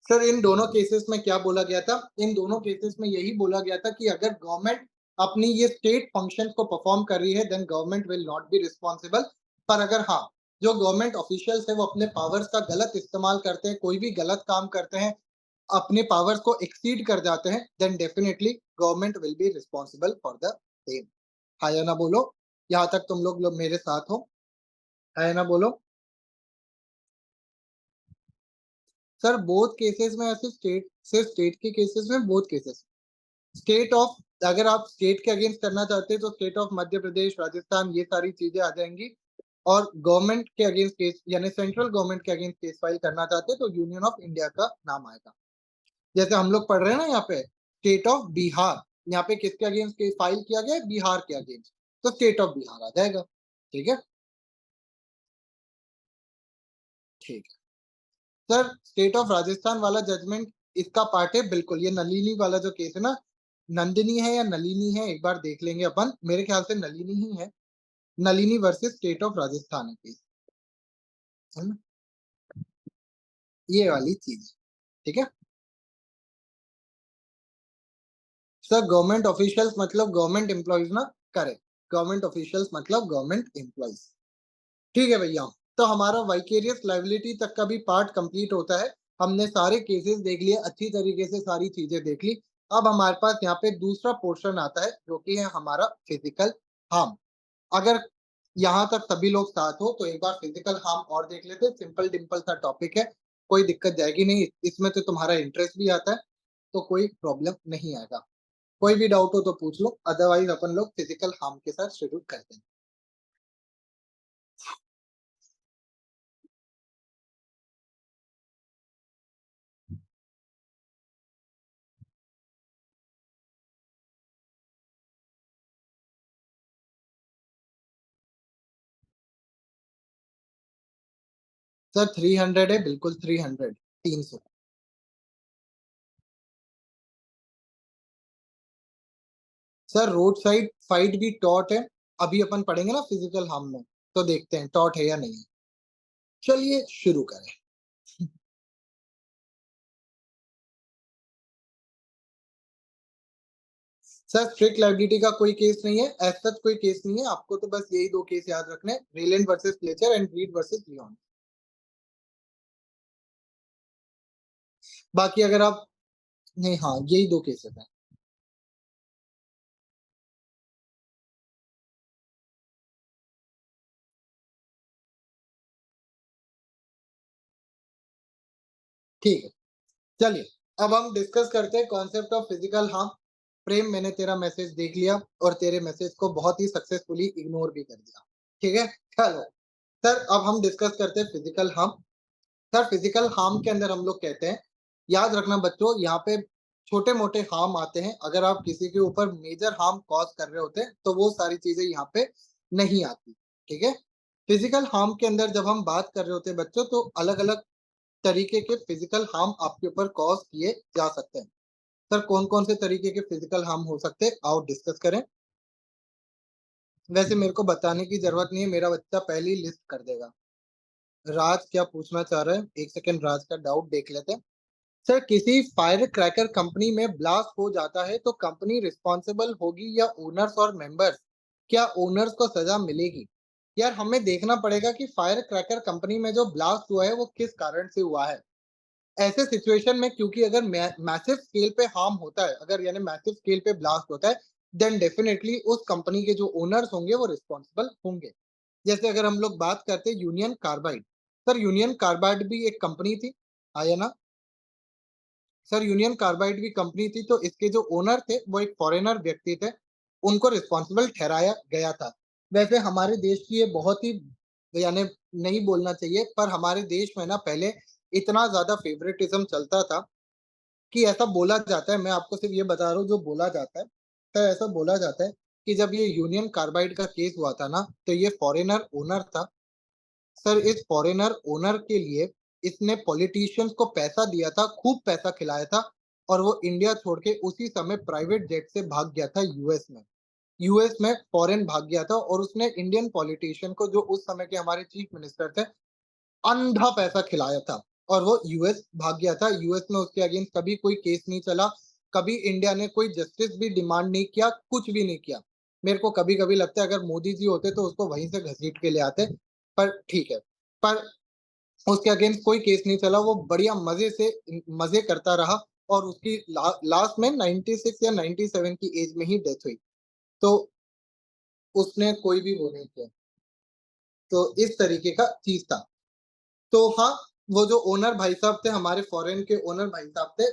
सर इन दोनों केसेस में क्या बोला गया था? इन दोनों केसेस में यही बोला गया था कि अगर गवर्नमेंट अपनी ये स्टेट फंक्शन को परफॉर्म कर रही है then government will not be responsible. पर अगर हाँ, जो गवर्नमेंट ऑफिशियल्स है वो अपने पावर्स का गलत इस्तेमाल करते हैं, कोई भी गलत काम करते हैं, अपने पावर्स को एक्सीड कर जाते हैं, then definitely government will be responsible for the same. हाँ या ना बोलो, यहाँ तक तुम लोग मेरे साथ हो? है ना बोलो। सर बोथ केसेस में ऐसे स्टेट सिर्फ स्टेट के केसेस में, बोथ केसेस स्टेट ऑफ, अगर आप स्टेट के अगेंस्ट करना चाहते हैं तो स्टेट ऑफ मध्य प्रदेश, राजस्थान, ये सारी चीजें आ जाएंगी। और गवर्नमेंट के अगेंस्ट केस यानी सेंट्रल गवर्नमेंट के अगेंस्ट केस फाइल करना चाहते हैं तो यूनियन ऑफ इंडिया का नाम आएगा। जैसे हम लोग पढ़ रहे हैं ना यहाँ पे स्टेट ऑफ बिहार, यहाँ पे किसके अगेंस्ट केस फाइल किया गया है? बिहार के अगेंस्ट, तो स्टेट ऑफ बिहार आ जाएगा। ठीक है, ठीक है। सर स्टेट ऑफ राजस्थान वाला जजमेंट इसका पार्ट है बिल्कुल, ये नलिनी वाला जो केस है ना, नंदिनी है या नलिनी है एक बार देख लेंगे अपन, मेरे ख्याल से नलिनी ही है। Nalini versus state of Rajasthan है केस, है ना, ये वाली चीज। ठीक है सर, गवर्नमेंट ऑफिशियल्स मतलब गवर्नमेंट एम्प्लॉइज ना, करेक्ट, गवर्नमेंट ऑफिशियल्स मतलब गवर्नमेंट एम्प्लॉइज। ठीक है भैया, तो हमारा वाइकेरियस लाइबिलिटी तक का भी पार्ट कंप्लीट होता है। हमने सारे केसेस देख लिए, अच्छी तरीके से सारी चीजें देख ली। अब हमारे पास यहाँ पे दूसरा पोर्शन आता है जो कि है हमारा फिजिकल हार्म। अगर यहाँ तक सभी लोग साथ हो तो एक बार फिजिकल हार्म और देख लेते हैं, सिंपल डिम्पल सा टॉपिक है, कोई दिक्कत जाएगी नहीं, इसमें तो तुम्हारा इंटरेस्ट भी आता है तो कोई प्रॉब्लम नहीं आएगा। कोई भी डाउट हो तो पूछ लो, अदरवाइज अपन लोग फिजिकल हार्म के साथ शुरू करते हैं। सर 300 है, बिल्कुल 300, 300। सर रोड साइड फाइट भी टॉट है, अभी अपन पढ़ेंगे ना फिजिकल हार्म में, तो देखते हैं टॉट है या नहीं है। चलिए शुरू करें। सर स्ट्रिक्ट लाइबिलिटी का कोई केस नहीं है, एज सच कोई केस नहीं है, आपको तो बस यही दो केस याद रखने, Rylands versus Fletcher and read versus Leone. बाकी अगर आप, नहीं हाँ यही दो केसेस हैं। ठीक है, चलिए अब हम डिस्कस करते हैं कॉन्सेप्ट ऑफ फिजिकल हार्म। प्रेम मैंने तेरा मैसेज देख लिया और तेरे मैसेज को बहुत ही सक्सेसफुली इग्नोर भी कर दिया। ठीक है, चलो सर अब हम डिस्कस करते हैं physical harm. Sir physical harm के अंदर हम लोग कहते हैं, याद रखना बच्चों, यहाँ पे छोटे मोटे हार्म आते हैं, अगर आप किसी के ऊपर मेजर हार्म कॉज कर रहे होते हैं तो वो सारी चीजें यहाँ पे नहीं आती। ठीक है, फिजिकल हार्म के अंदर जब हम बात कर रहे होते हैं बच्चों तो अलग अलग तरीके के फिजिकल हार्म आपके ऊपर कॉज किए जा सकते हैं। सर कौन-कौन से तरीके के फिजिकल हार्म हो सकते हैं, आओ डिस्कस करें। वैसे मेरे को बताने की ज़रूरत नहीं है, मेरा बच्चा पहले ही लिस्ट कर देगा। राज क्या पूछना चाह रहा है? 1 सेकंड राज का डाउट देख लेते हैं। सर किसी फायर क्रैकर कंपनी में ब्लास्ट हो जाता है तो कंपनी रिस्पॉन्सिबल होगी या ओनर्स और मेंबर्स? क्या ओनर्स को सजा मिलेगी? यार हमें देखना पड़ेगा कि फायर क्रैकर कंपनी में जो ब्लास्ट हुआ है वो किस कारण से हुआ है। ऐसे सिचुएशन में क्योंकि अगर मैसिव स्केल पे हार्म होता है, अगर यानी मैसिव स्केल पे ब्लास्ट होता है, देन डेफिनेटली उस कंपनी के जो ओनर्स होंगे वो रिस्पॉन्सिबल होंगे। जैसे अगर हम लोग बात करते हैं union carbide, sir union carbide भी एक कंपनी थी, हाँ या ना? सर यूनियन कार्बाइड भी कंपनी थी, तो इसके जो ओनर थे वो एक फॉरेनर व्यक्ति थे, उनको रिस्पॉन्सिबल ठहराया गया था। वैसे हमारे देश की ये बहुत ही यानी नहीं बोलना चाहिए, पर हमारे देश में ना पहले इतना ज़्यादा फेवरेटिज़्म चलता था कि ऐसा बोला जाता है, मैं आपको सिर्फ़ ये बता रहा हूँ जो बोला जाता है, तो ऐसा बोला जाता है कि जब ये यूनियन कार्बाइड का केस हुआ था ना, तो ये फॉरेनर ओनर था। सर इस फॉरेनर ओनर के लिए इसने पॉलिटिशियंस को पैसा दिया था, खूब पैसा खिलाया था और वो इंडिया छोड़ के उसी समय प्राइवेट जेट से भाग गया था यूएस में। यूएस में फॉरेन भाग गया था और उसने इंडियन पॉलिटिशियन को जो उस समय के हमारे चीफ मिनिस्टर थे, अंधा पैसा खिलाया था और वो यूएस भाग गया था। यूएस में उसके अगेंस्ट कभी कोई केस नहीं चला, कभी इंडिया ने कोई जस्टिस भी डिमांड नहीं किया, कुछ भी नहीं किया। मेरे को कभी-कभी लगता है अगर मोदी जी होते तो उसको वहीं से घसीट के ले आते, पर ठीक है। पर उसके अगेंस्ट कोई केस नहीं चला, वो बढ़िया मज़े से मज़े करता रहा और उसकी लास्ट में 96 या 97 की एज में ही डेथ हुई। तो उसने कोई भी वो नहीं किया। तो इस तरीके का चीज़ था। तो हाँ, वो जो ओनर भाई साहब थे, हमारे फॉरेन के ओनर भाई साहब थे,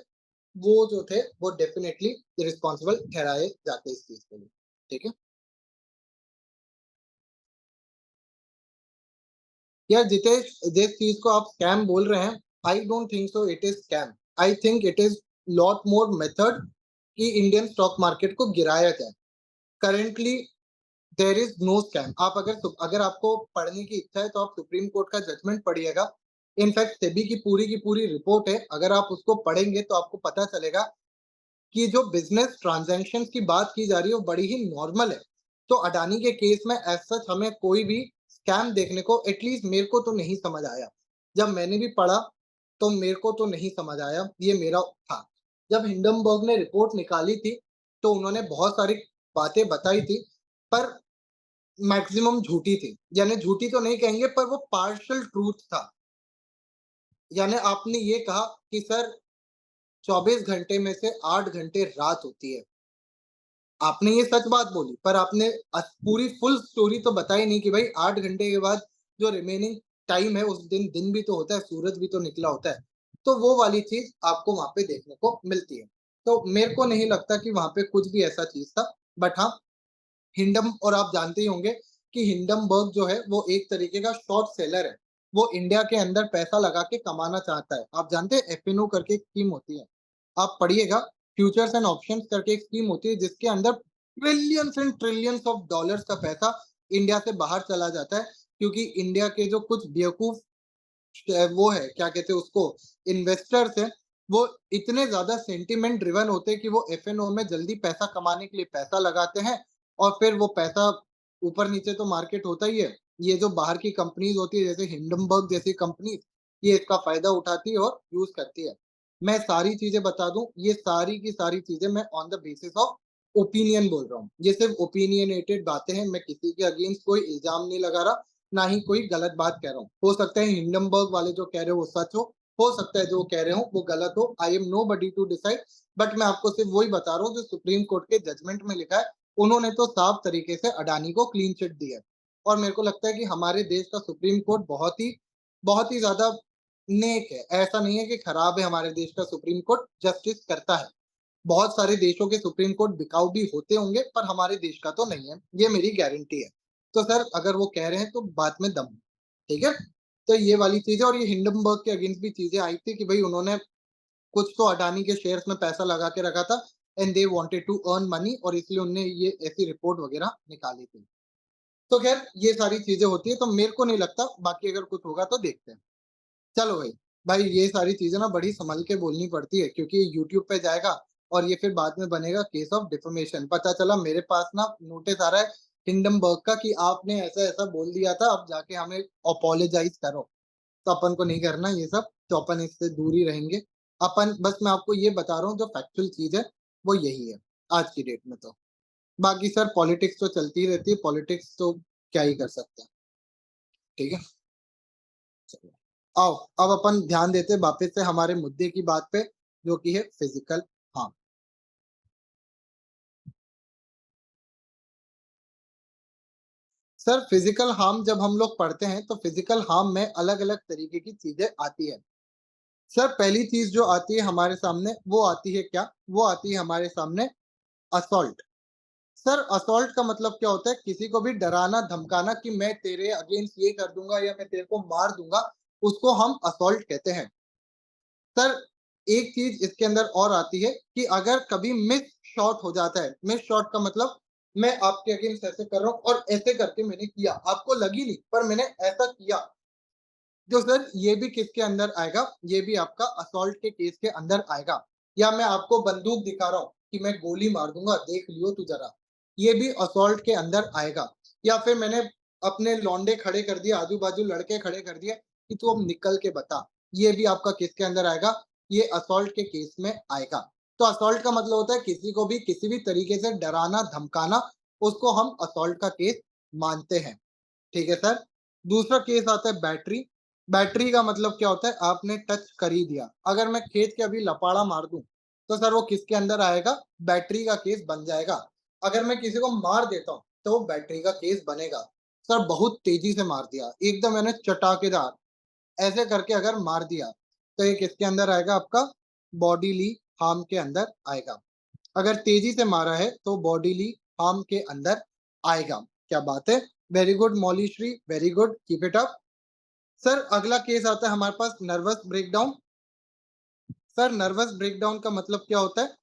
वो जो थे, वो डेफ़िनेटली रिस्पॉन्सिबल ठहराए जाते इस चीज़ के लिए। ठीक है? यार जितेश, जिस चीज़ को आप स्कैम बोल रहे हैं, I don't think so it is scam. I think it is lot more method कि इंडियन स्टॉक मार्केट को गिराया जाए। Currently there is no scam. आप अगर आपको पढ़ने की इच्छा है तो आप सुप्रीम कोर्ट का जजमेंट पढ़िएगा। इनफैक्ट सेबी की पूरी रिपोर्ट है, अगर आप उसको पढ़ेंगे तो आपको पता चलेगा कि जो बिज़नेस ट्रांज़ैक्शंस की बात की जा रही है वो बड़ी ही नॉर्मल है। तो अडानी के केस में एज़ सच हमें कोई भी स्कैम देखने को एटलीस्ट मेरे को तो नहीं समझ आया। जब मैंने भी पढ़ा तो मेरे को तो नहीं समझ आया, ये मेरा था। जब हिंडनबर्ग ने रिपोर्ट निकाली थी, तो उन्होंने बहुत सारी बातें बताई थी, पर मैक्सिमम झूठी थी। यानी झूठी तो नहीं कहेंगे पर वो पार्शियल ट्रूथ था। यानी आपने ये कहा कि सर 24 घंटे में से 8 घंटे रात होती है। आपने ये सच बात बोली, पर आपने पूरी फुल स्टोरी तो बताई नहीं कि भाई 8 घंटे के बाद जो रिमेनिंग टाइम है उस दिन दिन भी तो होता है, सूरज भी तो निकला होता है। तो वो वाली चीज़ आपको वहाँ पे देखने को मिलती है। तो मेरे को नहीं लगता कि वहाँ पे कुछ भी ऐसा चीज़ था। बट हाँ, हिंडम और आप जानते ही होंगे कि हिंडनबर्ग जो है वो एक तरीके का शॉर्ट सेलर है। वो इंडिया के अंदर पैसा लगा के कमाना चाहता है। आप जानते हैं एफएनओ करके एक स्कीम होती है। आप पढ़िएगा, फ्यूचर्स एंड ऑप्शंस करके एक स्कीम होती है जिसके अंदर trillions and trillions of dollars का पैसा इंडिया से बाहर चला जाता है क्योंकि इंडिया के जो कुछ बेवकूफ वो है क्या कहते हैं उसको इन्वेस्टर्स हैं, वो इतने ज़्यादा सेंटिमेंट ड्रिवन होते हैं कि वो एफएनओ में जल्दी पैसा कमाने के लिए पैसा लगाते हैं और फिर वो पैसा ऊपर-नीचे तो मार्केट होता ही है। ये जो बाहर की कंपनीज़ होती है जैसे हिंडनबर्ग जैसी कंपनीज़, ये इसका फ़ायदा उठाती है और यूज़ करती है। मैं सारी चीज़ें बता दूँ, ये सारी की सारी चीज़ें मैं on the basis of opinion बोल रहा हूँ। ये सिर्फ़ ओपिनियनेटेड बातें हैं, मैं किसी के अगेंस्ट कोई इल्ज़ाम नहीं लगा रहा, ना ही कोई गलत बात कह रहा हूँ। हो सकता है हिंडनबर्ग वाले जो कह रहे हो वो सच हो सकता है जो कह रहे हो वो गलत हो। I am nobody to decide, but मैं आपको सिर्फ़ वही बता रहा हूँ जो सुप्रीम कोर्ट के जजमेंट में लिखा है। उन्होंने तो साफ तरीके से अडानी को क्लीन चिट दी है और मेरे को लगता है कि हमारे देश का सुप्रीम कोर्ट बहुत ही ज़्यादा नेक है। ऐसा नहीं है कि खराब है हमारे देश का सुप्रीम कोर्ट, जस्टिस करता है। बहुत सारे देशों के सुप्रीम कोर्ट बिकाऊ भी होते होंगे, पर हमारे देश का तो नहीं है, ये मेरी गारंटी है। तो सर अगर वो कह रहे हैं तो बात में दम है, ठीक है? तो ये वाली चीज़ है और ये हिंडनबर्ग के अगेंस्ट भी चीज़ें आई थी कि भई उन्होंने कुछ तो अडानी के शेयर्स में पैसा लगा के रखा था and they wanted to earn money और इसलिए उन्होंने ये ऐसी रिपोर्ट वगैरह निकाली थी। तो ख़ैर ये सारी चीज़ें होती हैं, तो मेरे को नहीं लगता, बाकी अगर कुछ होगा तो देखते हैं। चलो भाई, भाई ये सारी चीजें ना बड़ी संभल के बोलनी पड़ती है, क्योंकि ये यूट्यूब पे जाएगा और ये फिर बाद में बनेगा केस ऑफ डिफेमेशन। पता चला मेरे पास ना नोटिस आ रहा है हिंडनबर्ग का कि आपने ऐसा ऐसा बोल दिया था, अब जाके हमें अपोलोजाइज करो। तो अपन को नहीं करना ये सब, तो अपन इससे दूर ही रहेंगे। अपन बस मैं आपको ये बता रहा हूँ जो फैक्चुअल चीज है वो यही है आज की डेट में। तो बाकी सर पॉलिटिक्स तो चलती ही रहती है, पॉलिटिक्स तो क्या ही कर सकते हैं। ठीक है, चलो आओ अब अपन ध्यान देते हैं वापस से हमारे मुद्दे की बात पे, जो कि है physical harm. Sir physical harm जब हम लोग पढ़ते हैं तो फिजिकल हार्म में अलग अलग तरीके की चीजें आती है। सर पहली चीज जो आती है हमारे सामने वो आती है क्या, वो आती है हमारे सामने असॉल्ट। सर असॉल्ट का मतलब क्या होता है, किसी को भी डराना धमकाना कि मैं तेरे अगेंस्ट ये कर दूंगा या मैं तेरे को मार दूंगा, उसको हम असॉल्ट कहते हैं। सर एक चीज इसके अंदर और आती है कि अगर कभी मिस शॉट हो जाता है, मिस शॉट का मतलब मैं आपके अगेंस्ट ऐसे कर रहा हूँ और ऐसे करके मैंने किया, आपको लगी नहीं पर मैंने ऐसा किया, जो सर ये भी किसके अंदर आएगा, ये भी आपका असॉल्ट के केस के अंदर आएगा। या मैं आपको बंदूक दिखा रहा हूँ कि मैं गोली मार दूंगा, देख लियो तू जरा, ये भी असॉल्ट के अंदर आएगा। या फिर मैंने अपने लौंडे खड़े कर दिए, आजू बाजू लड़के खड़े कर दिए कि तू अब निकल के बता, ये भी आपका किसके अंदर आएगा, ये असॉल्ट के केस में आएगा। तो असॉल्ट का मतलब होता है किसी को भी किसी भी तरीके से डराना धमकाना, उसको हम असॉल्ट का केस मानते हैं। ठीक है सर। दूसरा केस आता है बैटरी। बैटरी का मतलब क्या होता है, आपने टच कर ही दिया, अगर मैं खींच के अभी लपाड़ा मार दूं तो सर वो किसके अंदर आएगा, बैटरी का केस बन जाएगा। अगर मैं किसी को मार देता हूं तो वो बैटरी का केस बनेगा। सर बहुत तेजी से मार दिया, एकदम मैंने चटाकेदार ऐसे करके अगर मार दिया तो ये किसके अंदर आएगा, आपका बॉडीली हार्म के अंदर आएगा। अगर तेजी से मारा है तो बॉडीली हार्म के अंदर आएगा। क्या बात है, very good Maulishree, very good, keep it up. Sir अगला केस आता है हमारे पास nervous breakdown. Sir nervous breakdown का मतलब क्या होता है,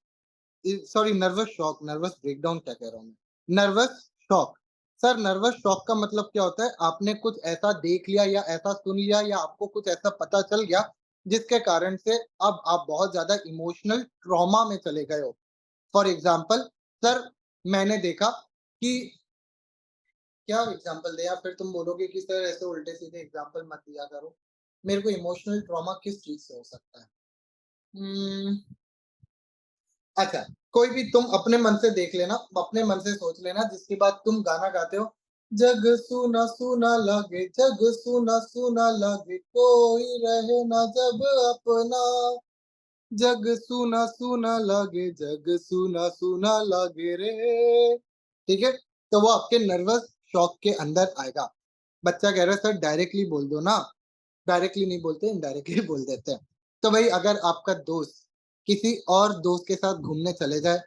sorry nervous shock, nervous breakdown क्या कह रहा हूँ मैं, nervous shock. Sir nervous shock का मतलब क्या होता है, आपने कुछ ऐसा देख लिया या ऐसा सुन लिया या आपको कुछ ऐसा पता चल गया जिसके कारण से अब आप बहुत ज्यादा इमोशनल ट्रॉमा में चले गए हो। फॉर एग्जाम्पल सर मैंने देखा कि, क्या एग्जाम्पल दे, या फिर तुम बोलोगे कि सर ऐसे उल्टे सीधे एग्जाम्पल मत दिया करो। मेरे को इमोशनल ट्रॉमा किस चीज से हो सकता है? हम्म, अच्छा, कोई भी तुम अपने मन से देख लेना, अपने मन से सोच लेना जिसके बाद तुम गाना गाते हो, जग सुना सुना लगे, जग सुना सुना लगे, कोई रहे ना जब अपना, जग सुना सुना लगे, जग सुना सुना लगे रे। ठीक है, तो वो आपके नर्वस शॉक के अंदर आएगा। बच्चा कह रहा है सर डायरेक्टली बोल दो ना, डायरेक्टली नहीं बोलते, इनडायरेक्टली बोल देते हैं। तो भाई अगर आपका दोस्त किसी और दोस्त के साथ घूमने चले जाए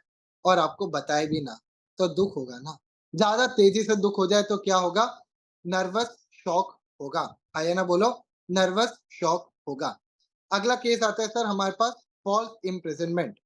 और आपको बताए भी ना, तो दुख होगा ना। ज्यादा तेजी से दुख हो जाए तो क्या होगा, नर्वस शॉक होगा। आइए ना बोलो, नर्वस शॉक होगा। अगला केस आता है सर हमारे पास false imprisonment.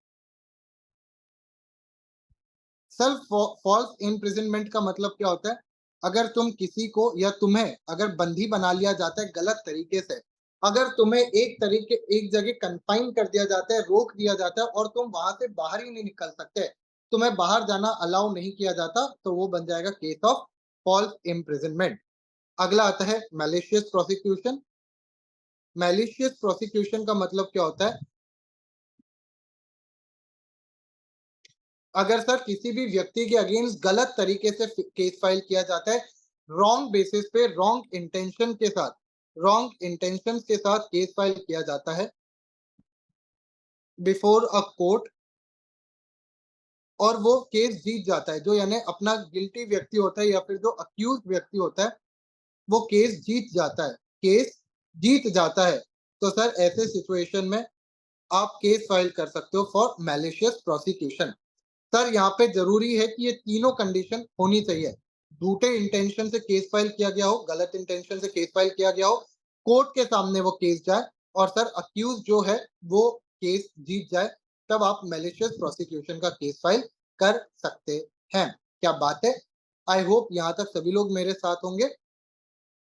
Sir false imprisonment का मतलब क्या होता है, अगर तुम किसी को या तुम्हें अगर बंदी बना लिया जाता है गलत तरीके से, अगर तुम्हें एक जगह कंफाइन कर दिया जाता है, रोक दिया जाता है और तुम वहां से बाहर ही नहीं निकल सकते, तुम्हें बाहर जाना अलाउ नहीं किया जाता, तो वो बन जाएगा केस ऑफ फॉल्स इम्प्रिजनमेंट। अगला आता है मैलिशियस प्रोसिक्यूशन। मैलिशियस प्रोसिक्यूशन का मतलब क्या होता है, अगर सर किसी भी व्यक्ति के अगेंस्ट गलत तरीके से केस फाइल किया जाता है, रॉन्ग बेसिस पे रॉन्ग इंटेंशन के साथ, रॉन्ग इंटेंशन के साथ केस फाइल किया जाता है बिफोर अ कोर्ट, और वो केस जीत जाता है, जो यानी अपना गिल्टी व्यक्ति होता है या फिर जो अक्यूज व्यक्ति होता है वो केस जीत जाता है, केस जीत जाता है, तो सर ऐसे सिचुएशन में आप केस फाइल कर सकते हो फॉर मैलिशियस प्रोसिक्यूशन। सर यहाँ पे जरूरी है कि ये तीनों कंडीशन होनी चाहिए, झूठे इंटेंशन से केस फाइल किया गया हो, गलत इंटेंशन से केस फाइल किया गया हो, कोर्ट के सामने वो केस जाए, और सर अक्यूज जो है वो केस जीत जाए, तब आप मैलिशियस प्रोसिक्यूशन का केस फाइल कर सकते हैं। क्या बात है, आई होप यहाँ तक सभी लोग मेरे साथ होंगे।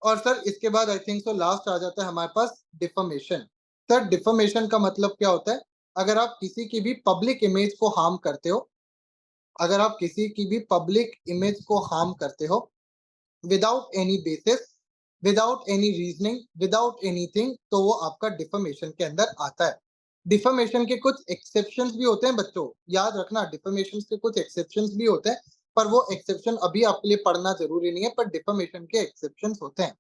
और सर इसके बाद आई थिंक सो लास्ट आ जाता है हमारे पास डिफमेशन। सर डिफमेशन का मतलब क्या होता है? अगर आप किसी की भी पब्लिक इमेज को हार्म करते हो, अगर आप किसी की भी पब्लिक इमेज को हार्म करते हो without any basis, without any reasoning, without anything, तो वो आपका डिफमेशन के अंदर आता है। डिफमेशन के कुछ एक्सेप्शंस भी होते हैं बच्चों, याद रखना डिफमेशन के कुछ एक्सेप्शंस भी होते हैं, पर वो एक्सेप्शन अभी आपके लिए पढ़ना जरूरी नहीं है, पर डिफमेशन के एक्सेप्शंस होते हैं।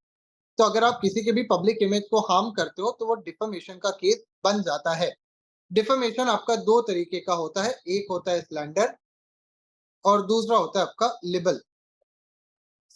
तो अगर आप किसी के भी पब्लिक इमेज को हार्म करते हो तो वो डिफमेशन का केस बन जाता है। डिफमेशन आपका दो तरीके का होता है, एक होता है स्लैंडर और दूसरा होता है आपका label.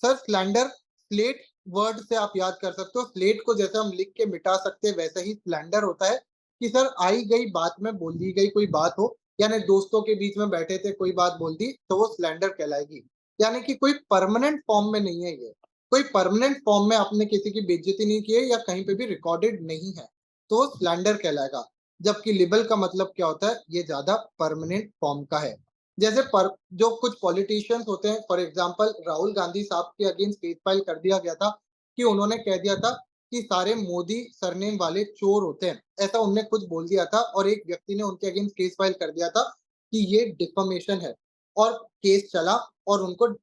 Sir slander slate word से आप याद कर सकते हो, स्लेट को जैसे हम लिख के मिटा सकते हैं वैसे ही स्लैंडर होता है कि सर आई गई बात में बोल दी गई कोई बात हो, यानी दोस्तों के बीच में बैठे थे कोई बात बोल दी तो वो स्लैंडर कहलाएगी। यानी कि कोई परमानेंट फॉर्म में नहीं है, ये कोई परमानेंट फॉर्म में आपने किसी की बेइज्जती नहीं की है या कहीं पे भी रिकॉर्डेड नहीं है, तो वो स्लैंडर कहलाएगा। जबकि लिबल का मतलब क्या होता है, ये ज्यादा परमानेंट फॉर्म का है। जैसे पर जो कुछ पॉलिटिशियंस होते हैं, फॉर एग्जांपल राहुल गांधी साहब के अगेंस्ट केस फाइल कर दिया गया था कि उन्होंने कह दिया था कि सारे मोदी सरनेम वाले चोर होते हैं, ऐसा उनने कुछ बोल दिया था और एक व्यक्ति ने उनके अगेंस्ट केस फाइल कर दिया था कि ये डिफमेशन है, और केस चला और उनको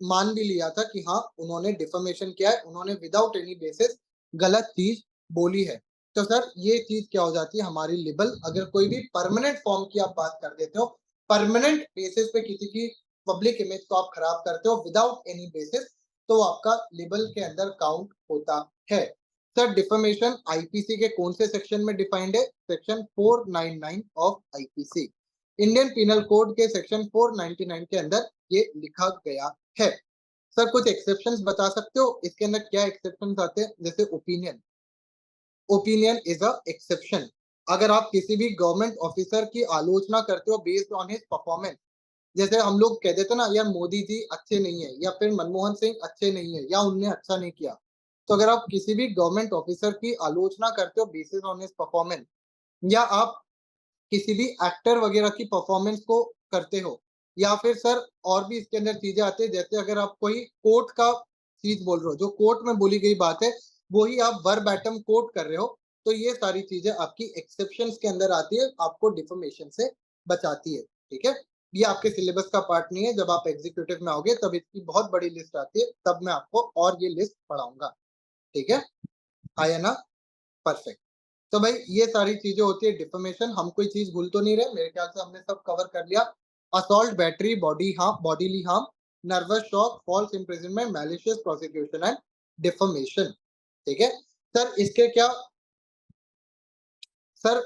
मान भी लिया था कि हाँ उन्होंने डिफमेशन किया है, उन्होंने विदाउट एनी बेसिस गलत चीज बोली है। तो सर ये चीज क्या हो जाती है हमारी लिबल, अगर कोई भी परमानेंट फॉर्म की आप बात कर देते हो, परमानेंट बेसिस पे किसी की पब्लिक इमेज को आप खराब करते हो विदाउट एनी बेसिस, तो आपका लिबल के अंदर काउंट होता है। सर डिफेमेशन आईपीसी के कौन से सेक्शन में डिफाइंड है? Section 499 of IPC, Indian penal code के सेक्शन 499 के अंदर ये लिखा गया है। सर कुछ एक्सेप्शंस बता सकते हो इसके अंदर क्या एक्सेप्शंस आते हैं? जैसे opinion, opinion is a exception. अगर आप किसी भी गवर्नमेंट ऑफिसर की आलोचना करते हो बेस्ड ऑन हिज परफॉर्मेंस, जैसे हम लोग कह देते ना यार मोदी जी अच्छे नहीं है या फिर मनमोहन सिंह अच्छे नहीं है या उनने अच्छा नहीं किया, तो अगर आप किसी भी गवर्नमेंट ऑफिसर की आलोचना करते हो बेसिस ऑन हिज परफॉर्मेंस, या आप किसी भी एक्टर वगैरह की परफॉर्मेंस को करते हो, या फिर सर और भी इसके अंदर चीजें आती है, जैसे अगर आप कोई कोर्ट का चीज बोल रहे हो, जो कोर्ट में बोली गई बात है वो ही आप वर्बैटम कोट कर रहे हो, तो ये सारी चीजें आपकी एक्सेप्शंस के अंदर आती है, आपको डिफॉर्मेशन से बचाती है। ठीक है, ये आपके सिलेबस का पार्ट नहीं है, जब आप एग्जीक्यूटिव में आओगे तब इसकी बहुत बड़ी लिस्ट आती है, तब मैं आपको और ये लिस्ट पढ़ाऊंगा। ठीक है, आया ना? परफेक्ट। तो भाई ये सारी चीजें होती है डिफॉर्मेशन, हम कोई चीज भूल तो नहीं रहे, मेरे ख्याल से हमने सब कवर कर लिया। Assault, battery, body harm, bodily harm, nervous shock, false imprisonment, malicious prosecution and deformation. ठीक है सर, इसके क्या सर,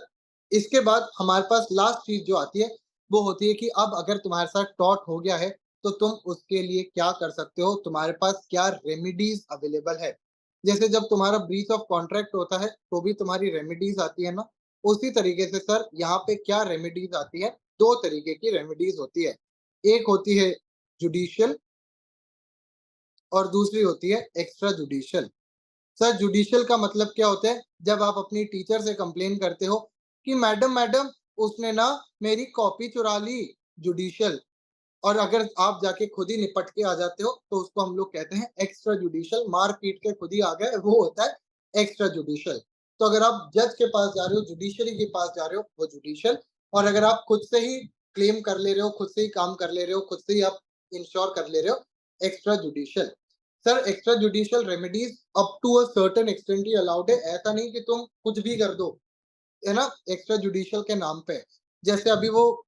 इसके बाद हमारे पास लास्ट चीज जो आती है वो होती है कि अब अगर तुम्हारे साथ टॉट हो गया है तो तुम उसके लिए क्या कर सकते हो, तुम्हारे पास क्या रेमिडीज अवेलेबल है। जैसे जब तुम्हारा ब्रीच ऑफ कॉन्ट्रैक्ट होता है तो भी तुम्हारी रेमिडीज आती है ना, उसी तरीके से सर यहाँ पे क्या रेमिडीज आती है, दो तरीके की रेमिडीज होती है, एक होती है जुडिशियल और दूसरी होती है एक्स्ट्रा जुडिशियल। सर जुडिशियल का मतलब क्या होता है? जब आप अपनी टीचर से कंप्लेन करते हो कि मैडम मैडम उसने ना मेरी कॉपी चुरा ली, जुडिशियल। और अगर आप जाके खुद ही निपट के आ जाते हो तो उसको हम लोग कहते हैं एक्स्ट्रा जुडिशियल, मार पीट के खुद ही आ गए, वो होता है एक्स्ट्रा जुडिशियल। तो अगर आप जज के पास जा रहे हो, जुडिशरी के पास जा रहे हो, वो जुडिशियल। और अगर आप खुद से ही क्लेम कर ले रहे हो, खुद से ही काम कर ले रहे हो, खुद से ही आप इंश्योर कर ले रहे हो, extrajudicial. Sir extrajudicial remedies up to a certain extent ही अलाउड है, ऐसा नहीं कि तुम कुछ भी कर दो, है ना, एक्स्ट्रा जुडिशियल के नाम पे। जैसे अभी वो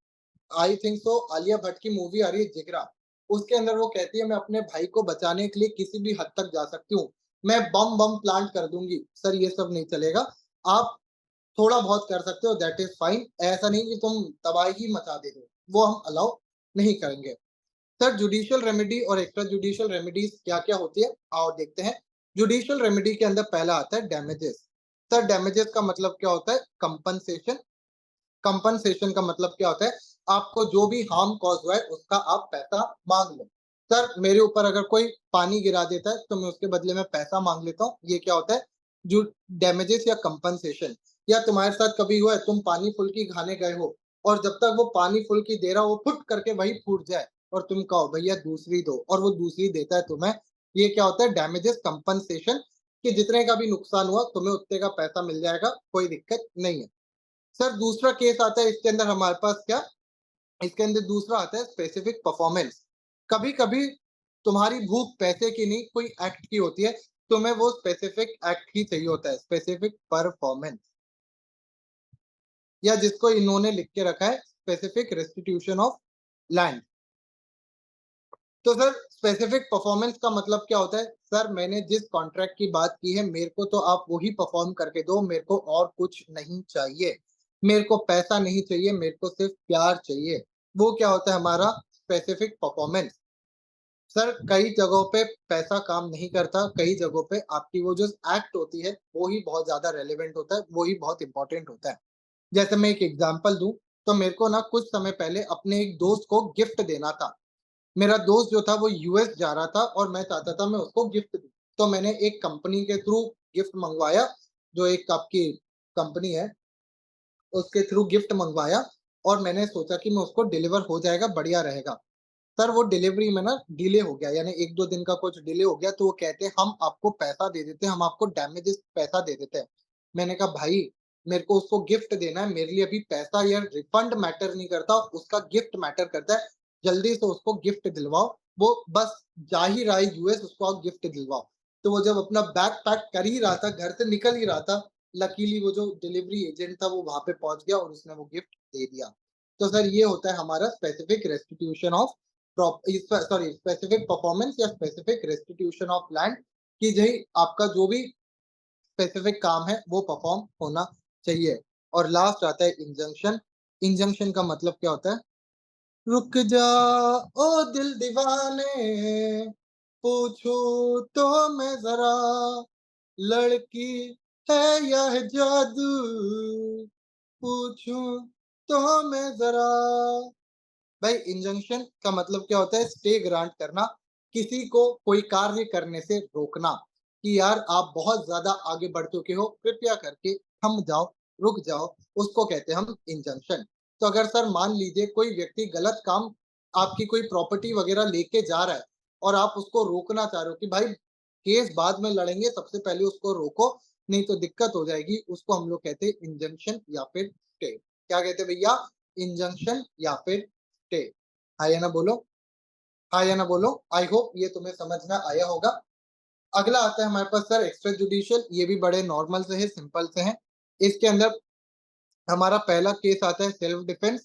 I think so Alia Bhatt की मूवी आ रही है जिगरा, उसके अंदर वो कहती है मैं अपने भाई को बचाने के लिए किसी भी हद तक जा सकती हूँ, मैं बम बम प्लांट कर दूंगी। सर ये सब नहीं चलेगा, आप थोड़ा बहुत कर सकते हो, दैट इज फाइन, ऐसा नहीं कि तुम तबाही मचा दे दो, वो हम अलाउ नहीं करेंगे। सर जुडिशियल रेमेडी और एक्स्ट्रा जुडिशियल रेमेडीज क्या क्या होती है आओ देखते हैं। जुडिशियल रेमेडी के अंदर पहला आता है डैमेजेस। सर डैमेजेस का मतलब क्या होता है? कंपनसेशन। कंपनसेशन का मतलब क्या होता है? आपको जो भी हार्म कॉज हुआ है उसका आप पैसा मांग लो। सर मेरे ऊपर अगर कोई पानी गिरा देता है तो मैं उसके बदले में पैसा मांग लेता हूँ, ये क्या होता है? जो डैमेजेस या कंपनसेशन। या तुम्हारे साथ कभी हुआ है तुम पानी फुल्की खाने गए हो और जब तक वो पानी फुल्की दे रहा हो वो फुट करके वही फूट जाए और तुम कहो भैया दूसरी दो और वो दूसरी देता है तुम्हें, ये क्या होता है? Damages compensation. कि जितने का भी नुकसान हुआ तुम्हें उतने का पैसा मिल जाएगा, कोई दिक्कत नहीं है। सर दूसरा केस आता है इसके अंदर हमारे पास क्या, इसके अंदर दूसरा आता है स्पेसिफिक परफॉर्मेंस। कभी-कभी तुम्हारी भूख पैसे की नहीं, कोई एक्ट की होती है, तुम्हें वो स्पेसिफिक एक्ट ही चाहिए होता है, स्पेसिफिक परफॉर्मेंस, या जिसको इन्होंने लिख के रखा है स्पेसिफिक रेस्टिट्यूशन ऑफ लैंड। तो सर स्पेसिफिक परफॉर्मेंस का मतलब क्या होता है? सर मैंने जिस कॉन्ट्रैक्ट की बात की है, मेरे को तो आप वही परफॉर्म करके दो, मेरे को और कुछ नहीं चाहिए। मेरे को पैसा नहीं चाहिए, मेरे को सिर्फ प्यार चाहिए। वो क्या होता है हमारा स्पेसिफिक परफॉर्मेंस। सर कई जगहों पे पैसा काम नहीं करता, कई जगहों पे आपकी वो जो एक्ट होती है, वो ही बहुत ज़्यादा रेलेवेंट होता है, वो ही बहुत इम्पोर्टेंट होता है। जैसे मैं एक एग्ज़ाम्पल दूँ, तो मेरे को ना कुछ समय पहले अपने एक दोस्त को गिफ्ट देना था। मेरा दोस्त जो था वो यूएस जा रहा था और मैं चाहता था मैं उसको गिफ्ट दूँ। तो मैंने एक कंपनी के थ्रू गिफ्ट मँगवाया, जो एक आपकी कंपनी है, उसके थ्रू गिफ्ट मँगवाया और मैंने सोचा कि मैं उसको डिलीवर हो जाएगा, बढ़िया रहेगा। सर वो डिलीवरी में ना डिले हो गया, यानी 1-2 दिन का कुछ डिले हो गया, तो वो कहते हैं हम आपको पैसा दे देते हैं, हम आपको डैमेजेस पैसा दे देते हैं। मैंने कहा भाई मेरे को उसको गिफ्ट देना है, मेरे लिए अभी पैसा या रिफंड मैटर नहीं करता, उसका गिफ्ट मैटर करता है। जल्दी से उसको गिफ्ट दिलवाओ, वो बस जा ही रहा है यूएस, उसको आप गिफ्ट दिलवाओ। तो वो जब अपना बैग पैक कर ही रहा था, घर से निकल ही रहा था, लकीली वो जो डिलीवरी एजेंट था वो वहाँ पे पहुँच गया और उसने वो गिफ्ट दे दिया। तो सर ये होता है हमारा specific restitution of specific performance या स्पेसिफिक रेस्टिट्यूशन ऑफ लैंड, कि जी आपका जो भी स्पेसिफिक काम है वो परफॉर्म होना चाहिए। और लास्ट आता है इंजंक्शन। इंजंक्शन का मतलब क्या होता है? रुक जा ओ दिल दीवाने, पूछूं तो मैं जरा, लड़की है या है जादू, पूछूं तो मैं जरा। भाई इंजंक्शन का मतलब क्या होता है? स्टे ग्रांट करना, किसी को कोई कार्य करने से रोकना, कि यार आप बहुत ज्यादा आगे बढ़ चुके हो, कृपया करके थम जाओ, रुक जाओ, उसको कहते हैं हम इंजंक्शन। तो अगर सर मान लीजिए कोई व्यक्ति गलत काम, आपकी कोई प्रॉपर्टी वगैरह लेके जा रहा है और आप उसको रोकना चाह रहे हो कि भाई केस बाद में लड़ेंगे, सबसे पहले उसको रोको, नहीं तो दिक्कत हो जाएगी, उसको हम लोग कहते हैं इंजंक्शन या फिर स्टे। क्या कहते हैं भैया? इंजंक्शन या फिर स्टे। हाँ या ना बोलो, हाँ या ना बोलो। आई होप ये तुम्हें समझ में आया होगा। अगला आता है हमारे पास सर एक्स्ट्रा जुडिशियल, ये भी बड़े नॉर्मल से है, सिंपल से है। इसके अंदर हमारा पहला केस आता है सेल्फ डिफेंस।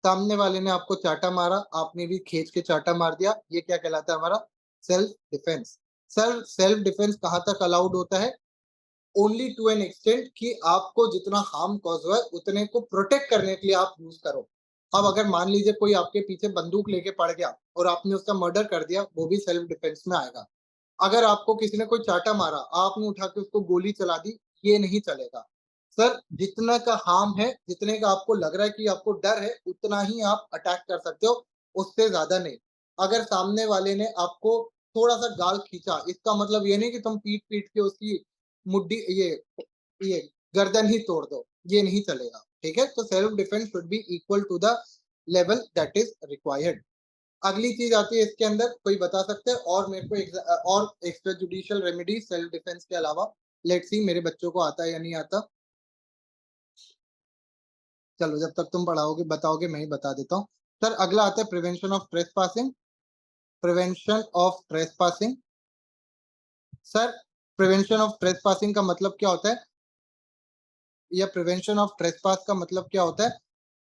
सामने वाले ने आपको चाटा मारा, आपने भी खींच के चाटा मार दिया, ये क्या कहलाता है हमारा? Self defence. Sir self defence कहाँ तक अलाउड होता है? ओनली टू एन एक्सटेंट, कि आपको जितना हार्म कॉज हुआ है उतने को प्रोटेक्ट करने के लिए आप यूज करो। अब अगर मान लीजिए कोई आपके पीछे बंदूक लेके पड़ गया और आपने उसका मर्डर कर दिया, वो भी सेल्फ डिफेंस में आएगा। अगर आपको किसी ने कोई चाटा मारा, आपने उठा के उसको गोली चला दी, ये नहीं चलेगा। सर जितना का हार्म है, जितने का आपको लग रहा है कि आपको डर है, उतना ही आप अटैक कर सकते हो, उससे ज्यादा नहीं। अगर सामने वाले ने आपको थोड़ा सा गाल खींचा, इसका मतलब ये नहीं कि तुम पीट पीट के उसकी मुड्डी ये गर्दन ही तोड़ दो, ये नहीं चलेगा। ठीक है? तो self defence should be equal to the level that is required. अगली चीज आती है इसके अंदर, कोई बता सकते हैं और मेरे को और extra judicial remedy self defence के अलावा? लेट्स सी मेरे बच्चों को आता है या नहीं आता। चलो जब तक तुम पढ़ाओगे बताओगे, मैं ही बता देता हूँ। सर अगला आता है prevention of trespassing. Prevention of trespassing. Sir prevention of trespassing का मतलब क्या होता है? या प्रिवेंशन ऑफ ट्रेसपास का मतलब क्या होता है?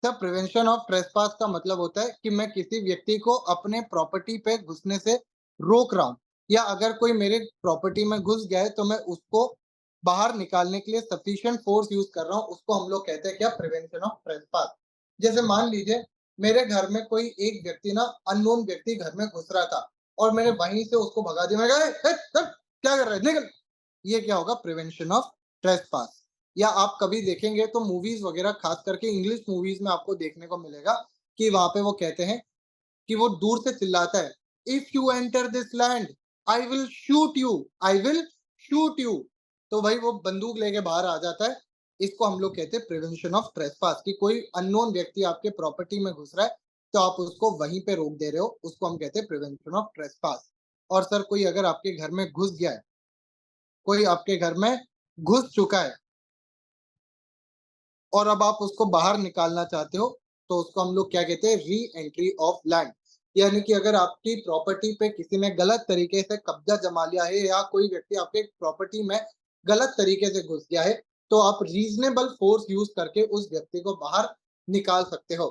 सर प्रिवेंशन ऑफ ट्रेसपास का मतलब होता है कि मैं किसी व्यक्ति को अपने प्रॉपर्टी पे घुसने से रोक रहा हूँ, या अगर कोई मेरे प्रॉपर्टी में घुस गया है तो मैं उसको बाहर निकालने के लिए सफिशिएंट फोर्स यूज कर रहा हूँ, उसको हम लोग कहते हैं क्या? Prevention of trespass. जैसे मान लीजिए मेरे घर में कोई एक व्यक्ति ना, अननोन व्यक्ति घर में घुस रहा था और मैंने वहीं से उसको भगा दिया, मैं कहा, हट, क्या कर रहा है, निकल। ये क्या होगा? Prevention of trespass. या आप कभी देखेंगे तो मूवीज वगैरह, खास करके इंग्लिश मूवीज में आपको देखने को मिलेगा कि वहां पे वो कहते हैं कि वो दूर से चिल्लाता है, if you enter this land I will shoot you, I will shoot you. तो भाई वो बंदूक लेके बाहर आ जाता है। इसको हम लोग कहते हैं प्रिवेंशन ऑफ ट्रेसपास, कि कोई अननोन व्यक्ति आपके प्रॉपर्टी में घुस रहा है तो आप उसको वहीं पे रोक दे रहे हो, उसको हम कहते हैं प्रिवेंशन ऑफ ट्रेसपास। और सर कोई अगर आपके घर में घुस गया है कोई आपके घर में घुस चुका है और अब आप उसको बाहर निकालना चाहते हो, तो उसको हम लोग क्या कहते हैं, री एंट्री ऑफ लैंड। यानी कि अगर आपकी प्रॉपर्टी पे किसी ने गलत तरीके से कब्जा जमा लिया है या कोई व्यक्ति आपके प्रॉपर्टी में गलत तरीके से घुस गया है, तो आप रीजनेबल फोर्स यूज करके उस व्यक्ति को बाहर निकाल सकते हो।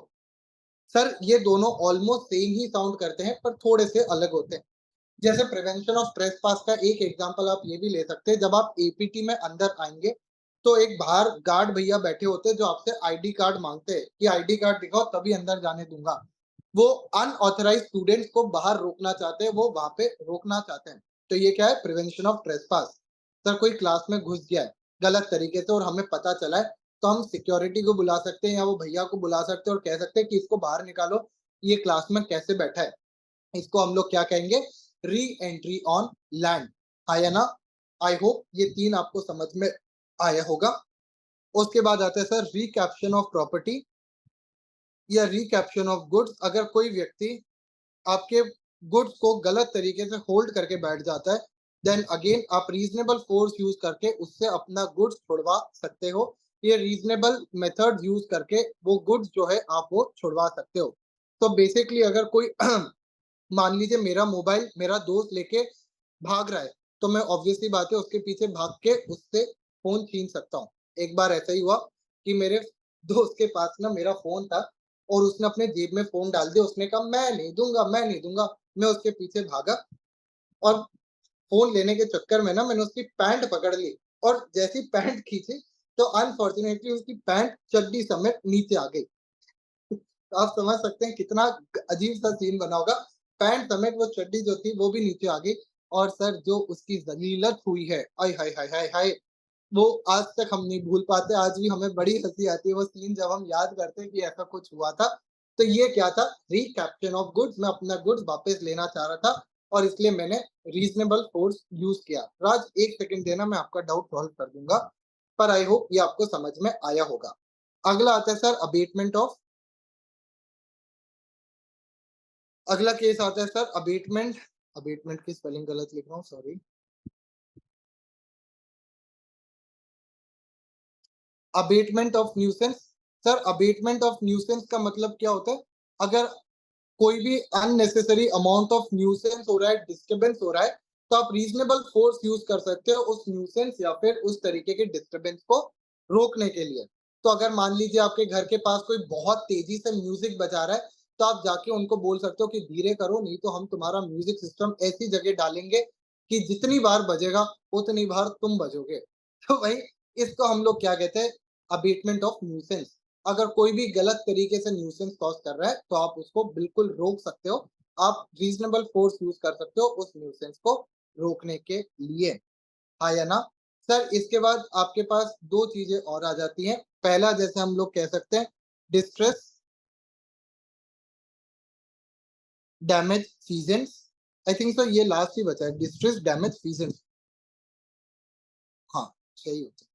सर ये दोनों ऑलमोस्ट सेम ही साउंड करते हैं पर थोड़े से अलग होते हैं। जैसे प्रिवेंशन ऑफ ट्रेसपास का एक एग्जांपल आप ये भी ले सकते हैं। जब आप एपीटी में अंदर आएंगे तो एक बाहर गार्ड भैया बैठे होते हैं जो आपसे आईडी कार्ड मांगते हैं कि आईडी कार्ड दिखाओ तभी अंदर जाने दूंगा। वो अनऑथराइज्ड स्टूडेंट्स को बाहर रोकना चाहते हैं, वो वहां पे रोकना चाहते हैं। तो ये क्या है, प्रिवेंशन ऑफ ट्रेसपास। सर कोई क्लास में घुस गया है गलत तरीके से और हमें पता चला है, तो हम सिक्योरिटी को बुला सकते हैं या वो भैया को बुला सकते हैं और कह सकते हैं कि इसको बाहर निकालो, ये क्लास में कैसे बैठा है। इसको हम लोग क्या कहेंगे, री एंट्री ऑन लैंड। आया ना? आई होप ये तीन आपको समझ में आया होगा। उसके बाद आता है सर रिकैप्शन ऑफ प्रॉपर्टी या रिकैप्शन ऑफ गुड्स। अगर कोई व्यक्ति आपके गुड्स को गलत तरीके से होल्ड करके बैठ जाता है, देन अगेन आप रीजनेबल फोर्स यूज करके उससे अपना गुड्स छुड़वा सकते हो। ये रीजनेबल मेथड यूज करके वो गुड्स जो है आप वो छुड़वा सकते हो। तो बेसिकली अगर कोई मान लीजिए मेरा मोबाइल मेरा दोस्त लेके भाग रहा है, तो मैं ऑब्वियसली बात है उसके पीछे भाग के उससे फ़ोन छीन सकता हूँ। एक बार ऐसा ही हुआ कि मेरे दोस्त के पास ना मेरा फ़ोन था और उसने अपने जेब में फ़ोन डाल दिया। उसने कहा मैं नहीं दूँगा, मैं नहीं दूँगा। मैं उसके पीछे भागा और फ़ोन लेने के चक्कर में ना मैंने उसकी पैंट पकड़ ली और जैसे ही पैंट खींची तो अनफॉर्च्यूनेटली उसकी पैंट चड्डी समेत नीचे आ गई। तो आप समझ सकते हैं कितना अजीब सा सीन बना होगा। पैंट समेत वो चड्डी जो थी वो भी नीचे आ गई और सर जो उसकी ज़लीलत हुई है, आय हाय हाय हाय हाय! वो आज तक हम नहीं भूल पाते। आज भी हमें बड़ी हँसी आती है वो सीन जब हम याद करते हैं कि ऐसा कुछ हुआ था। तो ये क्या था, रिकैप्चर ऑफ गुड्स। मैं अपना गुड्स वापस लेना चाह रहा था और इसलिए मैंने रीज़नेबल फ़ोर्स यूज़ किया। राज 1 सेकंड देना, मैं आपका डाउट सॉल्व कर दूँगा, पर आई होप ये आपको समझ में आया होगा। अगला आता है सर अबेटमेंट ऑफ। अगला केस आता है सर अबेटमेंट। अबेटमेंट की स्पेलिंग गलत लिख रहा हूँ, sorry. Abetment of nuisance. Sir abetment of nuisance का मतलब क्या होता है? अगर कोई भी अननेसेसरी अमाउंट ऑफ न्यूसेंस हो रहा है, डिस्टर्बेंस हो रहा है, तो आप रीजनेबल फोर्स यूज कर सकते हो उस न्यूसेंस या फिर उस तरीके के डिस्टर्बेंस को रोकने के लिए। तो अगर मान लीजिए आपके घर के पास कोई बहुत तेजी से म्यूजिक बजा रहा है, तो आप जाके उनको बोल सकते हो कि धीरे करो, नहीं तो हम तुम्हारा म्यूजिक सिस्टम ऐसी जगह डालेंगे कि जितनी बार बजेगा उतनी बार तुम बजोगे। तो भाई इसको हम लोग क्या कहते हैं, अबेटमेंट ऑफ न्यूसेंस। अगर कोई भी गलत तरीके से न्यूसेंस कॉज कर रहा है तो आप उसको बिल्कुल रोक सकते हो। आप रीजनेबल फोर्स यूज कर सकते हो उस न्यूसेंस को रोकने के लिए। हाँ या ना? सर इसके बाद आपके पास दो चीजें और आ जाती हैं। पहला जैसे हम लोग कह सकते हैं distress damage फीजेंट्स। I think so ये लास्ट ही बचा है, डिस्ट्रेस डैमेज फीजेंट्स। हाँ, सही होता है।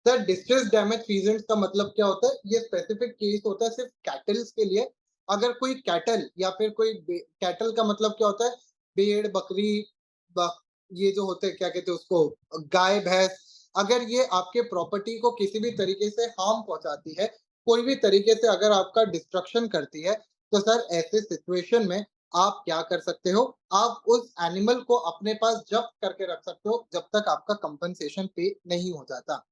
सर डिस्ट्रेस डैमेज फीजेंट्स का मतलब क्या होता है? ये स्पेसिफिक केस होता है सिर्फ कैटल्स के लिए। अगर कोई कैटल या फिर कोई कैटल का मतलब क्या होता है? भेड़, बकरी, बक, ये जो होते हैं क्या कहते हैं उसको, गाय, भैंस। अगर ये आपके प्रॉपर्टी को किसी भी तरीके से हार्म पहुंचाती है, कोई भी तरीके से अगर आपका डिस्ट्रक्शन करती है, तो सर ऐसे सिचुएशन में आप क्या कर सकते हो? आप उस एनिमल को अपने पास जब्त करके रख सकते हो जब तक आपका कंपनसेशन पे नहीं हो जाता।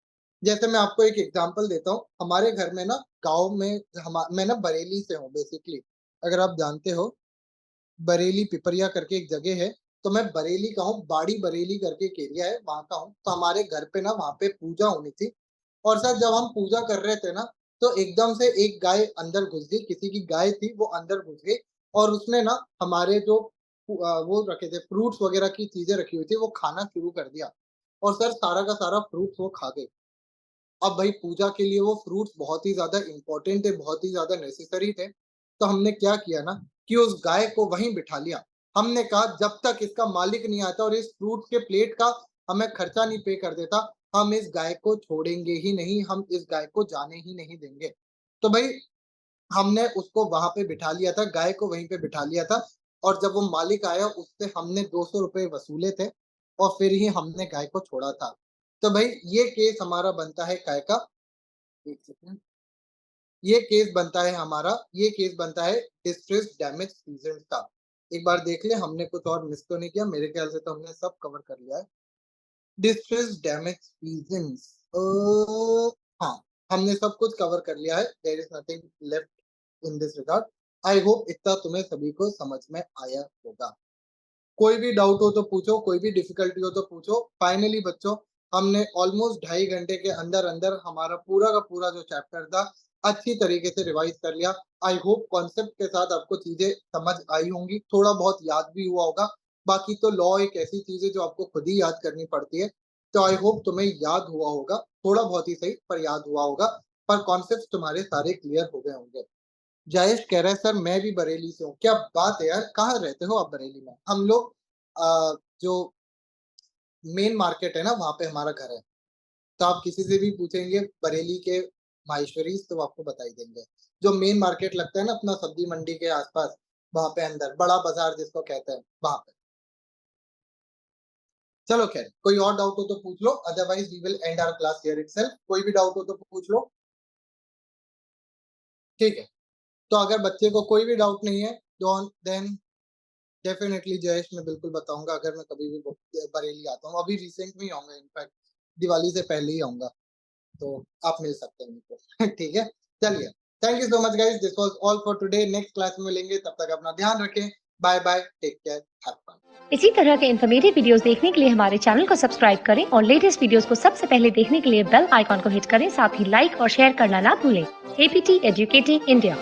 जैसे मैं आपको एक एग्जांपल देता हूँ, हमारे घर में ना गाँव में मैं ना बरेली से हूँ बेसिकली, अगर आप जानते हो, बरेली पिपरिया करके एक जगह है, तो मैं बरेली का हूँ, बाड़ी बरेली करके एक एरिया है, वहाँ का हूँ। तो हमारे घर पे ना वहाँ पे पूजा होनी थी और सर जब हम पूजा कर रहे थे ना, तो एकदम से एक गाय अंदर घुस गई, किसी की गाय थी वो अंदर घुस गई और उसने ना हमारे जो वो रखे थे फ्रूट्स वगैरह की चीजें रखी हुई थी, वो खाना शुरू कर दिया और सर सारा का सारा फ्रूट्स वो खा गई। अब भाई पूजा के लिए वो फ्रूट्स बहुत ही ज़्यादा इम्पोर्टेंट थे, बहुत ही ज़्यादा नेसेसरी थे। तो हमने क्या किया ना कि उस गाय को वहीं बिठा लिया। हमने कहा जब तक इसका मालिक नहीं आता और इस फ्रूट के प्लेट का हमें खर्चा नहीं पे कर देता, हम इस गाय को छोड़ेंगे ही नहीं, हम इस गाय को जाने ही नहीं देंगे। तो भाई हमने उसको वहाँ पे बिठा लिया था, गाय को वहीं पे बिठा लिया था और जब वो मालिक आया उससे हमने 200 रुपए वसूले थे और फिर ही हमने गाय को छोड़ा था। तो भाई ये केस हमारा बनता है काय का? 1 सेकंड। ये केस बनता है डिस्ट्रेस डैमेज सीजन का। एक बार देख ले हमने कुछ और मिस तो नहीं किया, मेरे ख्याल से तो हमने सब कवर कर लिया है। डिस्ट्रेस डैमेज सीजन्स हाँ, हमने सब कुछ कवर कर लिया है। There is nothing left in this regard. I hope इतना तुम्हें सभी को समझ में आया होगा। कोई भी डाउट हो तो पूछो, कोई भी डिफिकल्टी हो तो पूछो। फाइनली बच्चों, हमने ऑलमोस्ट 2.5 घंटे के अंदर-अंदर हमारा पूरा का पूरा जो चैप्टर था, अच्छी तरीके से रिवाइज़ कर लिया। आई होप कॉन्सेप्ट के साथ आपको चीज़ें समझ आई होंगी, थोड़ा बहुत याद भी हुआ होगा। बाकी तो लॉ एक ऐसी चीज़ है जो आपको खुद ही याद करनी पड़ती है। तो आई होप तुम्हें याद हुआ होगा, थोड़ा बहुत ही सही पर याद हुआ होगा, पर कॉन्सेप्ट्स तुम्हारे सारे क्लियर हो गए होंगे। जयेश कह रहा है सर मैं भी बरेली से हूँ। क्या बात है यार! कहाँ रहते हो आप बरेली में? हम लोग जो मेन मार्केट है ना वहाँ पे हमारा घर है। तो आप किसी से भी पूछेंगे बरेली के माहेश्वरीज़ तो वो आपको बता ही देंगे। जो मेन मार्केट लगता है ना अपना सब्जी मंडी के आस-पास, वहाँ पे अंदर बड़ा बाज़ार जिसको कहते हैं, वहाँ पे। चलो ख़ैर, कोई और डाउट हो तो पूछ लो, otherwise we will end our class here itself. कोई भी डाउट हो तो पूछ लो, ठीक है? तो अगर बच्चे को कोई भी डाउट नहीं है, डोंट देन डेफ़िनेटली जयेश मैं बिल्कुल बताऊँगा अगर मैं कभी भी बरेली आता हूँ। अभी रिसेंट में ही आऊँगा इनफैक्ट दिवाली से पहले ही आऊँगा, तो आप मिल सकते हैं मुझको। ठीक है? चलिए, thank you so much guys this was all for today. Next class में मिलेंगे, तब तक अपना ध्यान रखें। Bye bye, take care, have fun. इसी तरह के इन्फॉर्मेटिव वीडियोस देखने के लिए हमारे चैनल को सब्सक्राइब करें और लेटेस्ट वीडियोस को सबसे पहले देखने के लिए बेल आइकॉन को हिट करें। साथ ही लाइक और शेयर करना ना भूलें। APT educating India.